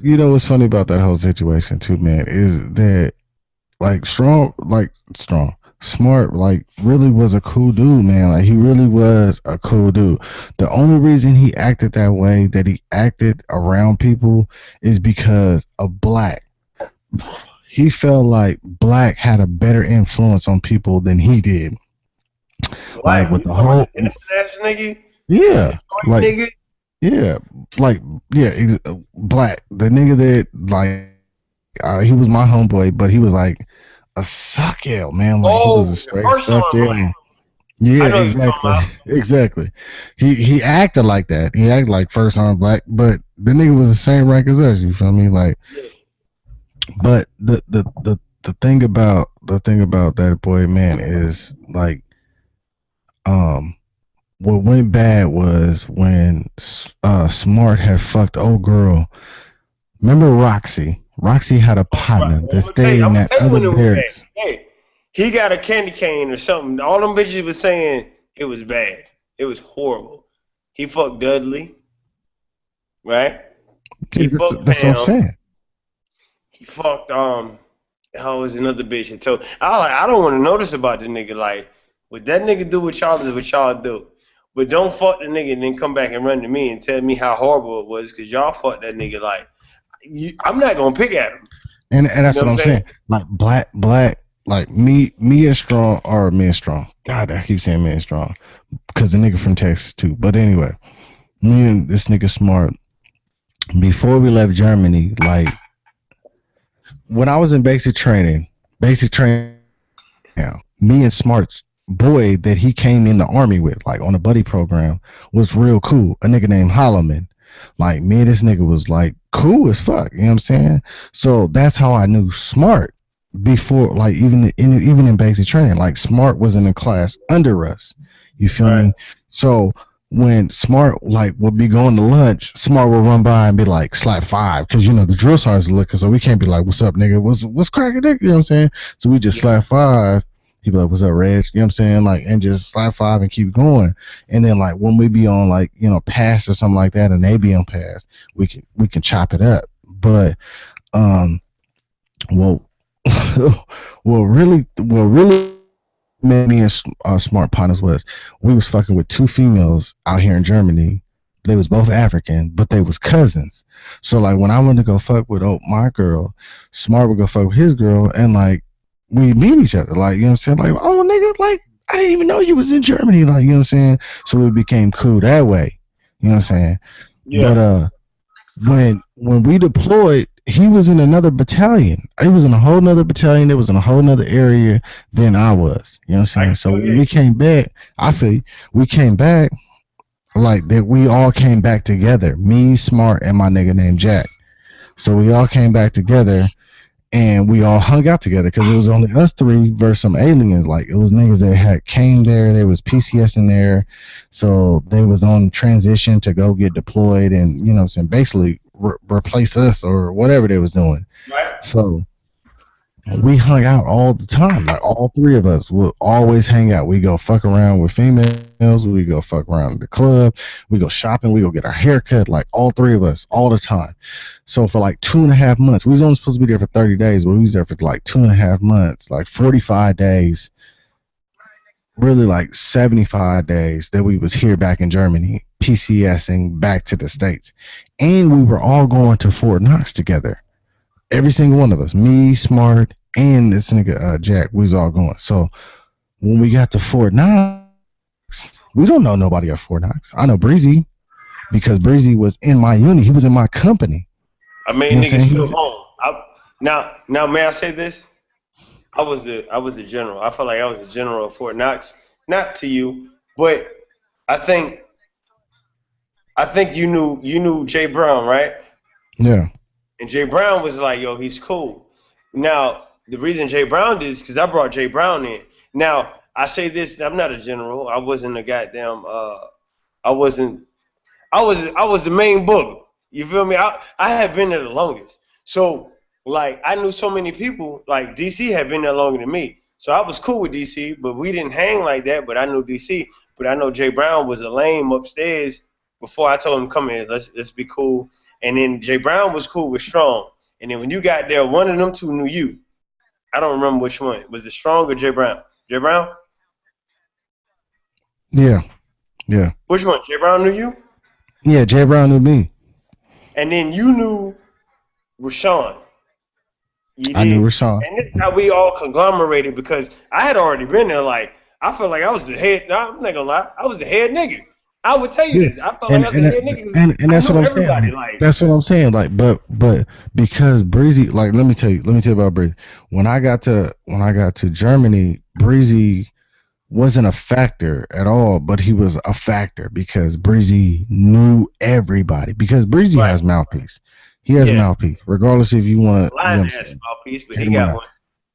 Speaker 2: you know what's funny about that whole situation too, man, is that strong, smart, like really was a cool dude, man. Like he really was a cool dude. The only reason he acted that way, that he acted around people, is because of Black. He felt like Black had a better influence on people than he did. Like
Speaker 1: Like
Speaker 2: with
Speaker 1: you
Speaker 2: the
Speaker 1: talking about
Speaker 2: whole,
Speaker 1: the innocent ass nigga, the
Speaker 2: yeah,
Speaker 1: Detroit
Speaker 2: like
Speaker 1: nigga.
Speaker 2: yeah, like yeah, Black, the nigga that like he was my homeboy, but he was like a suck L, man. Like he was a
Speaker 1: Oh, the
Speaker 2: straight
Speaker 1: first
Speaker 2: suck
Speaker 1: one, Black.
Speaker 2: L. Yeah,
Speaker 1: I know what you're talking
Speaker 2: exactly,
Speaker 1: about.
Speaker 2: exactly. He acted like that. He acted like first on Black, but the nigga was the same rank as us. You feel me? Like,
Speaker 1: Yeah.
Speaker 2: but the thing about that boy, man, is like um what went bad was when Smart had fucked old girl. Remember Roxy? Roxy had a
Speaker 1: Right.
Speaker 2: partner
Speaker 1: Well,
Speaker 2: that stayed
Speaker 1: I'm
Speaker 2: in
Speaker 1: gonna
Speaker 2: that
Speaker 1: tell you
Speaker 2: other
Speaker 1: when it was bad.
Speaker 2: barracks.
Speaker 1: Hey, he got a candy cane or something. All them bitches was saying it was bad. It was horrible. He fucked Dudley, right?
Speaker 2: Yeah,
Speaker 1: He fucked
Speaker 2: that's what I'm
Speaker 1: Pam.
Speaker 2: saying.
Speaker 1: He fucked how was another bitch that told I don't want to notice about the nigga like what that nigga do with y'all is what y'all do. But don't fuck the nigga and then come back and run to me and tell me how horrible it was because y'all fucked that nigga like I'm not gonna pick at him.
Speaker 2: And
Speaker 1: You
Speaker 2: that's
Speaker 1: know
Speaker 2: what
Speaker 1: what I'm
Speaker 2: I'm
Speaker 1: saying?
Speaker 2: saying. Like black, like me and strong, or me and strong. God, I keep saying me and strong because the nigga from Texas too. But anyway, me and this nigga Smart, before we left Germany, like when I was in basic training now, me and Smart's boy that he came in the army with, like on a buddy program, was real cool. A nigga named Holloman. Like me and this nigga was like cool as fuck. You know what I'm saying? So that's how I knew Smart before, like even in basic training. Like Smart was in a class under us. You feel
Speaker 1: Right.
Speaker 2: me? So when Smart like would be going to lunch, Smart would run by and be like slap five, because you know the drill sergeant's looking, so we can't be like, "What's up, nigga? What's cracking, nigga?" You know what I'm saying? So we just
Speaker 1: Yeah.
Speaker 2: slap five. He be like, "What's up, Reg?" You know what I'm saying? Like, and just slap five and keep going. And then like when we be on like pass or something like that, and they be on pass, we can chop it up. But well, what really made me and Smart partners was we was fucking with two females out here in Germany. They was both African, but they was cousins. So like when I went to go fuck with my girl, Smart would go fuck with his girl, and like we meet each other. Like, you know what I'm saying? Like, oh nigga, like I didn't even know you was in Germany. Like, you know what I'm saying? So we became cool that way. You know what I'm saying?
Speaker 1: Yeah.
Speaker 2: But when we deployed, he was in another battalion. He was in a whole nother battalion that was in a whole nother area than I was. You know what I'm saying? So when we came back, I feel we came back like that. We all came back together. Me, Smart, and my nigga named Jack. So we all came back together, and we all hung out together because it was only us three versus some aliens. Like it was niggas that had came there, there was PCS in there, so they was on transition to go get deployed, and you know what I'm saying, basically replace us or whatever they was doing.
Speaker 1: Right.
Speaker 2: So we hung out all the time. Like all three of us would always hang out. We go fuck around with females. We go fuck around at the club. We go shopping. We go get our hair cut. Like all three of us all the time. So for like 2.5 months, we was only supposed to be there for 30 days, but we was there for like 2.5 months, like 45 days, really like 75 days that we was here back in Germany, PCSing back to the States. And we were all going to Fort Knox together. Every single one of us, me, Smart, and this nigga Jack, we was all going. So when we got to Fort Knox, we don't know nobody at Fort Knox. I know Breezy because Breezy was in my unit. He was in my company.
Speaker 1: I made
Speaker 2: You know what I'm
Speaker 1: niggas
Speaker 2: saying?
Speaker 1: feel home. Now, may I say this? I was a general. I felt like I was a general of Fort Knox. Not to you, but I think I think you knew Jay Brown, right?
Speaker 2: Yeah.
Speaker 1: And Jay Brown was like, yo, he's cool. Now, the reason Jay Brown did is because I brought Jay Brown in. Now, I say this, I'm not a general. I wasn't a goddamn I wasn't I was the main booger. You feel me? I had been there the longest. So like I knew so many people, like DC had been there longer than me. So I was cool with DC, but we didn't hang like that. But I knew DC. But I know Jay Brown was a lame upstairs before I told him come in, let's be cool. And then Jay Brown was cool with Strong. And then when you got there, one of them two knew you. I don't remember which one. Was it Strong or Jay Brown? Jay Brown?
Speaker 2: Yeah. Yeah.
Speaker 1: Which one? Jay Brown knew you?
Speaker 2: Yeah. Jay Brown knew me.
Speaker 1: And then you knew Rashawn. You
Speaker 2: I knew
Speaker 1: did.
Speaker 2: Rashawn.
Speaker 1: And this is how we all conglomerated because I had already been there. Like, I felt like I was the head. No, I'm not gonna lie. I was the head nigga. I would tell you
Speaker 2: Yeah,
Speaker 1: this. I felt like
Speaker 2: and
Speaker 1: I was the head nigga 'cause
Speaker 2: and
Speaker 1: I
Speaker 2: that's
Speaker 1: knew
Speaker 2: what I'm
Speaker 1: everybody.
Speaker 2: saying.
Speaker 1: Like,
Speaker 2: That's what I'm saying. Like, but because Breezy, like, let me tell you about Breezy. When I got to Germany, Breezy wasn't a factor at all, but he was a factor because Breezy knew everybody. Because Breezy
Speaker 1: right.
Speaker 2: has mouthpiece. He has
Speaker 1: Yeah.
Speaker 2: mouthpiece, regardless if you want to,
Speaker 1: Lion
Speaker 2: what I'm
Speaker 1: ass
Speaker 2: saying,
Speaker 1: mouthpiece, but
Speaker 2: hit
Speaker 1: he
Speaker 2: him or
Speaker 1: got
Speaker 2: not.
Speaker 1: one.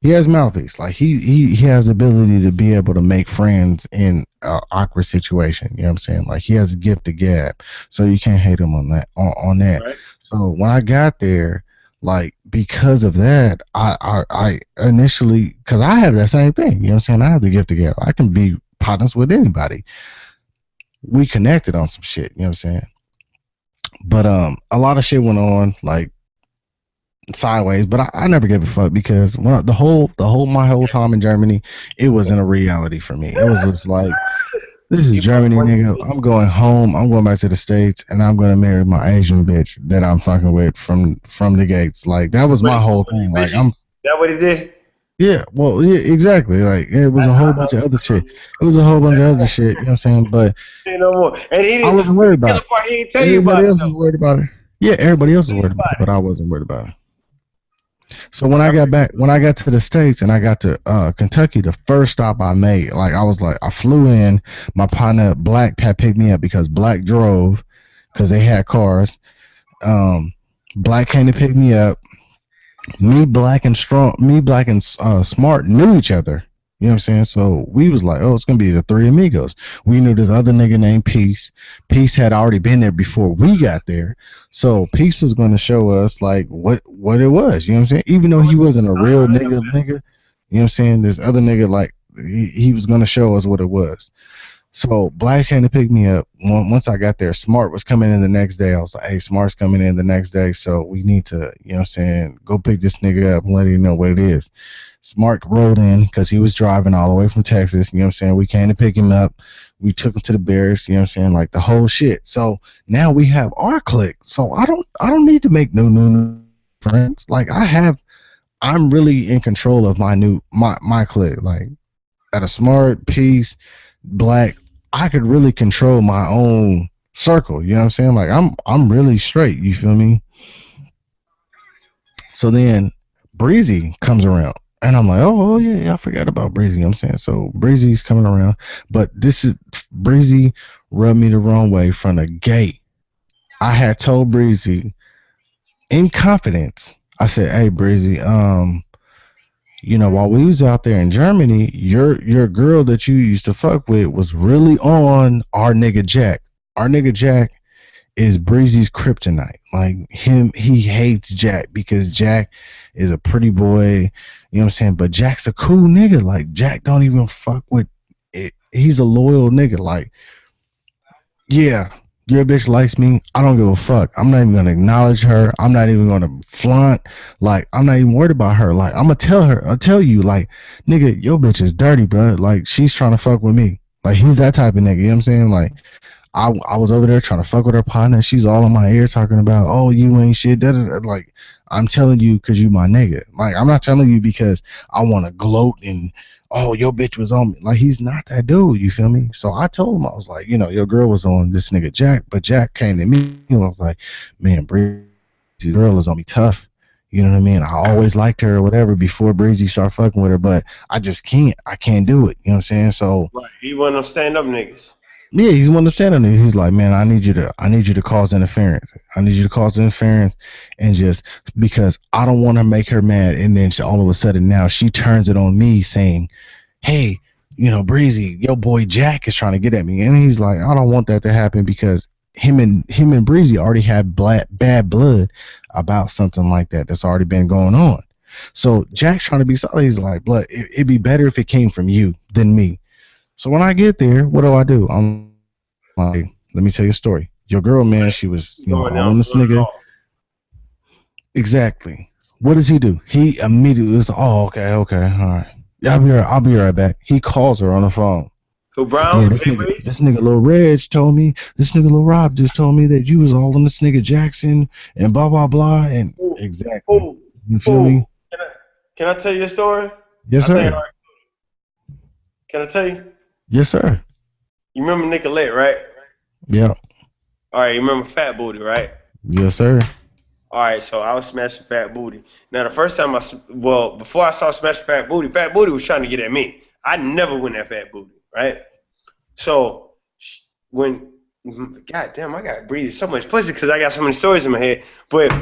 Speaker 2: He has mouthpiece. Like he has the ability to be able to make friends in an awkward situation. You know what I'm saying? Like he has a gift to gab, so you can't hate him on that. On that.
Speaker 1: Right.
Speaker 2: So when I got there, like because of that, I initially because I have that same thing. You know what I'm saying? I have the gift to gab. I can be partners with anybody. We connected on some shit. You know what I'm saying? But a lot of shit went on. Like sideways, but I never gave a fuck because my whole time in Germany, it wasn't a reality for me. It was just like this is
Speaker 1: You put
Speaker 2: Germany,
Speaker 1: one.
Speaker 2: nigga. I'm going home. I'm going back to the States, and I'm gonna marry my Asian bitch that I'm fucking with from the gates. Like that was
Speaker 1: What
Speaker 2: my
Speaker 1: he
Speaker 2: whole
Speaker 1: was he
Speaker 2: thing. Like
Speaker 1: rigid? That what he did?
Speaker 2: yeah, well, yeah, exactly. Like it was a whole
Speaker 1: I
Speaker 2: bunch of other shit. It was a whole bunch of other shit. You know what I'm saying? But
Speaker 1: say no more. And he
Speaker 2: I
Speaker 1: didn't.
Speaker 2: wasn't
Speaker 1: But
Speaker 2: worried
Speaker 1: the
Speaker 2: about
Speaker 1: killer
Speaker 2: it.
Speaker 1: part, he didn't tell you
Speaker 2: Everybody
Speaker 1: about it
Speaker 2: else was
Speaker 1: though.
Speaker 2: worried about it. Yeah, everybody else was
Speaker 1: Tell you
Speaker 2: worried about it,
Speaker 1: about
Speaker 2: but
Speaker 1: it.
Speaker 2: I wasn't worried about it. So
Speaker 1: I remember.
Speaker 2: when I got to the States and I got to Kentucky, the first stop I made, like I was like, I flew in. My partner Black had picked me up because Black drove because they had cars. Um, Black came to pick me up. Me, Black, and Smart knew each other. You know what I'm saying? So we was like, oh, it's gonna be the three amigos. We knew this other nigga named Peace. Peace had already been there before we got there, so Peace was gonna show us like what it was. You know what I'm saying? Even though he wasn't a real nigga, you know what I'm saying? This other nigga like he was gonna show us what it was. So Black came to pick me up. Once I got there, Smart was coming in the next day. I was like, hey, Smart's coming in the next day. So we need to, you know what I'm saying, go pick this nigga up and let him know what it is. Smart rolled in because he was driving all the way from Texas. You know what I'm saying? We came to pick him up. We took him to the Bears, you know what I'm saying? Like the whole shit. So now we have our clique. So I don't need to make no new friends. Like I'm really in control of my clique. Like at a Smart Piece, Black, I could really control my own circle. You know what I'm saying? Like I'm really straight. You feel me? So then Breezy comes around. And I'm like, oh yeah, yeah, I forgot about Breezy. You know what I'm saying? So Breezy's coming around. But this is Breezy rubbed me the wrong way from the gate. I had told Breezy in confidence, I said, hey Breezy, while we was out there in Germany, your girl that you used to fuck with was really on our nigga Jack. Our nigga Jack is Breezy's kryptonite. Like he hates Jack because Jack is a pretty boy. You know what I'm saying? But Jack's a cool nigga. Like Jack don't even fuck with it. He's a loyal nigga. Like, yeah, your bitch likes me. I don't give a fuck. I'm not even gonna acknowledge her. I'm not even gonna flaunt. Like, I'm not even worried about her. Like, I'm gonna tell her. I'll tell you, like, nigga, your bitch is dirty, bro. Like, she's trying to fuck with me. Like, he's that type of nigga. You know what I'm saying? Like, I was over there trying to fuck with her partner. She's all in my ear talking about, oh, you ain't shit. Da, da, da. Like, I'm telling you because you my nigga. Like, I'm not telling you because I want to gloat and, oh, your bitch was on me. Like, he's not that dude. You feel me? So I told him, I was like, your girl was on this nigga Jack. But Jack came to me and I was like, man, Breezy's girl is on me tough. You know what I mean? I always liked her or whatever before Breezy started fucking with her, but I just can't. I can't do it. You know what I'm saying? So
Speaker 1: Right. He one of them stand up niggas.
Speaker 2: yeah, he's understanding it. He's like, man, I need you to cause interference. I need you to cause interference, and just because I don't want to make her mad, and then all of a sudden now she turns it on me, saying, hey, you know, Breezy, your boy Jack is trying to get at me, and he's like, I don't want that to happen because him and Breezy already had bad blood about something like that that's already been going on. So Jack's trying to be solid. He's like, blood, it'd be better if it came from you than me. So when I get there, what do? I'm like, let me tell you a story. Your girl, man, she was,
Speaker 1: He
Speaker 2: all
Speaker 1: going
Speaker 2: on
Speaker 1: down,
Speaker 2: this
Speaker 1: blowing it
Speaker 2: nigga.
Speaker 1: off.
Speaker 2: Exactly. What does he do? He immediately was, oh, okay, all right. Yeah, I'll be right back. He calls her on the phone.
Speaker 1: Who
Speaker 2: Yeah,
Speaker 1: Brown? Jay Breeze?
Speaker 2: this nigga Lil Reg told me, this nigga Lil Rob just told me that you was all on this nigga Jackson and blah blah blah and
Speaker 1: Who?
Speaker 2: exactly.
Speaker 1: Who?
Speaker 2: You feel me?
Speaker 1: Who? Can I tell you a story?
Speaker 2: Yes,
Speaker 1: I think.
Speaker 2: sir.
Speaker 1: Can I tell you?
Speaker 2: Yes, sir.
Speaker 1: You remember Nicolette, right?
Speaker 2: Yeah.
Speaker 1: All right. You remember Fat Booty, right?
Speaker 2: Yes, sir.
Speaker 1: All right. So I was smashing Fat Booty. Now the first time well, before I saw Smash Fat Booty was trying to get at me. I never went at Fat Booty, right? So when, God damn, I got to breathe so much pussy because I got so many stories in my head. But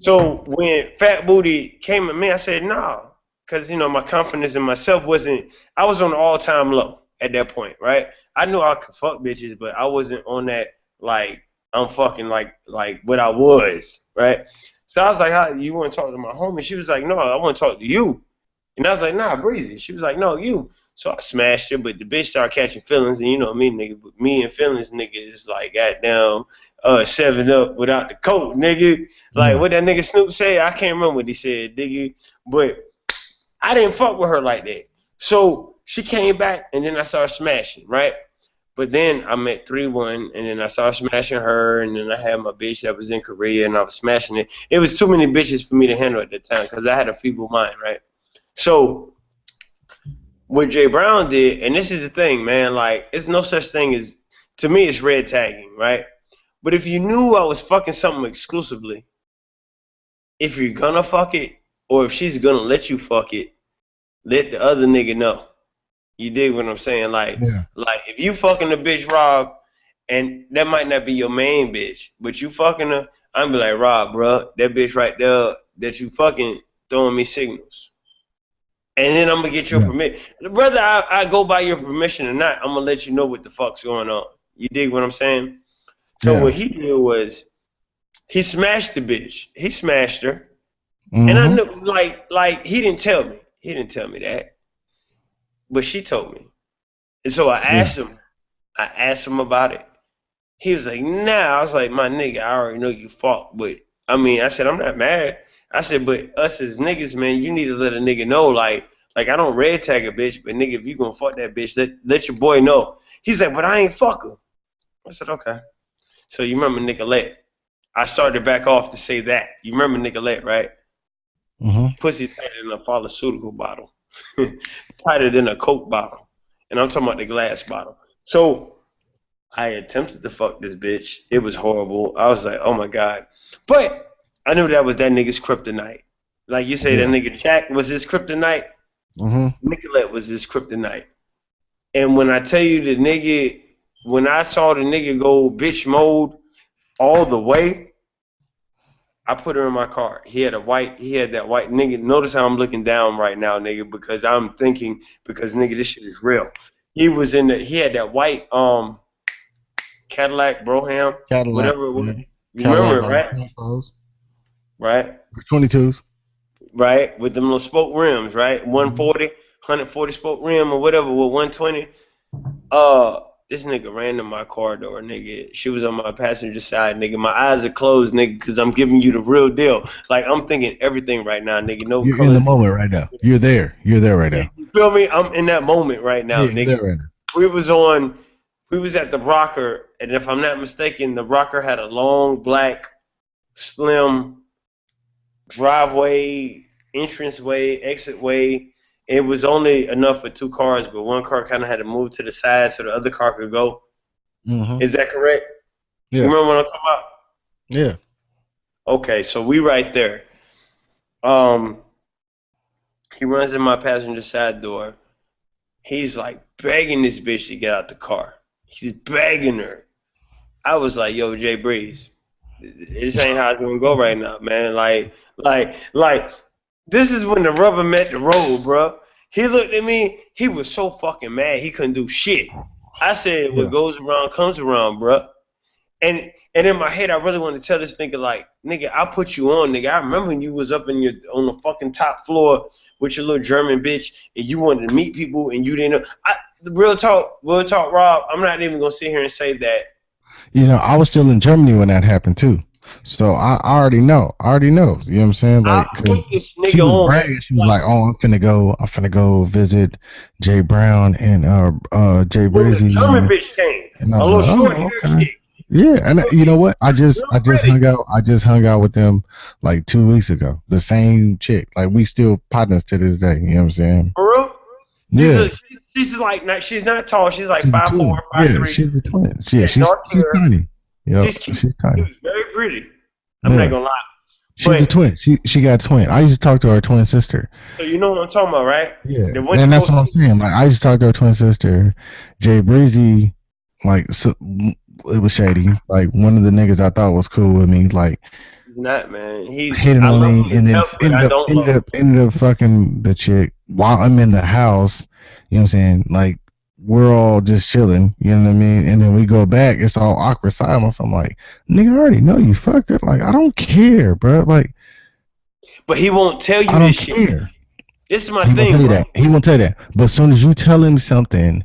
Speaker 1: so when Fat Booty came at me, I said no, because you know my confidence in myself wasn't. I was on an all-time low at that point, right? I knew I could fuck bitches, but I wasn't on that like I'm fucking like what I was, right? So I was like, "How you want to talk to my homie?" She was like, "No, I want to talk to you." And I was like, nah, Breezy. She was like, no, you. So I smashed her, but the bitch started catching feelings, and you know me, nigga. Me and feelings, nigga, is like goddamn 7 Up without the coat, nigga. Like
Speaker 2: Yeah.
Speaker 1: what that nigga Snoop said, I can't remember what he said, nigga. But I didn't fuck with her like that. So she came back, and then I started smashing, right? But then I met 3-1, and then I started smashing her, and then I had my bitch that was in Korea, and I was smashing it. It was too many bitches for me to handle at the time because I had a feeble mind, right? So what Jay Brown did, and this is the thing, man, like it's no such thing as to me it's red tagging, right? But if you knew I was fucking something exclusively, if you're gonna fuck it, or if she's gonna let you fuck it, let the other nigga know. You dig what I'm saying?
Speaker 2: Yeah.
Speaker 1: Like if you fucking a bitch Rob, and that might not be your main bitch, but you fucking her, I'm be like, Rob, bro, that bitch right there that you fucking throwing me signals. And then I'm gonna get your
Speaker 2: Yeah.
Speaker 1: permission. Whether I go by your permission or not, I'm gonna let you know what the fuck's going on. You dig what I'm saying? So what
Speaker 2: Yeah.
Speaker 1: he did was he smashed the bitch. He smashed her, and I
Speaker 2: Mm-hmm.
Speaker 1: knew like he didn't tell me. He didn't tell me that, but she told me. And so I
Speaker 2: Yeah.
Speaker 1: asked him. I asked him about it. He was like, "Nah." I was like, "My nigga, I already know you fought, but I mean," I said, "I'm not mad." I said, "But us as niggas, man, you need to let a nigga know, like I don't red tag a bitch, but nigga, if you gonna fuck that bitch, let your boy know." He's like, "But I ain't fuck her." I said, "Okay." So you remember Nicolette? I started to back off to say that. You remember Nicolette, right?
Speaker 2: Mm-hmm.
Speaker 1: Pussy tighter than a pharmaceutical bottle, tighter than a Coke bottle, and I'm talking about the glass bottle. So I attempted to fuck this bitch. It was horrible. I was like, oh my god. But I knew that was that nigga's kryptonite. Like you say, that
Speaker 2: Yeah.
Speaker 1: nigga Jack was his kryptonite.
Speaker 2: Mm-hmm.
Speaker 1: Nicolette was his kryptonite. And when I tell you the nigga, when I saw the nigga go bitch mode all the way, I put her in my car. He had that white nigga. Notice how I'm looking down right now, nigga, because I'm thinking, because nigga, this shit is real. He had that white Cadillac Broham,
Speaker 2: Cadillac.
Speaker 1: whatever it
Speaker 2: Yeah.
Speaker 1: was. You
Speaker 2: Cadillac
Speaker 1: remember it, right?
Speaker 2: 24s.
Speaker 1: Right?
Speaker 2: 22s.
Speaker 1: Right? With them little spoke rims, right?
Speaker 2: Mm-hmm.
Speaker 1: 140 spoke rim or whatever with 120. Uh, this nigga ran to my car door, nigga. She was on my passenger side, nigga. My eyes are closed, nigga, because I'm giving you the real deal. Like, I'm thinking everything right now, nigga. No
Speaker 2: You're in the
Speaker 1: colors.
Speaker 2: moment right now. You're there. You're there right now.
Speaker 1: You feel me? I'm in that moment right now,
Speaker 2: Yeah, you're
Speaker 1: nigga.
Speaker 2: there right now.
Speaker 1: We was on, we was at the rocker, and if I'm not mistaken, the rocker had a long, black, slim driveway, entranceway, exitway. It was only enough for 2 cars, but one car kind of had to move to the side so the other car could go.
Speaker 2: Mm-hmm.
Speaker 1: Is that correct? You
Speaker 2: Yeah.
Speaker 1: remember what I'm talking about?
Speaker 2: Yeah.
Speaker 1: Okay, so we right there. Um, he runs in my passenger side door. He's like begging this bitch to get out the car. He's begging her. I was like, yo, Jay Breeze, this ain't how it's gonna go right now, man. Like, this is when the rubber met the road, bro. He looked at me. He was so fucking mad. He couldn't do shit. I said, what
Speaker 2: Yeah.
Speaker 1: goes around comes around, bro. And in my head, I really wanted to tell this nigga, like, nigga, I put you on, nigga. I remember when you was up on the fucking top floor with your little German bitch, and you wanted to meet people, and you didn't know. Real talk, Rob. I'm not even gonna sit here and say that.
Speaker 2: You know, I was still in Germany when that happened too. So I already know. I already know. You know what I'm saying?
Speaker 1: I
Speaker 2: Like,
Speaker 1: put
Speaker 2: cause
Speaker 1: this
Speaker 2: she
Speaker 1: nigga
Speaker 2: was
Speaker 1: on.
Speaker 2: bragging. She was like, "Oh, I'm finna go visit Jay Brown and Jay
Speaker 1: When the
Speaker 2: Breezy."
Speaker 1: German bitch came,
Speaker 2: And I
Speaker 1: a
Speaker 2: was
Speaker 1: little
Speaker 2: like,
Speaker 1: short
Speaker 2: "Oh,
Speaker 1: hair
Speaker 2: okay."
Speaker 1: chick,
Speaker 2: Yeah, and you know what?
Speaker 1: real
Speaker 2: I just
Speaker 1: pretty,
Speaker 2: hung out. I just hung out with them like 2 weeks ago. The same chick. Like we still partners to this day. You know what I'm saying?
Speaker 1: for real.
Speaker 2: Yeah,
Speaker 1: She's like not, she's not tall. She's like
Speaker 2: she's the
Speaker 1: 5'4",
Speaker 2: twin.
Speaker 1: five
Speaker 2: Yeah,
Speaker 1: three.
Speaker 2: she's the twin.
Speaker 1: She
Speaker 2: Yeah,
Speaker 1: had dark
Speaker 2: she's
Speaker 1: hair.
Speaker 2: tiny. Yep,
Speaker 1: She's cute.
Speaker 2: she's
Speaker 1: She
Speaker 2: tiny.
Speaker 1: was very pretty. I'm not
Speaker 2: Yeah.
Speaker 1: gonna lie.
Speaker 2: She's a
Speaker 1: But
Speaker 2: twin. She got a twin. I used to talk to her twin sister.
Speaker 1: so you know what I'm talking about, right?
Speaker 2: Yeah,
Speaker 1: Then once you
Speaker 2: and
Speaker 1: go
Speaker 2: that's what I'm
Speaker 1: see,
Speaker 2: saying. Like I used to talk to her twin sister, Jay Breezy. Like so, it was shady. Like one of the niggas I thought was cool with me, like
Speaker 1: he's not, man.
Speaker 2: hitting
Speaker 1: I
Speaker 2: on
Speaker 1: love
Speaker 2: me,
Speaker 1: him to
Speaker 2: and then
Speaker 1: death, but I don't love him.
Speaker 2: ended up fucking the chick while I'm in the house. You know what I'm saying? Like we're all just chilling. You know what I mean? And then we go back. It's all awkward silence. I'm like, nigga, I already know you fucked it. Like I don't care, bro. Like
Speaker 1: But he won't tell
Speaker 2: I
Speaker 1: you
Speaker 2: don't
Speaker 1: this shit.
Speaker 2: care.
Speaker 1: This is my
Speaker 2: He won't tell
Speaker 1: thing,
Speaker 2: you
Speaker 1: bro.
Speaker 2: that. He won't tell you that. But as soon as you tell him something,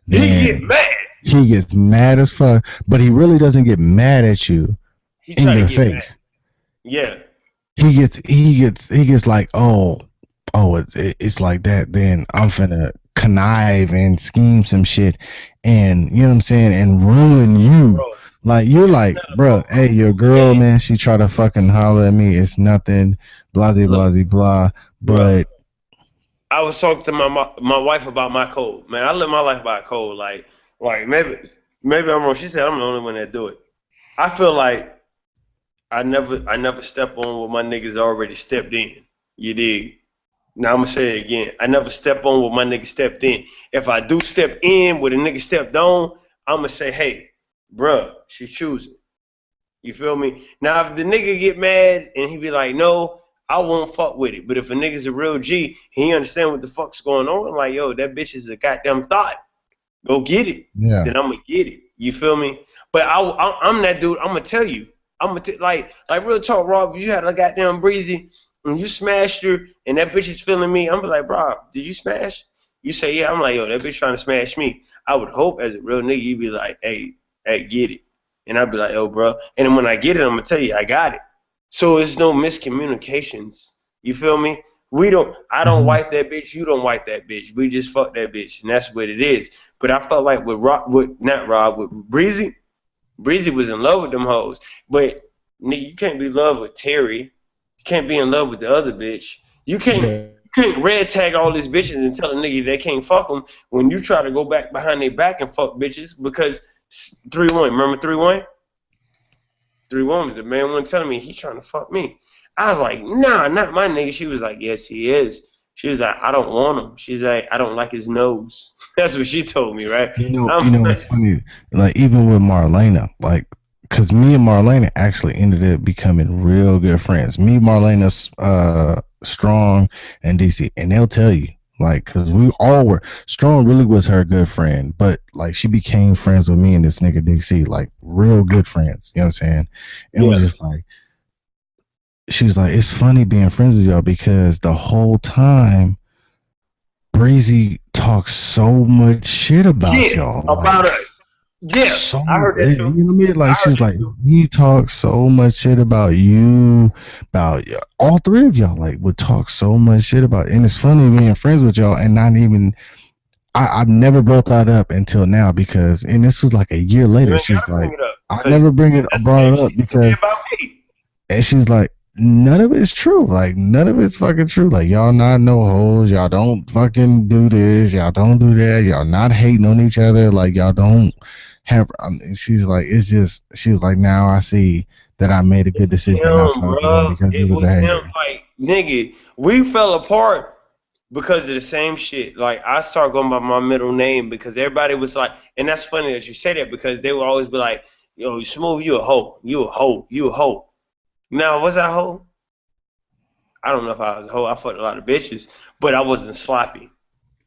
Speaker 1: He get
Speaker 2: then
Speaker 1: mad.
Speaker 2: he gets mad as fuck. But he really doesn't get mad at you
Speaker 1: He
Speaker 2: in
Speaker 1: try to
Speaker 2: your
Speaker 1: get mad.
Speaker 2: face.
Speaker 1: Yeah.
Speaker 2: He gets like, it's like that. Then I'm finna connive and scheme some shit, and you know what I'm saying, and ruin you.
Speaker 1: Bro,
Speaker 2: Like you're
Speaker 1: it's
Speaker 2: like,
Speaker 1: not
Speaker 2: bro,
Speaker 1: about
Speaker 2: hey, your
Speaker 1: ruining the
Speaker 2: girl,
Speaker 1: game.
Speaker 2: man, she try to fucking holler at me. It's nothing, blah
Speaker 1: Look,
Speaker 2: blah blah.
Speaker 1: bro.
Speaker 2: But
Speaker 1: I was talking to my wife about my code. Man, I live my life by a code. Like maybe I'm wrong. She said I'm the only one that do it. I feel like I never step on what my niggas already stepped in. You dig? Now I'm gonna say it again. I never step on what my nigga stepped in. If I do step in what a nigga stepped on, I'm gonna say, hey, bruh, she choosing. You feel me? Now if the nigga get mad and he be like, no, I won't fuck with it. But if a nigga's a real G, he understand what the fuck's going on. I'm like, yo, that bitch is a goddamn thought. Go get it.
Speaker 2: yeah,
Speaker 1: Then I'm gonna get it. You feel me? But I'm that dude. I'm gonna tell you. Like real talk, Rob. If you had a goddamn breezy and you smashed her, and that bitch is feeling me, I'm be like, bro, did you smash? You say yeah. I'm like, yo, that bitch trying to smash me. I would hope as a real nigga, you'd be like, hey, get it. And I'd be like, oh, bro. And then when I get it, I'm gonna tell you, I got it. So it's no miscommunications. You feel me? I don't
Speaker 2: hmm
Speaker 1: wipe that bitch. You don't wipe that bitch. We just fuck that bitch, and that's what it is. But I felt like with Breezy, Breezy was in love with them hoes. But nigga, you can't be in love with Terry. You can't be in love with the other bitch.
Speaker 2: yeah,
Speaker 1: You can't red tag all these bitches and tell a nigga they can't fuck them when you try to go back behind their back and fuck bitches because 3-1. Remember 3-1? 3-1 was the man one telling me he trying to fuck me. I was like, nah, not my nigga. She was like, yes, he is. She was like, I don't want him. She's like, I don't like his nose. That's what she told me, right?
Speaker 2: you know, it's funny. Like even with Marlena, like, cause me and Marlena actually ended up becoming real good friends. Me, Marlena, Strong, and DC, and they'll tell you, like, cause we all were. Strong really was her good friend, but like she became friends with me and this nigga DC, like real good friends. You know what I'm saying? It was
Speaker 1: yeah,
Speaker 2: just like she was like, it's funny being friends with y'all because the whole time Breezy talks so much shit about
Speaker 1: shit
Speaker 2: y'all.
Speaker 1: about
Speaker 2: Like
Speaker 1: us. Yeah,
Speaker 2: so
Speaker 1: I heard that
Speaker 2: you
Speaker 1: too.
Speaker 2: know what I mean? Like
Speaker 1: I heard
Speaker 2: she's
Speaker 1: that
Speaker 2: like
Speaker 1: too.
Speaker 2: he talks so much shit about you, about all three of y'all. Like would talk so much shit about, and it's funny being friends with y'all and not even. I've never brought that up until now because, and this was like a year
Speaker 1: You
Speaker 2: later.
Speaker 1: ain't
Speaker 2: She's
Speaker 1: gotta bring
Speaker 2: like,
Speaker 1: it up
Speaker 2: I
Speaker 1: because
Speaker 2: never
Speaker 1: that's the
Speaker 2: brought
Speaker 1: same
Speaker 2: it up
Speaker 1: shit you say
Speaker 2: because,
Speaker 1: about me.
Speaker 2: and she's like, none of it's true. Like none of it's fucking true. Like y'all not no hoes. Y'all don't fucking do this. Y'all don't do that. Y'all not hating on each other. Like y'all don't have. She's like, it's just. She was like, now I see that I made a good decision and I
Speaker 1: Him,
Speaker 2: fucked with him
Speaker 1: bro.
Speaker 2: because he
Speaker 1: It
Speaker 2: was
Speaker 1: was
Speaker 2: a
Speaker 1: him.
Speaker 2: hater.
Speaker 1: Like, nigga, we fell apart because of the same shit. Like, I started going by my middle name because everybody was like, and that's funny that you say that because they would always be like, yo, Smooth, you a hoe. You a hoe. You a hoe. Now, was I a hoe? I don't know if I was a hoe. I fucked a lot of bitches, but I wasn't sloppy.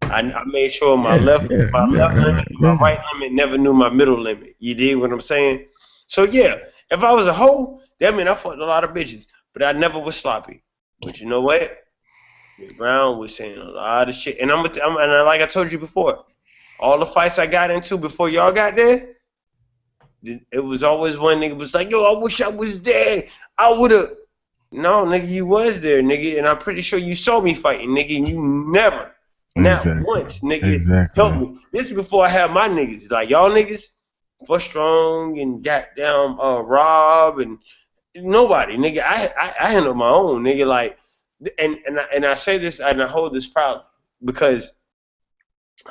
Speaker 1: I made sure
Speaker 2: Yeah, yeah,
Speaker 1: my left
Speaker 2: yeah,
Speaker 1: limit and my
Speaker 2: yeah.
Speaker 1: right limit never knew my middle limit. You dig what I'm saying? So yeah, if I was a hoe, that mean I fucked a lot of bitches, but I never was sloppy. But you know what? Jay Brown was saying a lot of shit, and like I told you before, all the fights I got into before y'all got there, it was always one nigga was like, "Yo, I wish I was there. I would have." No, nigga, you was there, nigga, and I'm pretty sure you saw me fighting, nigga, and you never, not
Speaker 2: Exactly,
Speaker 1: once, nigga, helped
Speaker 2: exactly,
Speaker 1: me. This is before I had my niggas. Like y'all niggas, for strong and goddamn Rob and nobody, nigga. I handle my own, nigga. Like, and I say this and I hold this proud because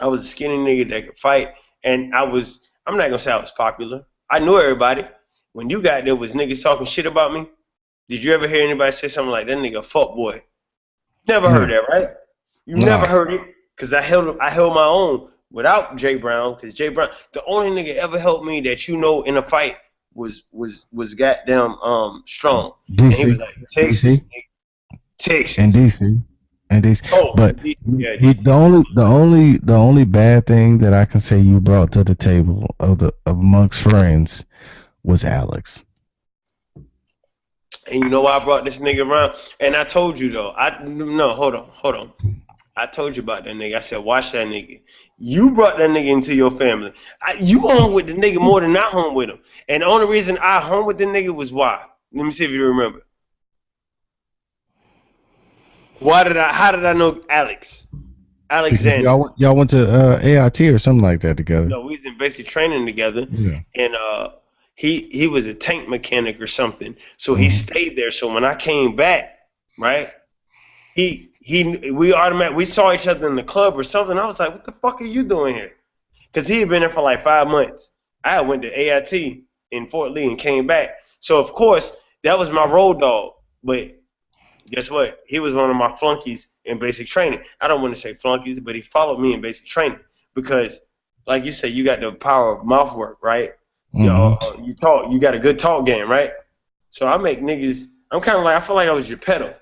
Speaker 1: I was a skinny nigga that could fight, and I'm not gonna say I was popular. I knew everybody. When you got there, was niggas talking shit about me. Did you ever hear anybody say something like that nigga fuck boy? Never heard
Speaker 2: yeah.
Speaker 1: that, right? You never
Speaker 2: No,
Speaker 1: heard it because I held my own without Jay Brown because Jay Brown the only nigga ever helped me that you know in a fight was goddamn strong and he
Speaker 2: DC,
Speaker 1: was like
Speaker 2: DC,
Speaker 1: Texas nigga,
Speaker 2: and
Speaker 1: Texas.
Speaker 2: DC, and DC.
Speaker 1: Oh,
Speaker 2: But
Speaker 1: yeah,
Speaker 2: the only bad thing that I can say you brought to the table of amongst friends was Alex.
Speaker 1: and you know why I brought this nigga around? And I told you though, I no hold on. I told you about that nigga. I said, watch that nigga. You brought that nigga into your family. You hung with the nigga more than I hung with him. And the only reason I hung with the nigga was why. Let me see if you remember. How did I know Alex?
Speaker 2: Because
Speaker 1: Alexander.
Speaker 2: y'all went to AIT or something like that together.
Speaker 1: No, we was in basic training together.
Speaker 2: Yeah.
Speaker 1: And he was a tank mechanic or something. So he
Speaker 2: Hmm.
Speaker 1: stayed there. So when I came back, right, we saw each other in the club or something. I was like, what the fuck are you doing here? Because he had been there for like 5 months. I went to AIT in Fort Lee and came back. So of course that was my road dog. But guess what? He was one of my flunkies in basic training. I don't want to say flunkies, but he followed me in basic training because, like you said, you got the power of mouth work, right?
Speaker 2: Hmm.
Speaker 1: You talk, you got a good talk game, right? So I make niggas. I'm kind of like I feel like I was your pedo.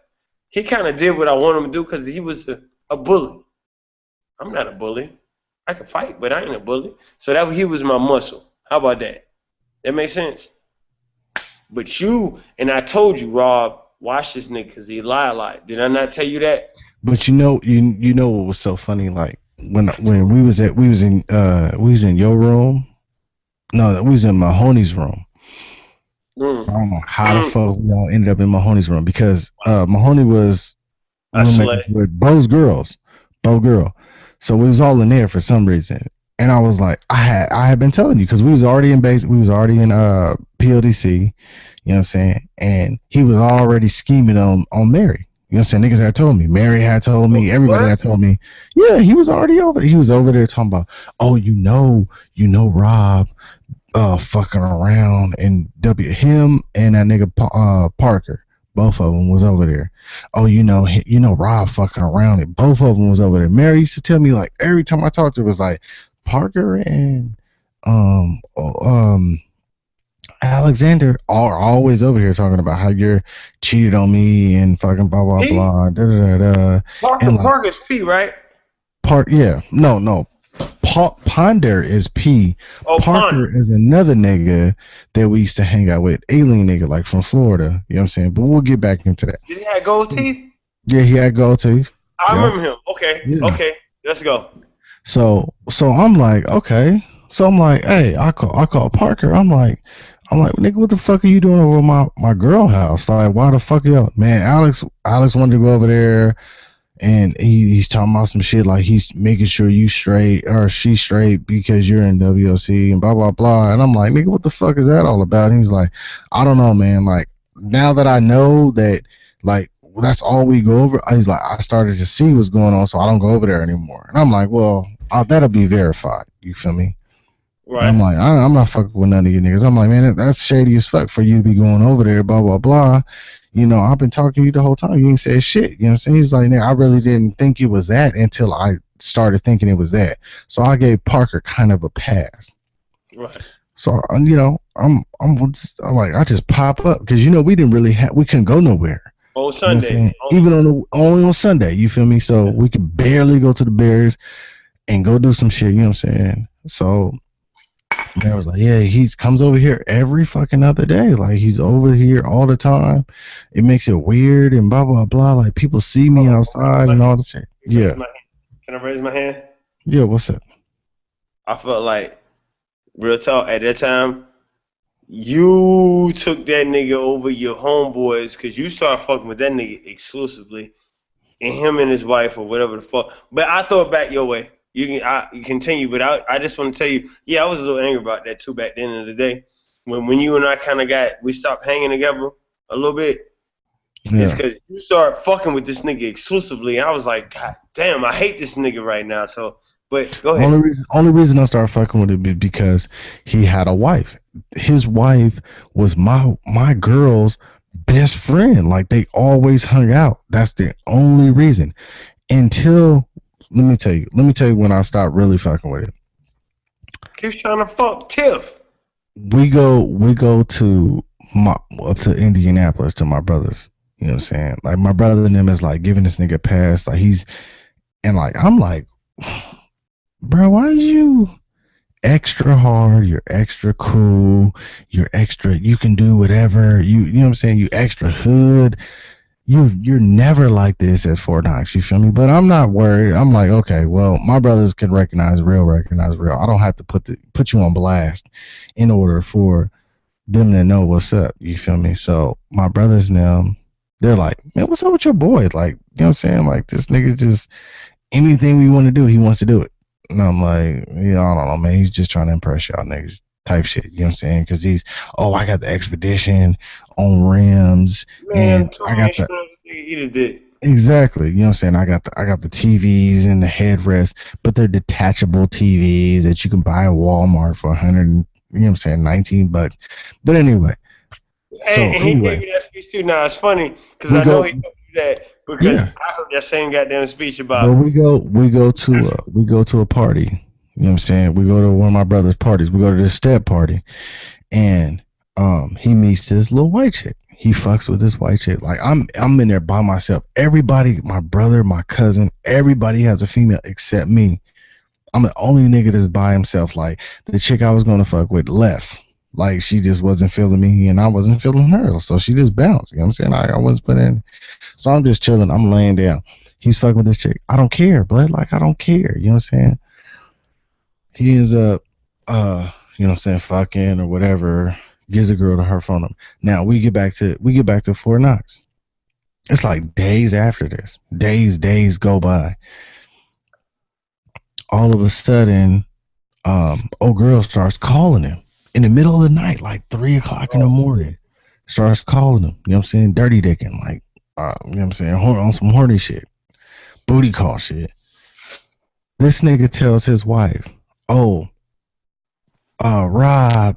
Speaker 1: He kind of did what I wanted him to do because he was a bully. I'm not a bully. I can fight, but I ain't a bully. So that he was my muscle. How about that? That makes sense. But you and I told you, Rob, watch this nigga because he lie a lot. Did I not tell you that?
Speaker 2: But you know what was so funny? Like when we was in your room. No, we was in Mahoney's room. I
Speaker 1: Mm.
Speaker 2: don't know how the
Speaker 1: Mm.
Speaker 2: fuck we all ended up in Mahoney's room because Mahoney was
Speaker 1: I
Speaker 2: roommates
Speaker 1: slept.
Speaker 2: with Bo's girl. So we was all in there for some reason. And I was like, I had been telling you because we was already in base, we was already in PLDC, you know what I'm saying? And he was already scheming on Mary. You know what I'm saying? Niggas had told me. Mary had told me. Everybody
Speaker 1: What?
Speaker 2: had told me. Yeah, he was already over. He was over there talking about, oh, Rob, fucking around and him and that nigga Parker, both of them was over there. Oh, Rob fucking around and both of them was over there. Mary used to tell me like every time I talked to her was like Parker and oh, Alexander are always over here talking about how you're cheated on me and fucking blah blah
Speaker 1: P?
Speaker 2: blah da da da da. And like
Speaker 1: Parker's P, right?
Speaker 2: yeah, no, Ponder is P.
Speaker 1: Oh,
Speaker 2: Parker
Speaker 1: Ponder.
Speaker 2: is another nigga that we used to hang out with. Alien nigga, like from Florida. You know what I'm saying? But we'll get back into that.
Speaker 1: Did he have gold teeth?
Speaker 2: Yeah, he had gold teeth.
Speaker 1: I
Speaker 2: Yeah.
Speaker 1: remember him. Okay,
Speaker 2: Yeah.
Speaker 1: okay. Let's go.
Speaker 2: So I'm like, okay. So I'm like, hey, I call Parker. I'm like, nigga, what the fuck are you doing over my girl house? Like, why the fuck you up? Man, Alex wanted to go over there and he's talking about some shit like he's making sure you straight or she straight because you're in WOC and blah blah blah. And I'm like, nigga, what the fuck is that all about? And he's like, I don't know, man. Like now that I know that, like that's all we go over. He's like, I started to see what's going on, so I don't go over there anymore. And I'm like, well, that'll be verified. You feel me?
Speaker 1: Right.
Speaker 2: I'm like, I'm not fucking with none of you niggas. I'm like, man, that's shady as fuck for you to be going over there, blah blah blah. You know, I've been talking to you the whole time. You ain't said shit. You know what I'm saying? He's like, nigga, I really didn't think it was that until I started thinking it was that. So I gave Parker kind of a pass.
Speaker 1: Right.
Speaker 2: So you know, I'm like, I just pop up because you know we didn't really have, we couldn't go nowhere.
Speaker 1: On
Speaker 2: You know what I'm
Speaker 1: Sundays.
Speaker 2: saying? Even on the only on Sunday, you feel me? So we could barely go to the Bears and go do some shit. You know what I'm saying? So man was like, yeah, he comes over here every fucking other day. Like he's over here all the time. It makes it weird and blah blah blah. Like people see me
Speaker 1: Hold on.
Speaker 2: outside and all the shit.
Speaker 1: Raise
Speaker 2: Yeah,
Speaker 1: my hand. Can I raise my hand?
Speaker 2: yeah. What's up?
Speaker 1: I felt like real talk at that time. You took that nigga over your homeboys because you started fucking with that nigga exclusively, and him and his wife or whatever the fuck. But I throw it back your way. You continue, but I just want to tell you, yeah, I was a little angry about that too back then in the day when you and I kind of we stopped hanging together a little bit. It's
Speaker 2: Yeah.
Speaker 1: because you started fucking with this nigga exclusively, and I was like, God damn, I hate this nigga right now. So, but go ahead.
Speaker 2: Only reason I started fucking with him is because he had a wife. His wife was my girl's best friend. Like they always hung out. That's the only reason. Until let me tell you when I stopped really fucking with him.
Speaker 1: Keeps trying to fuck Tiff.
Speaker 2: We go to my up to Indianapolis to my brothers. You know what I'm saying? Like my brother and them is like giving this nigga a pass. Like he's and like I'm like, bro, why is you extra hard? You're extra cool. You're extra. You can do whatever. You know what I'm saying? You extra hood. You're never like this at Fort Knox. You feel me? But I'm not worried. I'm like, okay, well, my brothers can recognize real. I don't have to put you on blast in order for them to know what's up. You feel me? So my brothers now, they're like, man, what's up with your boy? Like, you know what I'm saying? Like this nigga just anything we want to do, he wants to do it. And I'm like, yeah, I don't know, man. He's just trying to impress y'all niggas type shit. You know what I'm saying? Because I got the expedition on rims,
Speaker 1: Man,
Speaker 2: and I got
Speaker 1: KoonNation
Speaker 2: the
Speaker 1: eat a dick.
Speaker 2: exactly. You know what I'm saying? I got the TVs and the headrest, but they're detachable TVs that you can buy at Walmart for 100. You know what I'm saying? 19 bucks. But anyway, so
Speaker 1: And he gave
Speaker 2: anyway,
Speaker 1: you that speech too. Now it's funny because
Speaker 2: we
Speaker 1: I know
Speaker 2: go.
Speaker 1: he told you that because
Speaker 2: Yeah,
Speaker 1: I heard that same goddamn speech
Speaker 2: but
Speaker 1: about.
Speaker 2: we go to a party. You know what I'm saying? We go to one of my brother's parties. We go to this step party, and he meets this little white chick. He fucks with this white chick. Like I'm in there by myself. Everybody, my brother, my cousin, everybody has a female except me. I'm the only nigga that's by himself. Like the chick I was gonna fuck with left. Like she just wasn't feeling me and I wasn't feeling her. So she just bounced. You know what I'm saying? I wasn't putting in. So I'm just chilling. I'm laying down. He's fucking with this chick. I don't care, blood. Like I don't care. You know what I'm saying? He ends up you know what I'm saying, fucking or whatever, gives a girl to her phone number. Now we get back to Fort Knox. It's like days after this. Days go by. All of a sudden, old girl starts calling him in the middle of the night, like 3 o'clock in the
Speaker 1: Oh,
Speaker 2: morning. Starts calling him, you know what I'm saying? Dirty dicking, like you know what I'm saying, on some horny shit, booty call shit. This nigga tells his wife, oh, Rob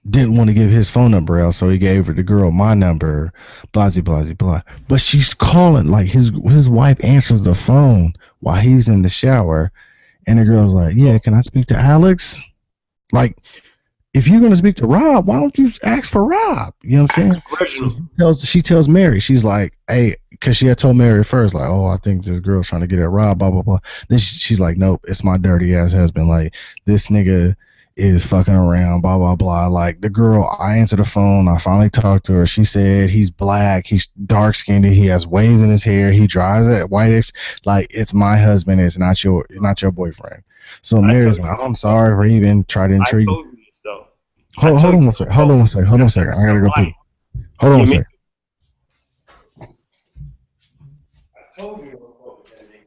Speaker 2: didn't want to give his phone number out, so he gave her the girl my number, blah blah blah blah. But she's calling, like his wife answers the phone while he's in the shower, and the girl's like, "Yeah, can I speak to Alex?" Like, if you're gonna speak to Rob, why don't you ask for Rob? You know what I'm saying? So
Speaker 1: original.
Speaker 2: she tells Mary, she's like, "Hey," because she had told Mary first, like, "Oh, I think this girl's trying to get at Rob, blah blah blah." Then she's like, "Nope, it's my dirty ass husband. Like, this nigga is fucking around, blah blah blah." Like the girl, I answered the phone. I finally talked to her. She said he's black, he's dark skinned, he has waves in his hair, he drives at white. Like it's my husband. It's not your boyfriend. So
Speaker 1: I
Speaker 2: Mary's
Speaker 1: told
Speaker 2: like,
Speaker 1: you
Speaker 2: "Oh, I'm
Speaker 1: this though.
Speaker 2: sorry for even trying to
Speaker 1: I
Speaker 2: intrigue you."
Speaker 1: told you this though. I
Speaker 2: Hold
Speaker 1: told
Speaker 2: on
Speaker 1: you
Speaker 2: one
Speaker 1: this
Speaker 2: second. Hold on
Speaker 1: though.
Speaker 2: one second. Hold on
Speaker 1: That
Speaker 2: one second. I gotta
Speaker 1: real
Speaker 2: go
Speaker 1: life.
Speaker 2: pee. Hold on
Speaker 1: Yeah,
Speaker 2: one
Speaker 1: me.
Speaker 2: second.
Speaker 1: I told you. Don't fuck with that nigga.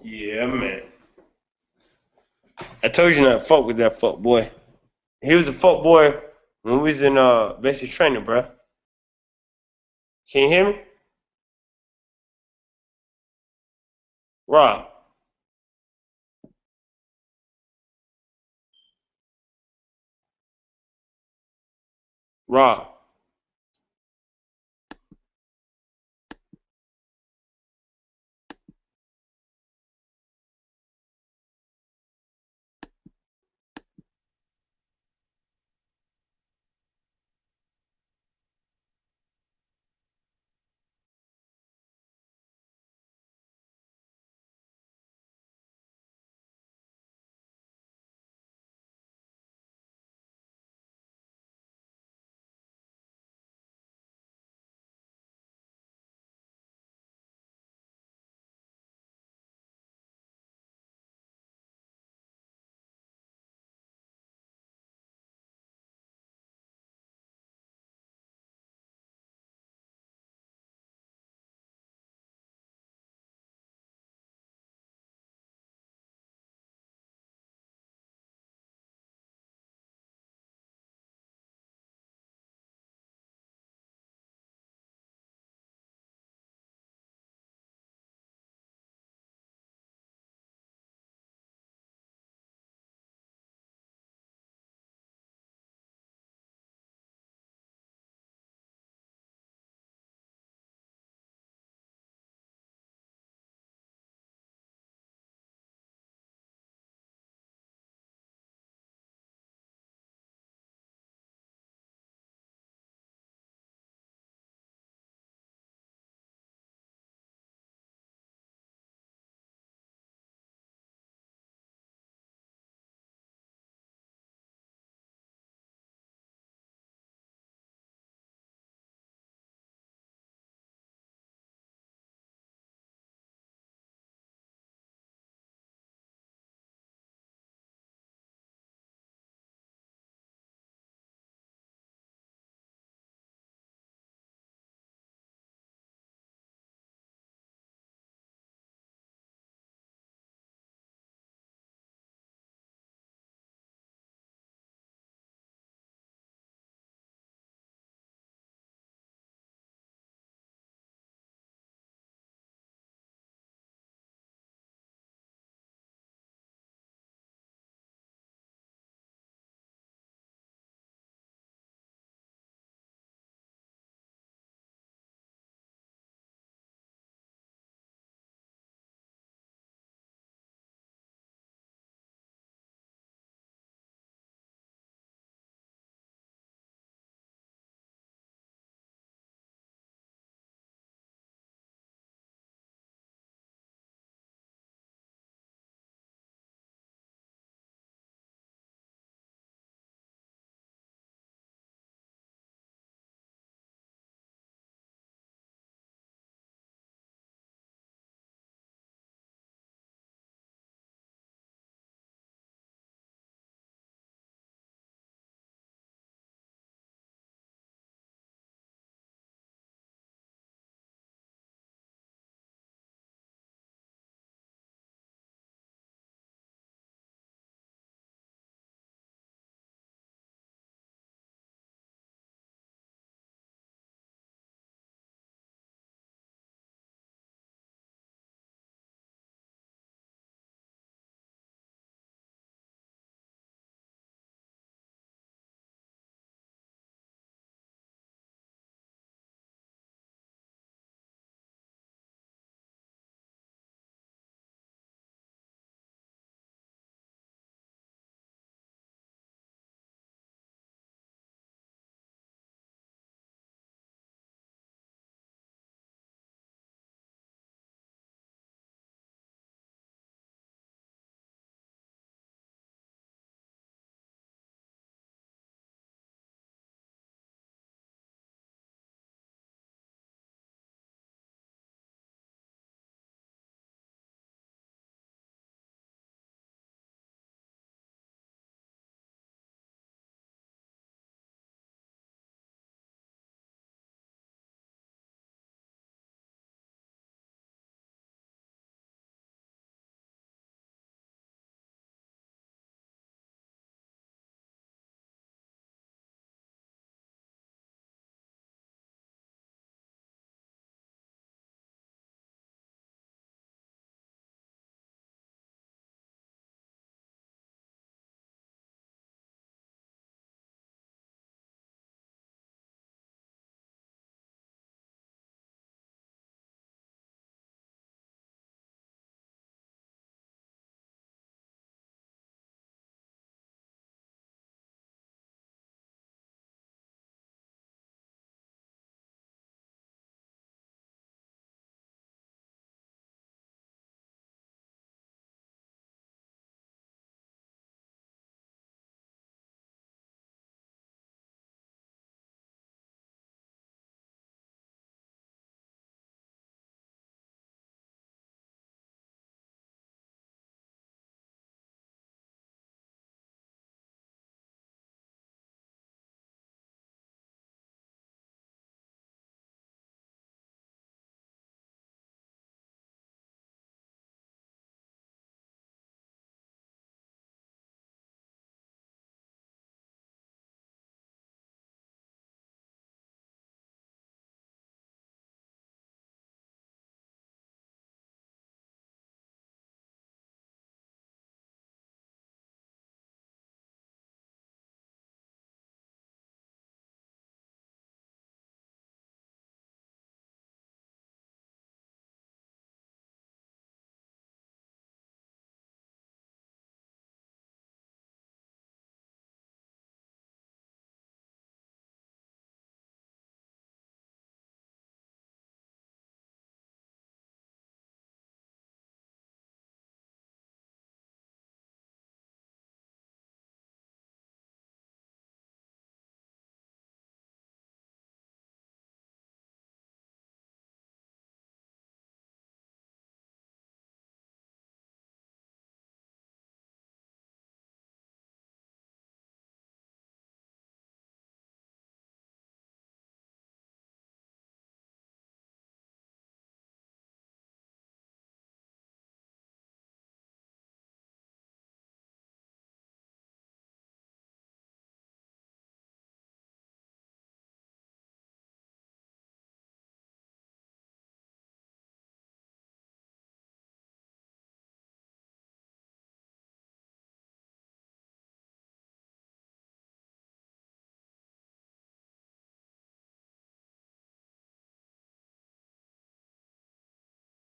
Speaker 1: Yeah, man. I told you not to fuck with that fuck boy. He was a fuck boy when we was in basic training, bro. Can you hear me? Rob. Rob.